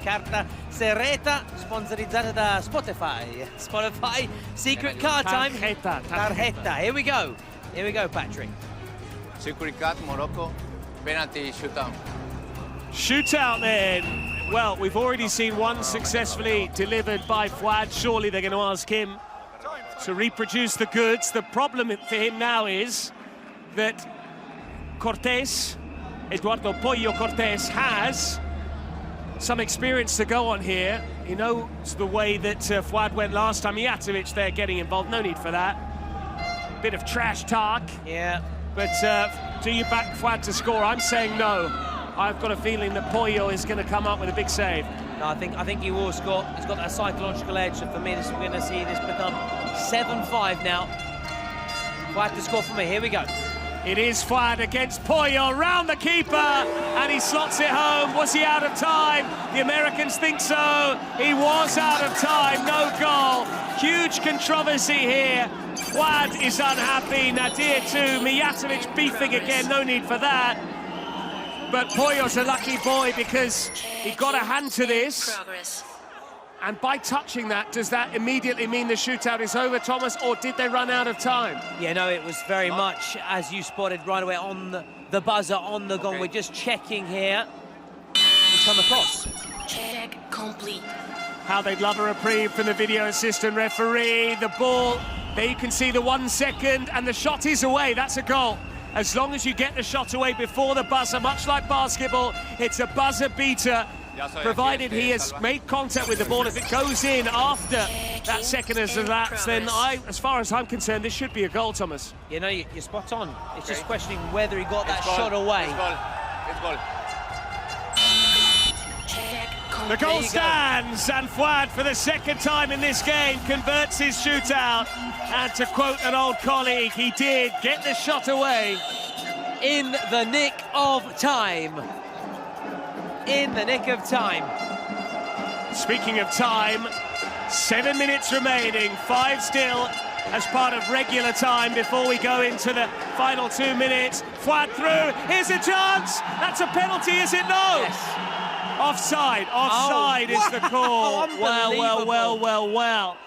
Carta segreta, sponsorizzata da Spotify. Spotify, secret card time. Tarjeta. Here we go. Here we go, Patrick. Secret card, Morocco, penalty shootout. Shootout then. Well, we've already seen one successfully delivered by Fouad. Surely they're going to ask him to reproduce the goods. The problem for him now is that Cortés, Eduardo Pollo Cortés, has some experience to go on here. He knows the way that Fouad went last time. Mijatovic there getting involved, no need for that. Bit of trash talk. Yeah. But do you back Fouad to score? I'm saying no. I've got a feeling that Pollo is going to come up with a big save. No, I think he will score. He's got that psychological edge. So for me, we're going to see this become 7-5 now. Fouad to score for me. Here we go. It is Fouad against Pollo, round the keeper, and he slots it home. Was he out of time? The Americans think so. He was out of time, no goal. Huge controversy here. Fouad is unhappy, Nadir too. Mijatovic beefing again, no need for that. But Pollo's a lucky boy because he got a hand to this. And by touching that, does that immediately mean the shootout is over, Thomas, or did they run out of time? Yeah, no, it was very much, as you spotted right away, on the buzzer, on the gong. We're just checking here. It's come across. Check complete. How they'd love a reprieve from the video assistant referee. The ball, there you can see the 1 second, and the shot is away. That's a goal. As long as you get the shot away before the buzzer, much like basketball, it's a buzzer beater, provided he has made contact with the ball. If it goes in after that second has elapsed, then as far as I'm concerned, this should be a goal, Thomas. You know, you're spot on. It's just questioning whether he got that shot away. It's goal. The goal stands, and Fouad, for the second time in this game, converts his shootout. And to quote an old colleague, he did get the shot away. In the nick of time. In the nick of time. Speaking of time, 7 minutes remaining, 5 still as part of regular time before we go into the final 2 minutes. Fouad through, here's a chance! That's a penalty, is it? No! Yes. Offside is the call. Well.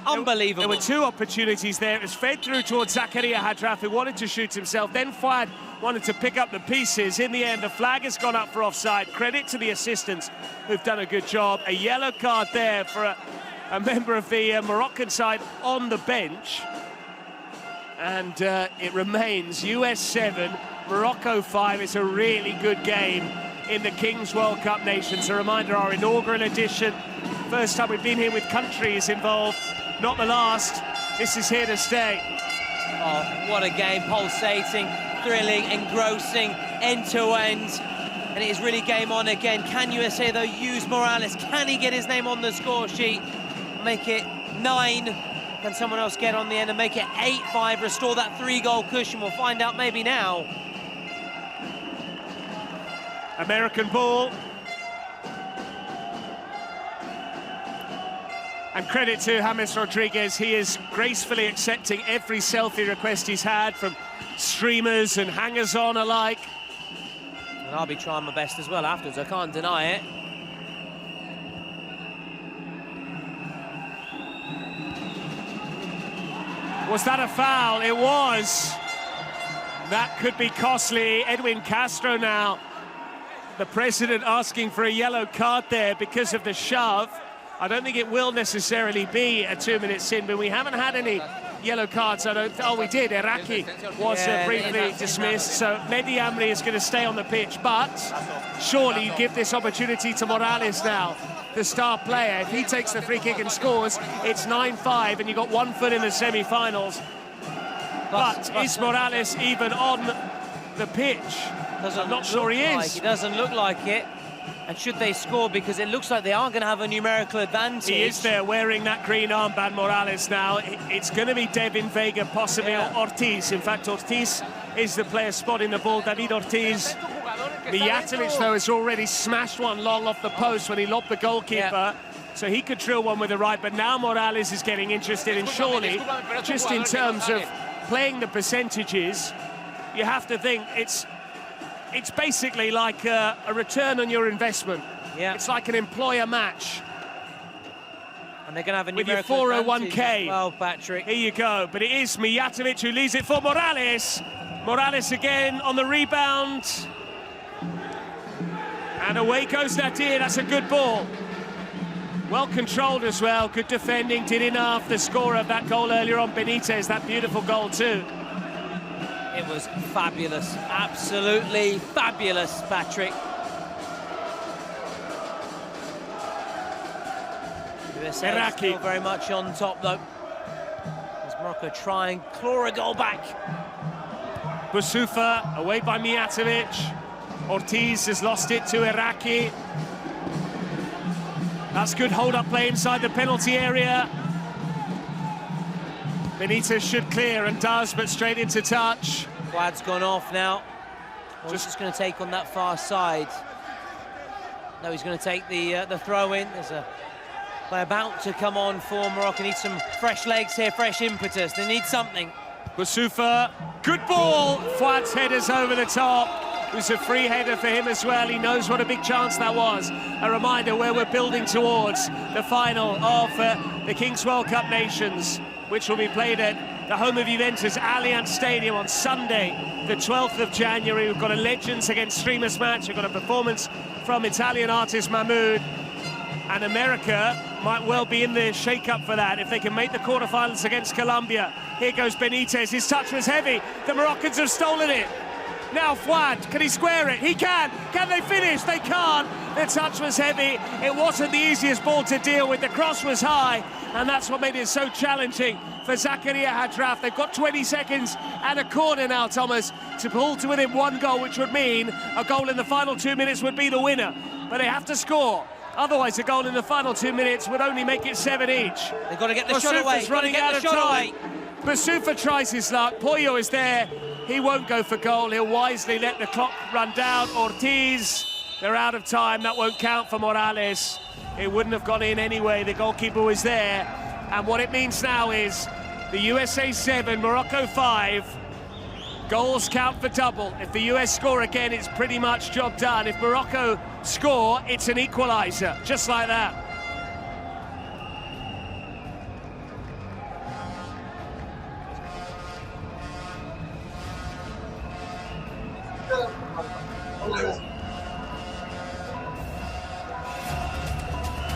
Unbelievable. There were 2 opportunities there. It was fed through towards Zakaria Hadraf, who wanted to shoot himself. Then Fouad wanted to pick up the pieces. In the end, the flag has gone up for offside. Credit to the assistants who've done a good job. A yellow card there for a member of the Moroccan side on the bench. And it remains US 7, Morocco 5. It's a really good game in the Kings World Cup Nations. A reminder, our inaugural edition. First time we've been here with countries involved. Not the last. This is here to stay. Oh, what a game. Pulsating, thrilling, engrossing, end-to-end. And it is really game on again. Can USA, though, use Morales? Can he get his name on the score sheet? Make it 9. Can someone else get on the end and make it 8-5? Restore that 3-goal cushion. We'll find out maybe now. American ball. And credit to James Rodriguez, he is gracefully accepting every selfie request he's had from streamers and hangers-on alike. And I'll be trying my best as well afterwards, I can't deny it. Was that a foul? It was. That could be costly. Edwin Castro now, the president, asking for a yellow card there because of the shove. I don't think it will necessarily be a 2-minute sin, but we haven't had any yellow cards. We did. Iraqi was briefly dismissed, so Mehdi Amri is going to stay on the pitch, but surely you give this opportunity to Morales now, the star player. If he takes the free kick and scores, it's 9-5, and you've got 1 foot in the semi-finals. But is Morales even on the pitch? I'm not sure he is. He doesn't look like it. And should they score, because it looks like they are going to have a numerical advantage. He is there wearing that green armband, Morales, now. It's going to be Devin Vega, possibly, or Ortiz. In fact, Ortiz is the player spotting the ball. David Ortiz. Mijatovic, though, has already smashed one long off the post when he lobbed the goalkeeper. So he could drill one with the right, but now Morales is getting interested, and surely, just in terms of playing the percentages, you have to think it's basically like a return on your investment. Yeah. It's like an employer match. And they're going to have a with your numerical 401k. Well, Patrick. Here you go. But it is Mijatovic who leaves it for Morales. Morales again on the rebound. And away goes Nadir. That's a good ball. Well controlled as well. Good defending. Did enough. The scorer of that goal earlier on, Benitez. That beautiful goal too. It was fabulous. Absolutely fabulous, Patrick. USA still very much on top, though. As Morocco try and claw a goal back. Boussoufa away by Mijatovic. Ortiz has lost it to Iraqi. That's good hold-up play inside the penalty area. Benitez should clear and does, but straight into touch. Fouad's gone off now. Just going to take on that far side. No, he's going to take the throw-in. There's a play about to come on for Morocco. Need some fresh legs here, fresh impetus. They need something. Boussoufa, good ball. Fouad's header's over the top. It was a free header for him as well. He knows what a big chance that was. A reminder where we're building towards the final of the Kings World Cup Nations, which will be played at the home of Juventus, Allianz Stadium, on Sunday, the 12th of January. We've got a Legends against Streamers match. We've got a performance from Italian artist Mahmoud. And America might well be in the shake-up for that if they can make the quarterfinals against Colombia. Here goes Benitez. His touch was heavy. The Moroccans have stolen it. Now Fouad, can he square it? He can. Can they finish? They can't. The touch was heavy. It wasn't the easiest ball to deal with. The cross was high, and that's what made it so challenging for Zakaria Hadraf. They've got 20 seconds and a corner now, Thomas, to pull to within one goal, which would mean a goal in the final 2 minutes would be the winner. But they have to score. Otherwise, a goal in the final 2 minutes would only make it 7 each. They've got to get the shot away. Running out of time. Boussoufa tries his luck. Pollo is there. He won't go for goal. He'll wisely let the clock run down. Ortiz, they're out of time. That won't count for Morales. It wouldn't have gone in anyway. The goalkeeper was there. And what it means now is the USA 7, Morocco 5. Goals count for double. If the US score again, it's pretty much job done. If Morocco score, it's an equaliser, just like that.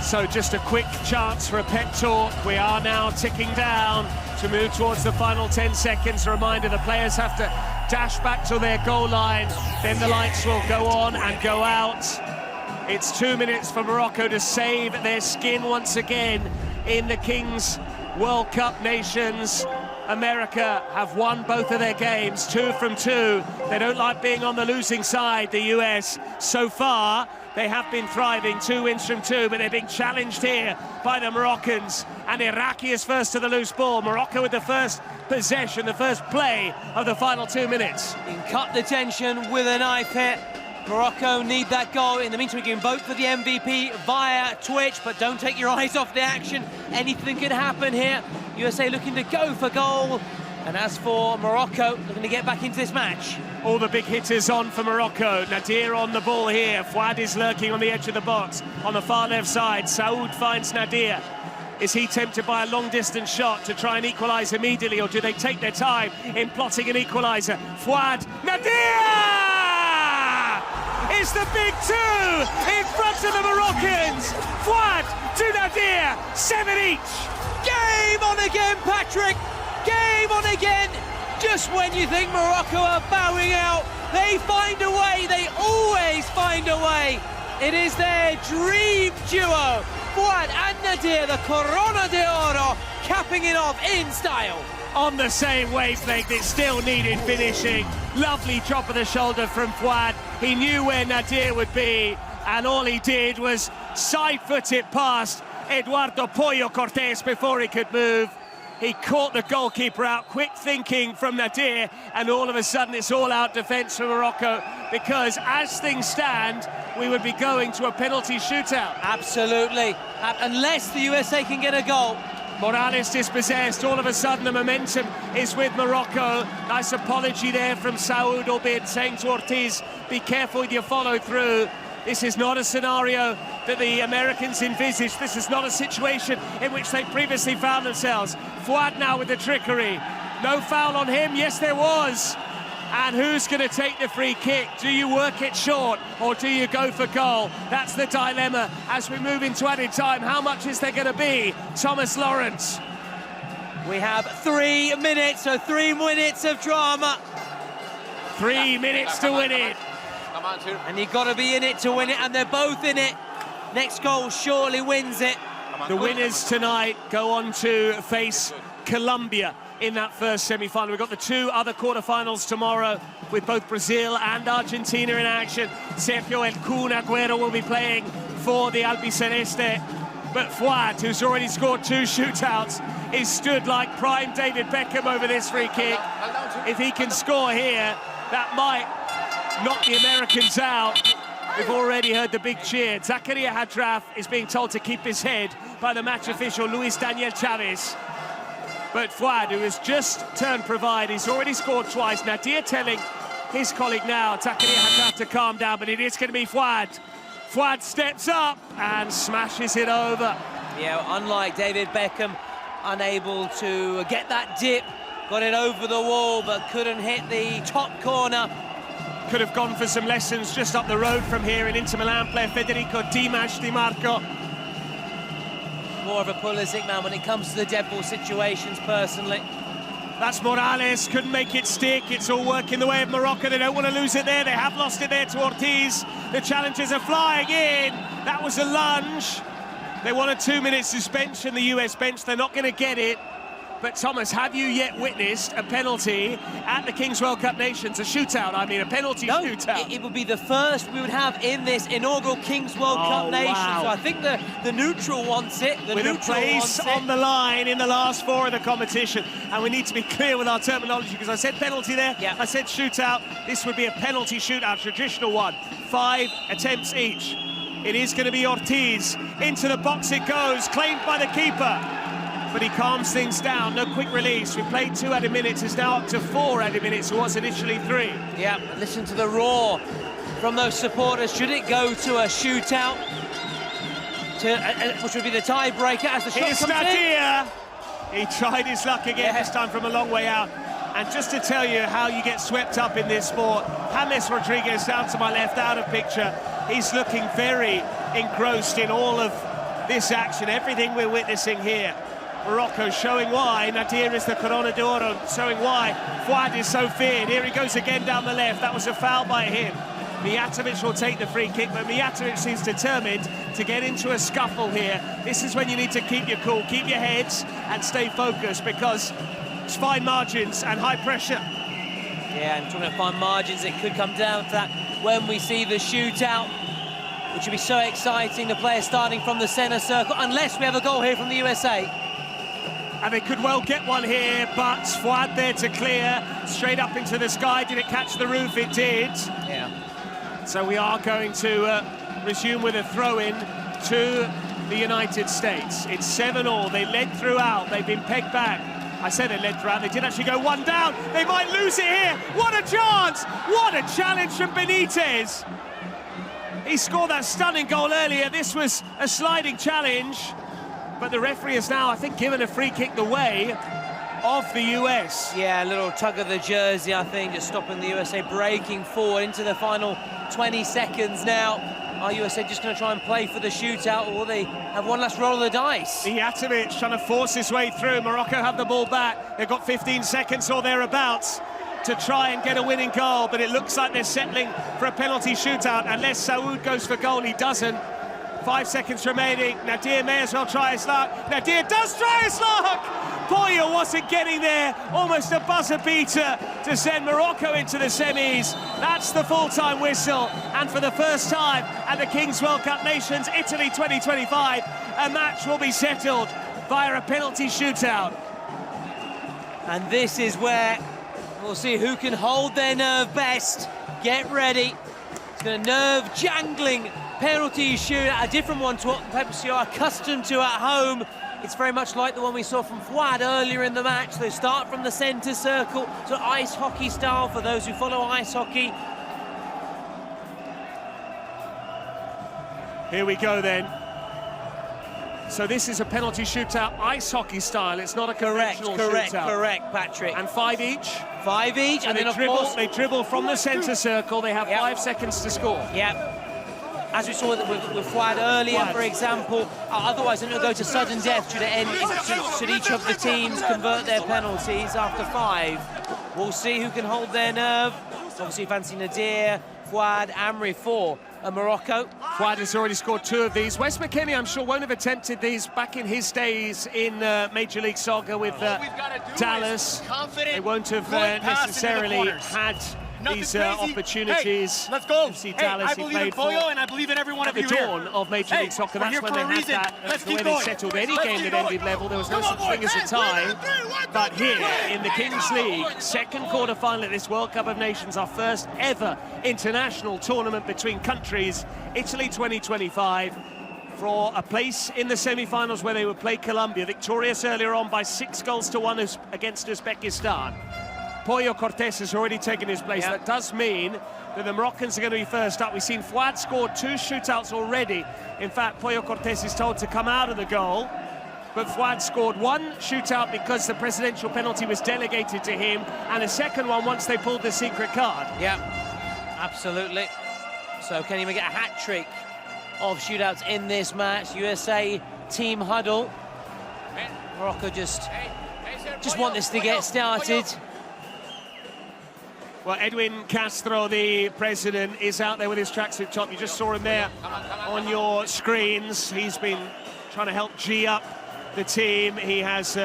So just a quick chance for a pep talk. We are now ticking down to move towards the final 10 seconds. A reminder, the players have to dash back to their goal line. Then the lights will go on and go out. It's 2 minutes for Morocco to save their skin once again in the Kings World Cup Nations. America have won both of their games, 2 from 2. They don't like being on the losing side, the US. So far, they have been thriving, 2 wins from 2, but they're being challenged here by the Moroccans. And Iraqi is first to the loose ball. Morocco with the first possession, the first play of the final 2 minutes. You can cut the tension with a knife hit. Morocco need that goal. In the meantime, you can vote for the MVP via Twitch, but don't take your eyes off the action. Anything can happen here. USA looking to go for goal. And as for Morocco, looking to get back into this match. All the big hitters on for Morocco. Nadir on the ball here. Fouad is lurking on the edge of the box. On the far left side, Saoud finds Nadir. Is he tempted by a long-distance shot to try and equalise immediately, or do they take their time in plotting an equaliser? Fouad, Nadir! It's the big 2 in front of the Moroccans. Fouad to Nadir, 7 each. Game on again, Patrick. Game on again. Just when you think Morocco are bowing out, they find a way. They always find a way. It is their dream duo. Fouad and Nadir, the Corona de Oro, capping it off in style. On the same wavelength, it still needed finishing. Lovely drop of the shoulder from Fouad. He knew where Nadir would be. and all he did was side-foot it past Eduardo Pollo Cortés before he could move. He caught the goalkeeper out, quick thinking from Nadir, and all of a sudden it's all-out defence for Morocco, because as things stand, we would be going to a penalty shootout. Absolutely, unless the USA can get a goal. Morales dispossessed, all of a sudden the momentum is with Morocco. Nice apology there from Saud, albeit saying to Ortiz, be careful with your follow-through. This is not a scenario that the Americans envisaged. This is not a situation in which they previously found themselves. Fouad now with the trickery. No foul on him, yes there was. And who's going to take the free kick? Do you work it short or do you go for goal? That's the dilemma as we move into added time. How much is there going to be? Thomas Lawrence. We have 3 minutes, so 3 minutes of drama. 3 minutes to win it. And you've got to be in it to win it, and they're both in it. Next goal surely wins it. The winners tonight go on to face Colombia in that first semi-final. We've got the 2 other quarterfinals tomorrow with both Brazil and Argentina in action. Sergio El Kun Agüero will be playing for the Albiceleste. But Fouad, who's already scored 2 shootouts, is stood like prime David Beckham over this free kick. If he can score here, that might knock the Americans out. We've already heard the big cheer. Zakaria Hadraf is being told to keep his head by the match official, Luis Daniel Chavez. But Fouad, who has just turned provide, he's already scored twice. Nadir telling his colleague now, Zakaria Hadraf, to calm down, but it is going to be Fouad. Fouad steps up and smashes it over. Yeah, unlike David Beckham, unable to get that dip. Got it over the wall, but couldn't hit the top corner. Could have gone for some lessons just up the road from here in Inter Milan player Federico Dimas Di Marco. More of a Pulisic man when it comes to the dead ball situations, personally. That's Morales, couldn't make it stick. It's all working the way of Morocco. They don't want to lose it there. They have lost it there to Ortiz. The challengers are flying in. That was a lunge. They want a 2-minute suspension, the US bench. They're not going to get it. But Thomas, have you yet witnessed a penalty at the Kings World Cup Nations? A shootout, I mean, a penalty shootout. It would be the first we would have in this inaugural Kings World Cup Nations. Wow. So I think the neutral wants it. With a place on the line in the last 4 of the competition. And we need to be clear with our terminology, because I said penalty there, I said shootout. This would be a penalty shootout, traditional one. 5 attempts each. It is going to be Ortiz. Into the box it goes, claimed by the keeper. But he calms things down, no quick release. We played 2 added minutes, it's now up to 4 added minutes, it was initially 3. Yeah, listen to the roar from those supporters. Should it go to a shootout, which would be the tiebreaker as the shot Here's comes Nadir. He tried his luck again, this time from a long way out. And just to tell you how you get swept up in this sport, James Rodriguez down to my left, out of picture. He's looking very engrossed in all of this action, everything we're witnessing here. Morocco showing why Nadir is the Corona d'Oro, showing why Fouad is so feared. Here he goes again down the left. That was a foul by him. Mijatovic will take the free kick, but Mijatovic seems determined to get into a scuffle here. This is when you need to keep your cool, keep your heads and stay focused, because it's fine margins and high pressure. Yeah, and talking about fine margins, it could come down to that when we see the shootout, which would be so exciting. The players starting from the centre circle, unless we have a goal here from the USA. And they could well get one here, but Fouad there to clear, straight up into the sky. Did it catch the roof? It did. Yeah. So we are going to resume with a throw-in to the United States. It's 7-all. They led throughout. They've been pegged back. I said they led throughout. They did actually go 1 down. They might lose it here. What a chance! What a challenge from Benitez. He scored that stunning goal earlier. This was a sliding challenge. But the referee is now, I think, given a free kick the way of the US. Yeah, a little tug of the jersey, I think, just stopping the USA breaking forward into the final 20 seconds now. Are USA just going to try and play for the shootout, or will they have one last roll of the dice? Mijatovic trying to force his way through. Morocco have the ball back. They've got 15 seconds or thereabouts to try and get a winning goal, but it looks like they're settling for a penalty shootout unless Saud goes for goal. He doesn't. 5 seconds remaining. Nadir may as well try his luck. Nadir does try his luck! Poyo wasn't getting there, almost a buzzer beater to send Morocco into the semis. That's the full-time whistle, and for the first time at the Kings World Cup Nations Italy 2025, a match will be settled via a penalty shootout. And this is where we'll see who can hold their nerve best. Get ready. It's been a nerve-jangling penalty shootout, a different one to what perhaps you're accustomed to at home. It's very much like the one we saw from Fouad earlier in the match. They start from the centre circle, so ice hockey style for those who follow ice hockey. Here we go then. So this is a penalty shootout, ice hockey style. It's not a conventional shootout. Correct, Patrick. And 5 each. 5 each, so and then of dribble, course they dribble from the centre circle. They have 5 seconds to score. Yep. As we saw with Fouad earlier, for example. Otherwise, it will go to sudden death should each of the teams convert their penalties after 5. We'll see who can hold their nerve. Obviously, fancy Nadir, Fouad, Amri for Morocco. Fouad has already scored 2 of these. Wes McKennie, I'm sure, won't have attempted these back in his days in Major League Soccer with Dallas. They won't have necessarily had these opportunities. Hey, let's go. See Dallas, I believe in Poyo, and I believe in every one of you here. At the dawn of Major League Soccer, that's when they had that. That's the way they settled any game that ended level. There was no such thing as a tie. But here, in the Kings League, second quarter-final at this World Cup of Nations, our first ever international tournament between countries, Italy 2025, for a place in the semi-finals where they would play Colombia, victorious earlier on by 6-1 against Uzbekistan. Poyo Cortés has already taken his place. That does mean that the Moroccans are going to be first up. We've seen Fouad score 2 shootouts already. In fact, Poyo Cortés is told to come out of the goal. But Fouad scored 1 shootout because the presidential penalty was delegated to him, and a second one once they pulled the secret card. Yeah, absolutely. So can he get a hat-trick of shootouts in this match? USA team huddle. Morocco just want this to get started. Well, Edwin Castro, the president, is out there with his tracksuit top. You just saw him there on your screens. He's been trying to help G up the team. He has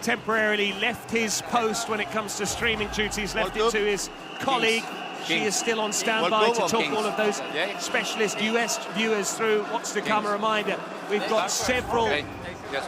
temporarily left his post when it comes to streaming duties, left it to his colleague. She is still on standby to talk all of those specialist US viewers through what's to come. A reminder, we've got several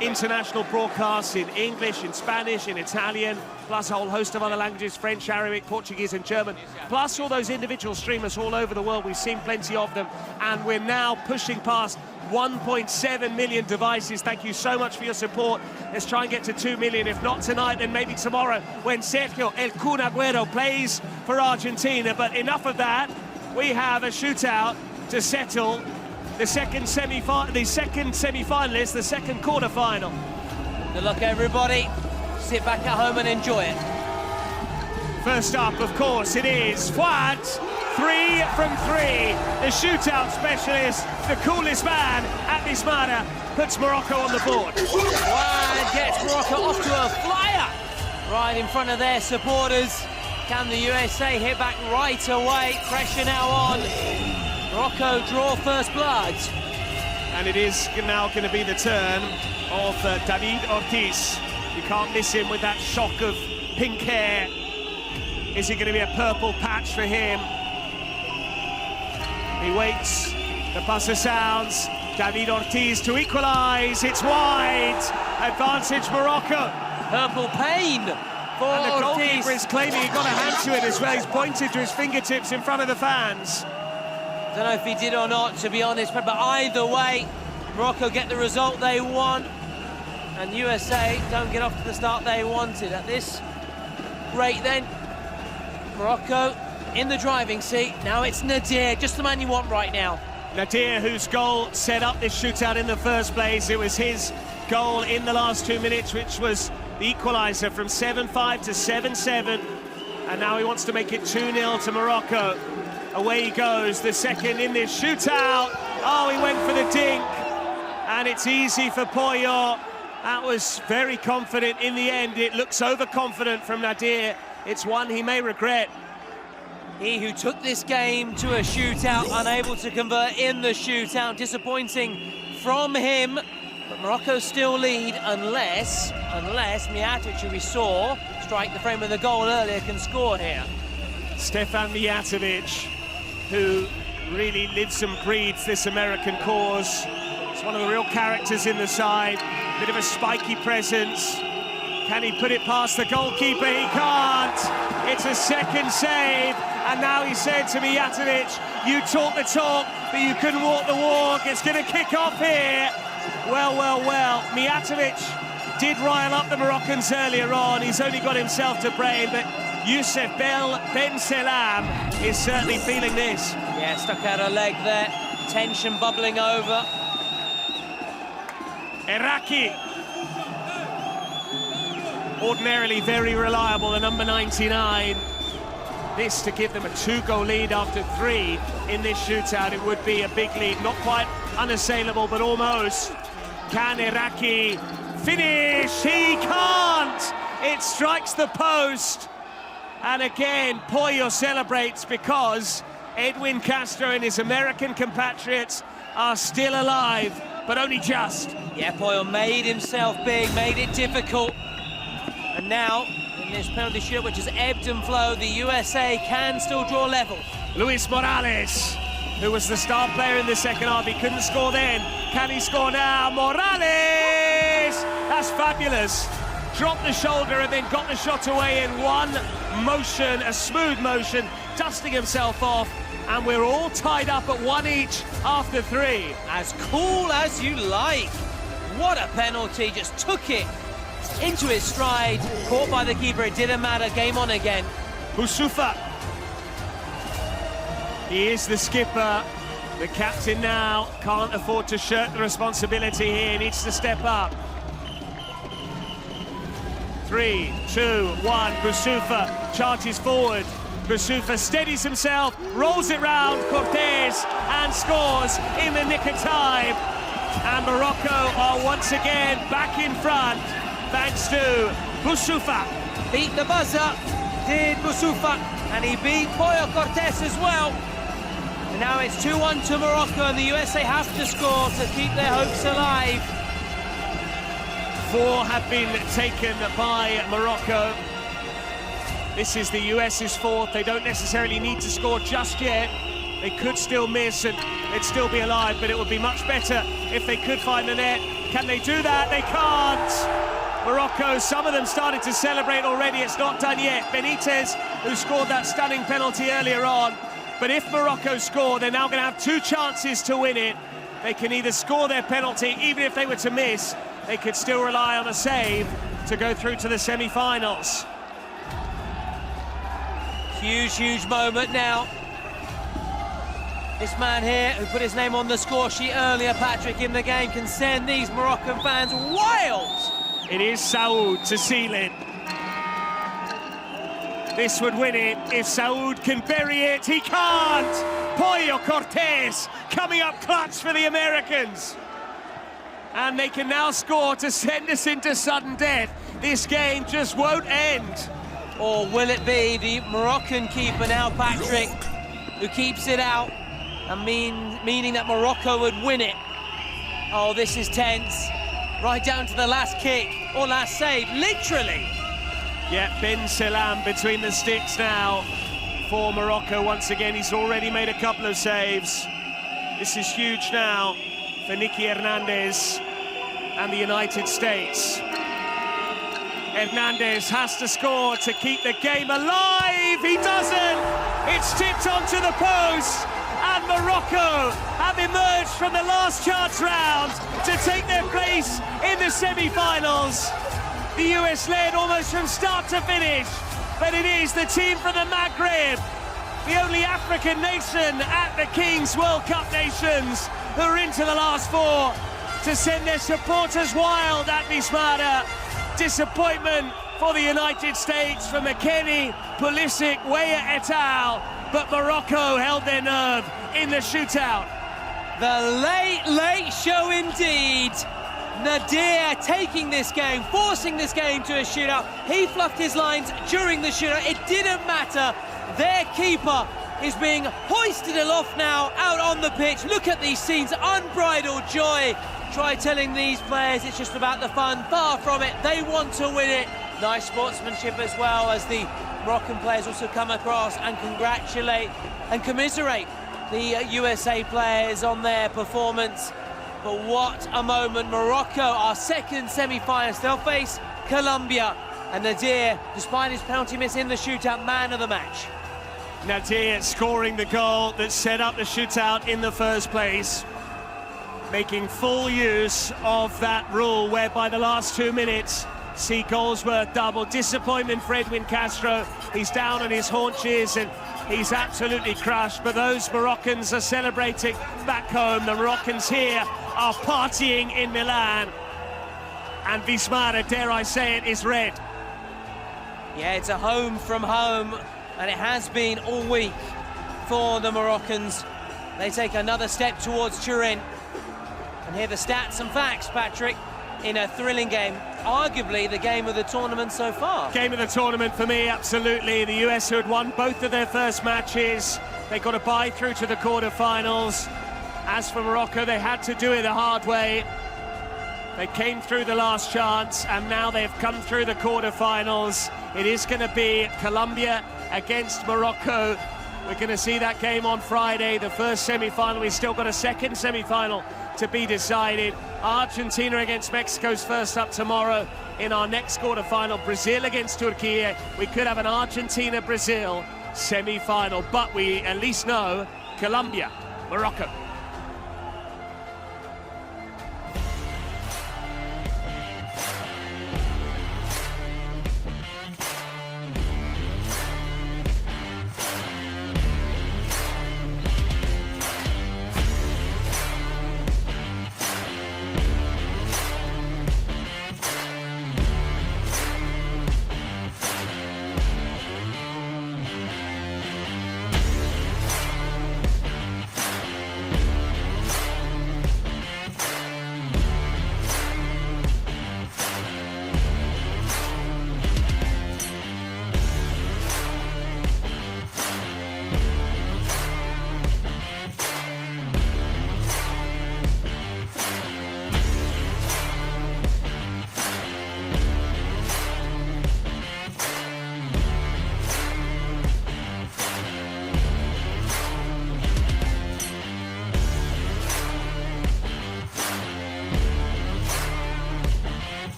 international broadcasts in English, in Spanish, in Italian, plus a whole host of other languages, French, Arabic, Portuguese and German, plus all those individual streamers all over the world. We've seen plenty of them, and we're now pushing past 1.7 million devices. Thank you so much for your support. Let's try and get to 2 million, if not tonight, then maybe tomorrow, when Sergio El Kun Agüero plays for Argentina. But enough of that. We have a shootout to settle the second semi-finalist, the second quarter-final. Good luck, everybody. Sit back at home and enjoy it. First up, of course, it is Fouad. 3 from 3. The shootout specialist, the coolest man at this matter, puts Morocco on the board. Fouad gets Morocco off to a flyer right in front of their supporters. Can the USA hit back right away? Pressure now on. Morocco draw first blood. And it is now going to be the turn of David Ortiz. You can't miss him with that shock of pink hair. Is it going to be a purple patch for him? He waits, the buzzer sounds. David Ortiz to equalise, it's wide. Advantage Morocco. Purple pain for and the Ortiz. Goalkeeper is claiming he got a hand to it as well. He's pointed to his fingertips in front of the fans. Don't know if he did or not, to be honest, but either way, Morocco get the result they want, and USA don't get off to the start they wanted. At this rate then, Morocco in the driving seat. Now it's Nadir, just the man you want right now. Nadir, whose goal set up this shootout in the first place. It was his goal in the last 2 minutes, which was the equaliser from 7-5 to 7-7. And now he wants to make it 2-0 to Morocco. Away he goes, the second in this shootout. Oh, he went for the dink. And it's easy for Poyo. That was very confident in the end. It looks overconfident from Nadir. It's one he may regret. He who took this game to a shootout, unable to convert in the shootout. Disappointing from him. But Morocco still lead unless unless Mijatovic, who we saw strike the frame of the goal earlier, can score here. Stefan Mijatovic, who really lives and breathes this American cause. He's one of the real characters in the side, bit of a spiky presence. Can he put it past the goalkeeper? He can't. It's a second save, and now he said to Mijatovic, you talk the talk, but you couldn't walk the walk. It's going to kick off here. Well, Mijatovic did rile up the Moroccans earlier on. He's only got himself to blame, but Youssef Ben Selam is certainly feeling this. Yeah, stuck out a leg there. Tension bubbling over. Eraki. Ordinarily very reliable, the number 99. This to give them a 2-goal lead after 3 in this shootout. It would be a big lead, not quite unassailable, but almost. Can Eraki finish? He can't! It strikes the post. And again, Pollo celebrates because Edwin Castro and his American compatriots are still alive, but only just. Yeah, Pollo made himself big, made it difficult. And now, in this penalty shootout, which has ebbed and flowed, the USA can still draw level. Luis Morales, who was the star player in the second half, he couldn't score then. Can he score now? Morales! That's fabulous. Dropped the shoulder and then got the shot away in one motion, a smooth motion, dusting himself off. And we're all tied up at 1 each after 3. As cool as you like. What a penalty, just took it into his stride, caught by the keeper, it didn't matter, game on again. Boussoufa. He is the skipper, the captain now, can't afford to shirk the responsibility here, needs to step up. 3, 2, 1, Boussoufa charges forward. Boussoufa steadies himself, rolls it round, Cortés, and scores in the nick of time. And Morocco are once again back in front, thanks to Boussoufa. Beat the buzzer, did Boussoufa, and he beat Pollo Cortés as well. And now it's 2-1 to Morocco, and the USA have to score to keep their hopes alive. 4 have been taken by Morocco. This is the US's 4th. They don't necessarily need to score just yet. They could still miss and they'd still be alive, but it would be much better if they could find the net. Can they do that? They can't. Morocco, some of them started to celebrate already. It's not done yet. Benitez, who scored that stunning penalty earlier on. But if Morocco score, they're now going to have 2 chances to win it. They can either score their penalty, even if they were to miss, they could still rely on a save to go through to the semi-finals. Huge moment now. This man here, who put his name on the score sheet earlier, Patrick, in the game, can send these Moroccan fans wild. It is Saoud to seal it. This would win it if Saoud can bury it. He can't! Pollo Cortés coming up clutch for the Americans. And they can now score to send us into sudden death. This game just won't end. Or will it be the Moroccan keeper now, Patrick, who keeps it out, and meaning that Morocco would win it? Oh, this is tense. Right down to the last kick, or last save, literally. Yeah, Ben Selam between the sticks now for Morocco once again. He's already made a couple of saves. This is huge now for Nicky Hernandez and the United States. Hernandez has to score to keep the game alive. He doesn't. It's tipped onto the post. And Morocco have emerged from the last chance round to take their place in the semi-finals. The US led almost from start to finish, but it is the team from the Maghreb, the only African nation at the Kings World Cup Nations, who are into the last 4 to send their supporters wild at Mismara. Disappointment for the United States from McKennie, Pulisic, Weah et al. But Morocco held their nerve in the shootout. The late show indeed. Nadir taking this game, forcing this game to a shootout. He fluffed his lines during the shootout. It didn't matter. Their keeper is being hoisted aloft now out on the pitch. Look at these scenes, unbridled joy Try telling these players it's just about the fun. Far from it. They want to win it. Nice sportsmanship as well, as the Moroccan players also come across and congratulate and commiserate the USA players on their performance. But what a moment. Morocco, our second semi-finalist. They'll face Colombia. And Nadir, despite his penalty miss in the shootout, man of the match. Nadir scoring the goal that set up the shootout in the first place. Making full use of that rule whereby the last 2 minutes see goals worth double. Disappointment for Edwin Castro. He's down on his haunches and he's absolutely crushed. But those Moroccans are celebrating back home. The Moroccans here are partying in Milan. And Wismara, dare I say it, is red. Yeah, it's a home from home, and it has been all week for the Moroccans. They take another step towards Turin. And here are the stats and facts, Patrick, in a thrilling game. Arguably the game of the tournament so far. Game of the tournament for me, absolutely. The US, who had won both of their first matches, they got a bye through to the quarterfinals. As for Morocco, they had to do it the hard way. They came through the last chance, and now they've come through the quarterfinals. It is going to be Colombia against Morocco. We're going to see that game on Friday, the first semi-final. We've still got a second semi-final to be decided. Argentina against Mexico's first up tomorrow in our next quarter-final. Brazil against Turkey. We could have an Argentina-Brazil semi-final, but we at least know Colombia, Morocco.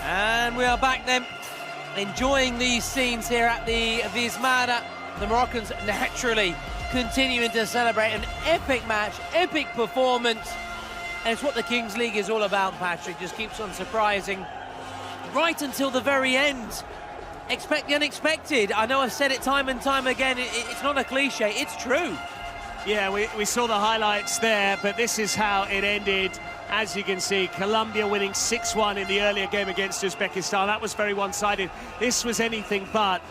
And we are back then, enjoying these scenes here at the Wismara. The Moroccans naturally continuing to celebrate an epic match, epic performance. And it's what the Kings League is all about, Patrick. Just keeps on surprising right until the very end. Expect the unexpected. I know I've said it time and time again. It's not a cliche, it's true. Yeah, we saw the highlights there, but this is how it ended. As you can see, Colombia winning 6-1 in the earlier game against Uzbekistan. That was very one-sided. This was anything but.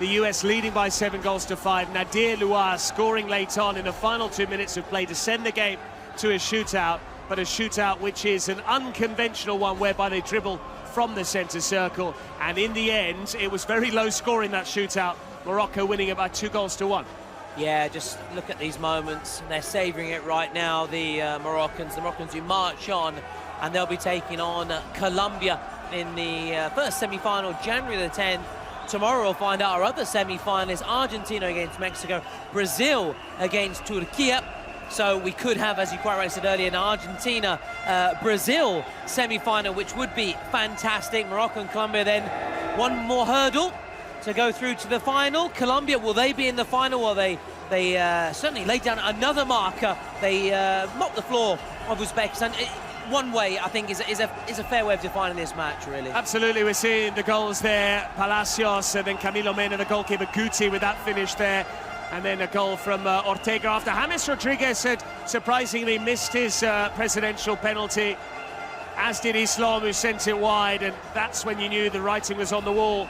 The US leading by 7-5. Nadir Louar scoring late on in the final 2 minutes of play to send the game to a shootout, but a shootout which is an unconventional one whereby they dribble from the centre circle. And in the end, it was very low scoring, that shootout. Morocco winning it by 2-1. Yeah, just look at these moments. They're savouring it right now, the Moroccans who march on, and they'll be taking on Colombia in the first semi-final, January the 10th. Tomorrow we'll find out our other semi-finalists, Argentina against Mexico, Brazil against Turkey. So we could have, as you quite rightly said earlier, an Argentina-Brazil semi-final, which would be fantastic. Morocco and Colombia then one more hurdle to go through to the final. Colombia, will they be in the final? Well, they certainly laid down another marker. They mopped the floor of Uzbekistan. One way, I think, is a fair way of defining this match, really. Absolutely, we're seeing the goals there. Palacios and then Camilo Mena, the goalkeeper, Guti with that finish there. And then a goal from Ortega after James Rodriguez had surprisingly missed his presidential penalty. as did Islam, who sent it wide, and that's when you knew the writing was on the wall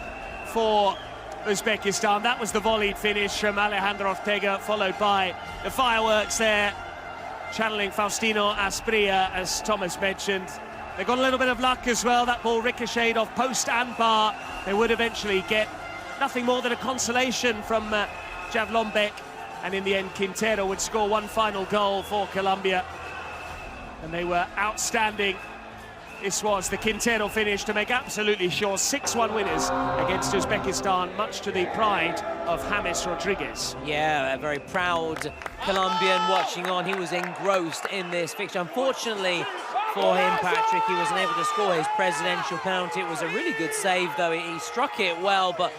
for Uzbekistan. That was the volleyed finish from Alejandro Ortega, followed by the fireworks there, channeling Faustino Asprilla, as Thomas mentioned. They got a little bit of luck as well. That ball ricocheted off post and bar. They would eventually get nothing more than a consolation from Javlonbek, and in the end Quintero would score one final goal for Colombia, and they were outstanding. This was the Quintero finish to make absolutely sure 6-1 winners against Uzbekistan, much to the pride of James Rodriguez. Yeah, a very proud Colombian watching on. He was engrossed in this fixture. Unfortunately for him, Patrick, he wasn't able to score his presidential penalty. It was a really good save, though. He struck it well, but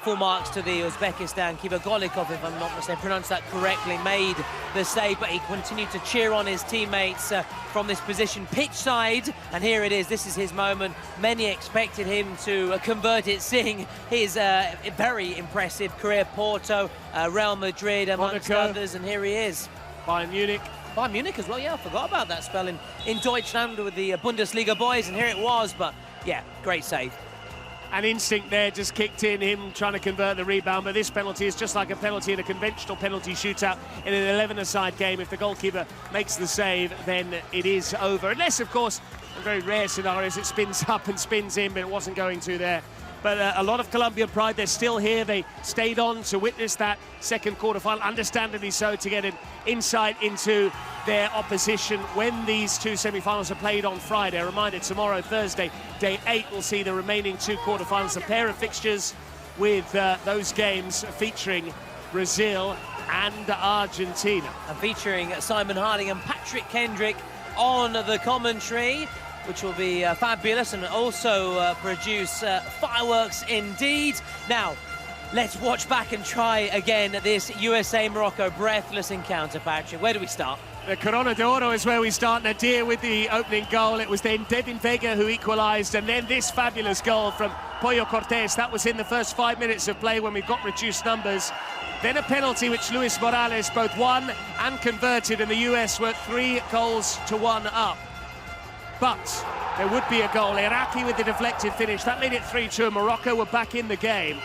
full marks to the Uzbekistan keeper. Golikov, if I'm not mistaken, pronounced that correctly, made the save, but he continued to cheer on his teammates from this position pitch side, and here it is. This is his moment. Many expected him to convert it, seeing his very impressive career. Porto, Real Madrid, amongst others, and here he is. Bayern Munich. Bayern Munich as well, yeah, I forgot about that spell in Deutschland with the Bundesliga boys, and here it was, but yeah, great save. An instinct there just kicked in, him trying to convert the rebound, but this penalty is just like a penalty in a conventional penalty shootout in an 11-a-side game. If the goalkeeper makes the save, then it is over. Unless, of course, in very rare scenarios, it spins up and spins in, but it wasn't going to there. But a lot of Colombian pride, they're still here. They stayed on to witness that second quarterfinal, understandably so, to get an insight into their opposition when these two semi-finals are played on Friday. A reminder, tomorrow, Thursday, day 8, we'll see the remaining two quarterfinals, a pair of fixtures with those games featuring Brazil and Argentina. And featuring Simon Harding and Patrick Kendrick on the commentary, which will be fabulous, and also produce fireworks indeed. Now, let's watch back and try again this USA-Morocco breathless encounter, Patrick. Where do we start? The Corona d'Oro is where we start. Nadir with the opening goal. It was then Devin Vega who equalised, and then this fabulous goal from Pollo Cortés. That was in the first 5 minutes of play when we've got reduced numbers. Then a penalty which Luis Morales both won and converted, and the US were 3-1 up. But there would be a goal. Iraqi with the deflected finish. That made it 3-2, and Morocco were back in the game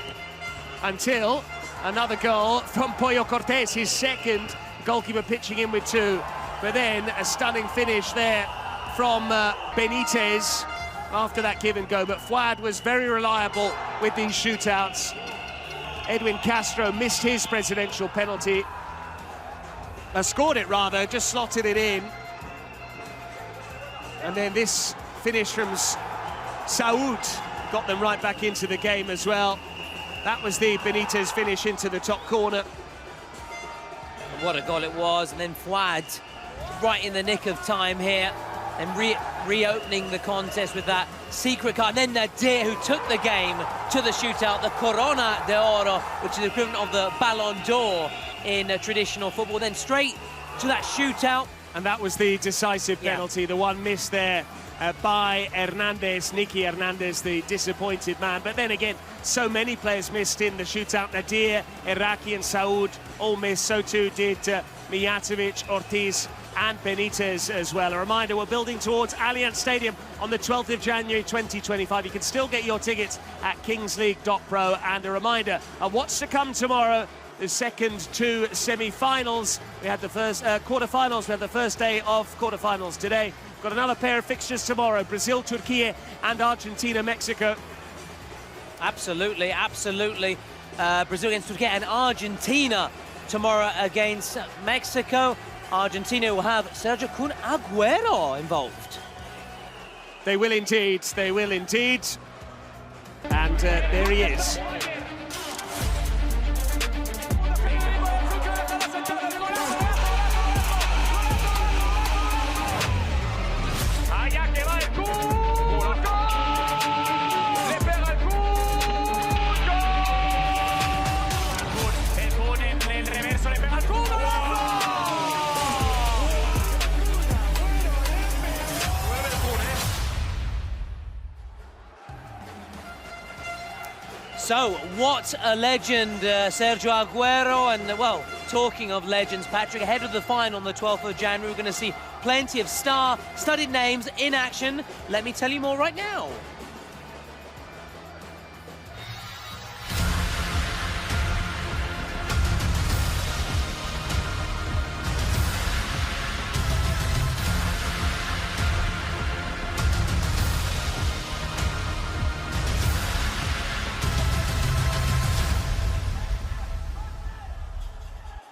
until another goal from Pollo Cortés, his second. Goalkeeper pitching in with 2. But then a stunning finish there from Benitez after that give and go. But Fouad was very reliable with these shootouts. Edwin Castro missed his presidential penalty. Scored it rather, just slotted it in. And then this finish from Saoud got them right back into the game as well. That was the Benitez finish into the top corner. And what a goal it was. And then Fouad right in the nick of time here and reopening the contest with that secret card. And then Nadir, who took the game to the shootout, the Corona d'Oro, which is the equivalent of the Ballon d'Or in traditional football. Then straight to that shootout. And that was the decisive penalty, the one missed there by Hernandez, Nicky Hernandez, the disappointed man. But then again, so many players missed in the shootout. Nadir, Iraqi and Saoud all missed. So too did Mijatovic, Ortiz and Benitez as well. A reminder, we're building towards Allianz Stadium on the 12th of January 2025. You can still get your tickets at kingsleague.pro. And a reminder of what's to come tomorrow. The second two semi-finals. We had the first quarter-finals. We had the first day of quarter-finals today. Got another pair of fixtures tomorrow. Brazil, Turkey and Argentina, Mexico. Absolutely, absolutely. Brazil against Turkey and Argentina tomorrow against Mexico. Argentina will have Sergio Kun Aguero involved. They will indeed. They will indeed. And there he is. So, what a legend, Sergio Aguero. And, well, talking of legends, Patrick, ahead of the final on the 12th of January, we're going to see plenty of star-studded names in action. Let me tell you more right now.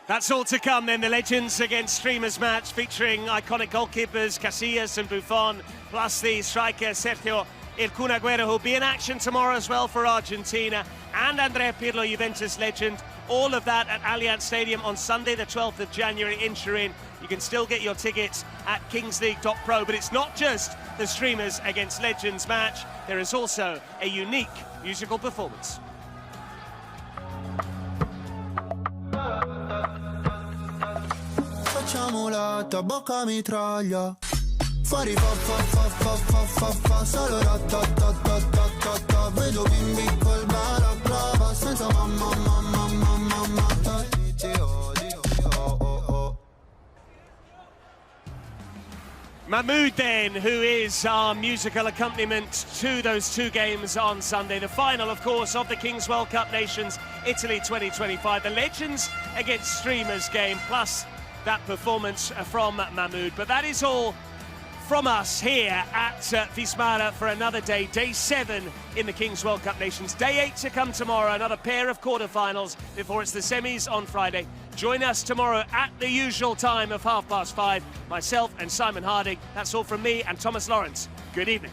That's all to come then, the Legends against Streamers match featuring iconic goalkeepers Casillas and Buffon, plus the striker Sergio El Kun Agüero, who'll be in action tomorrow as well for Argentina, and Andrea Pirlo, Juventus legend. All of that at Allianz Stadium on Sunday, the 12th of January in Turin. You can still get your tickets at kingsleague.pro, but it's not just the Streamers against Legends match. There is also a unique musical performance. Facciamo la tabacca mitraglia. Fuori fa fa fa fa fa fa fa. Solo ta. Vedo bimbi col balaclava. Senza mamma. Mahmoud then, who is our musical accompaniment to those two games on Sunday. The final, of course, of the Kings World Cup Nations, Italy 2025. The Legends against Streamers game, plus that performance from Mahmoud. But that is all from us here at Wismara for another day, day 7 in the Kings World Cup Nations. Day 8 to come tomorrow, another pair of quarterfinals before it's the semis on Friday. Join us tomorrow at the usual time of 5:30. Myself and Simon Harding. That's all from me and Thomas Lawrence. Good evening.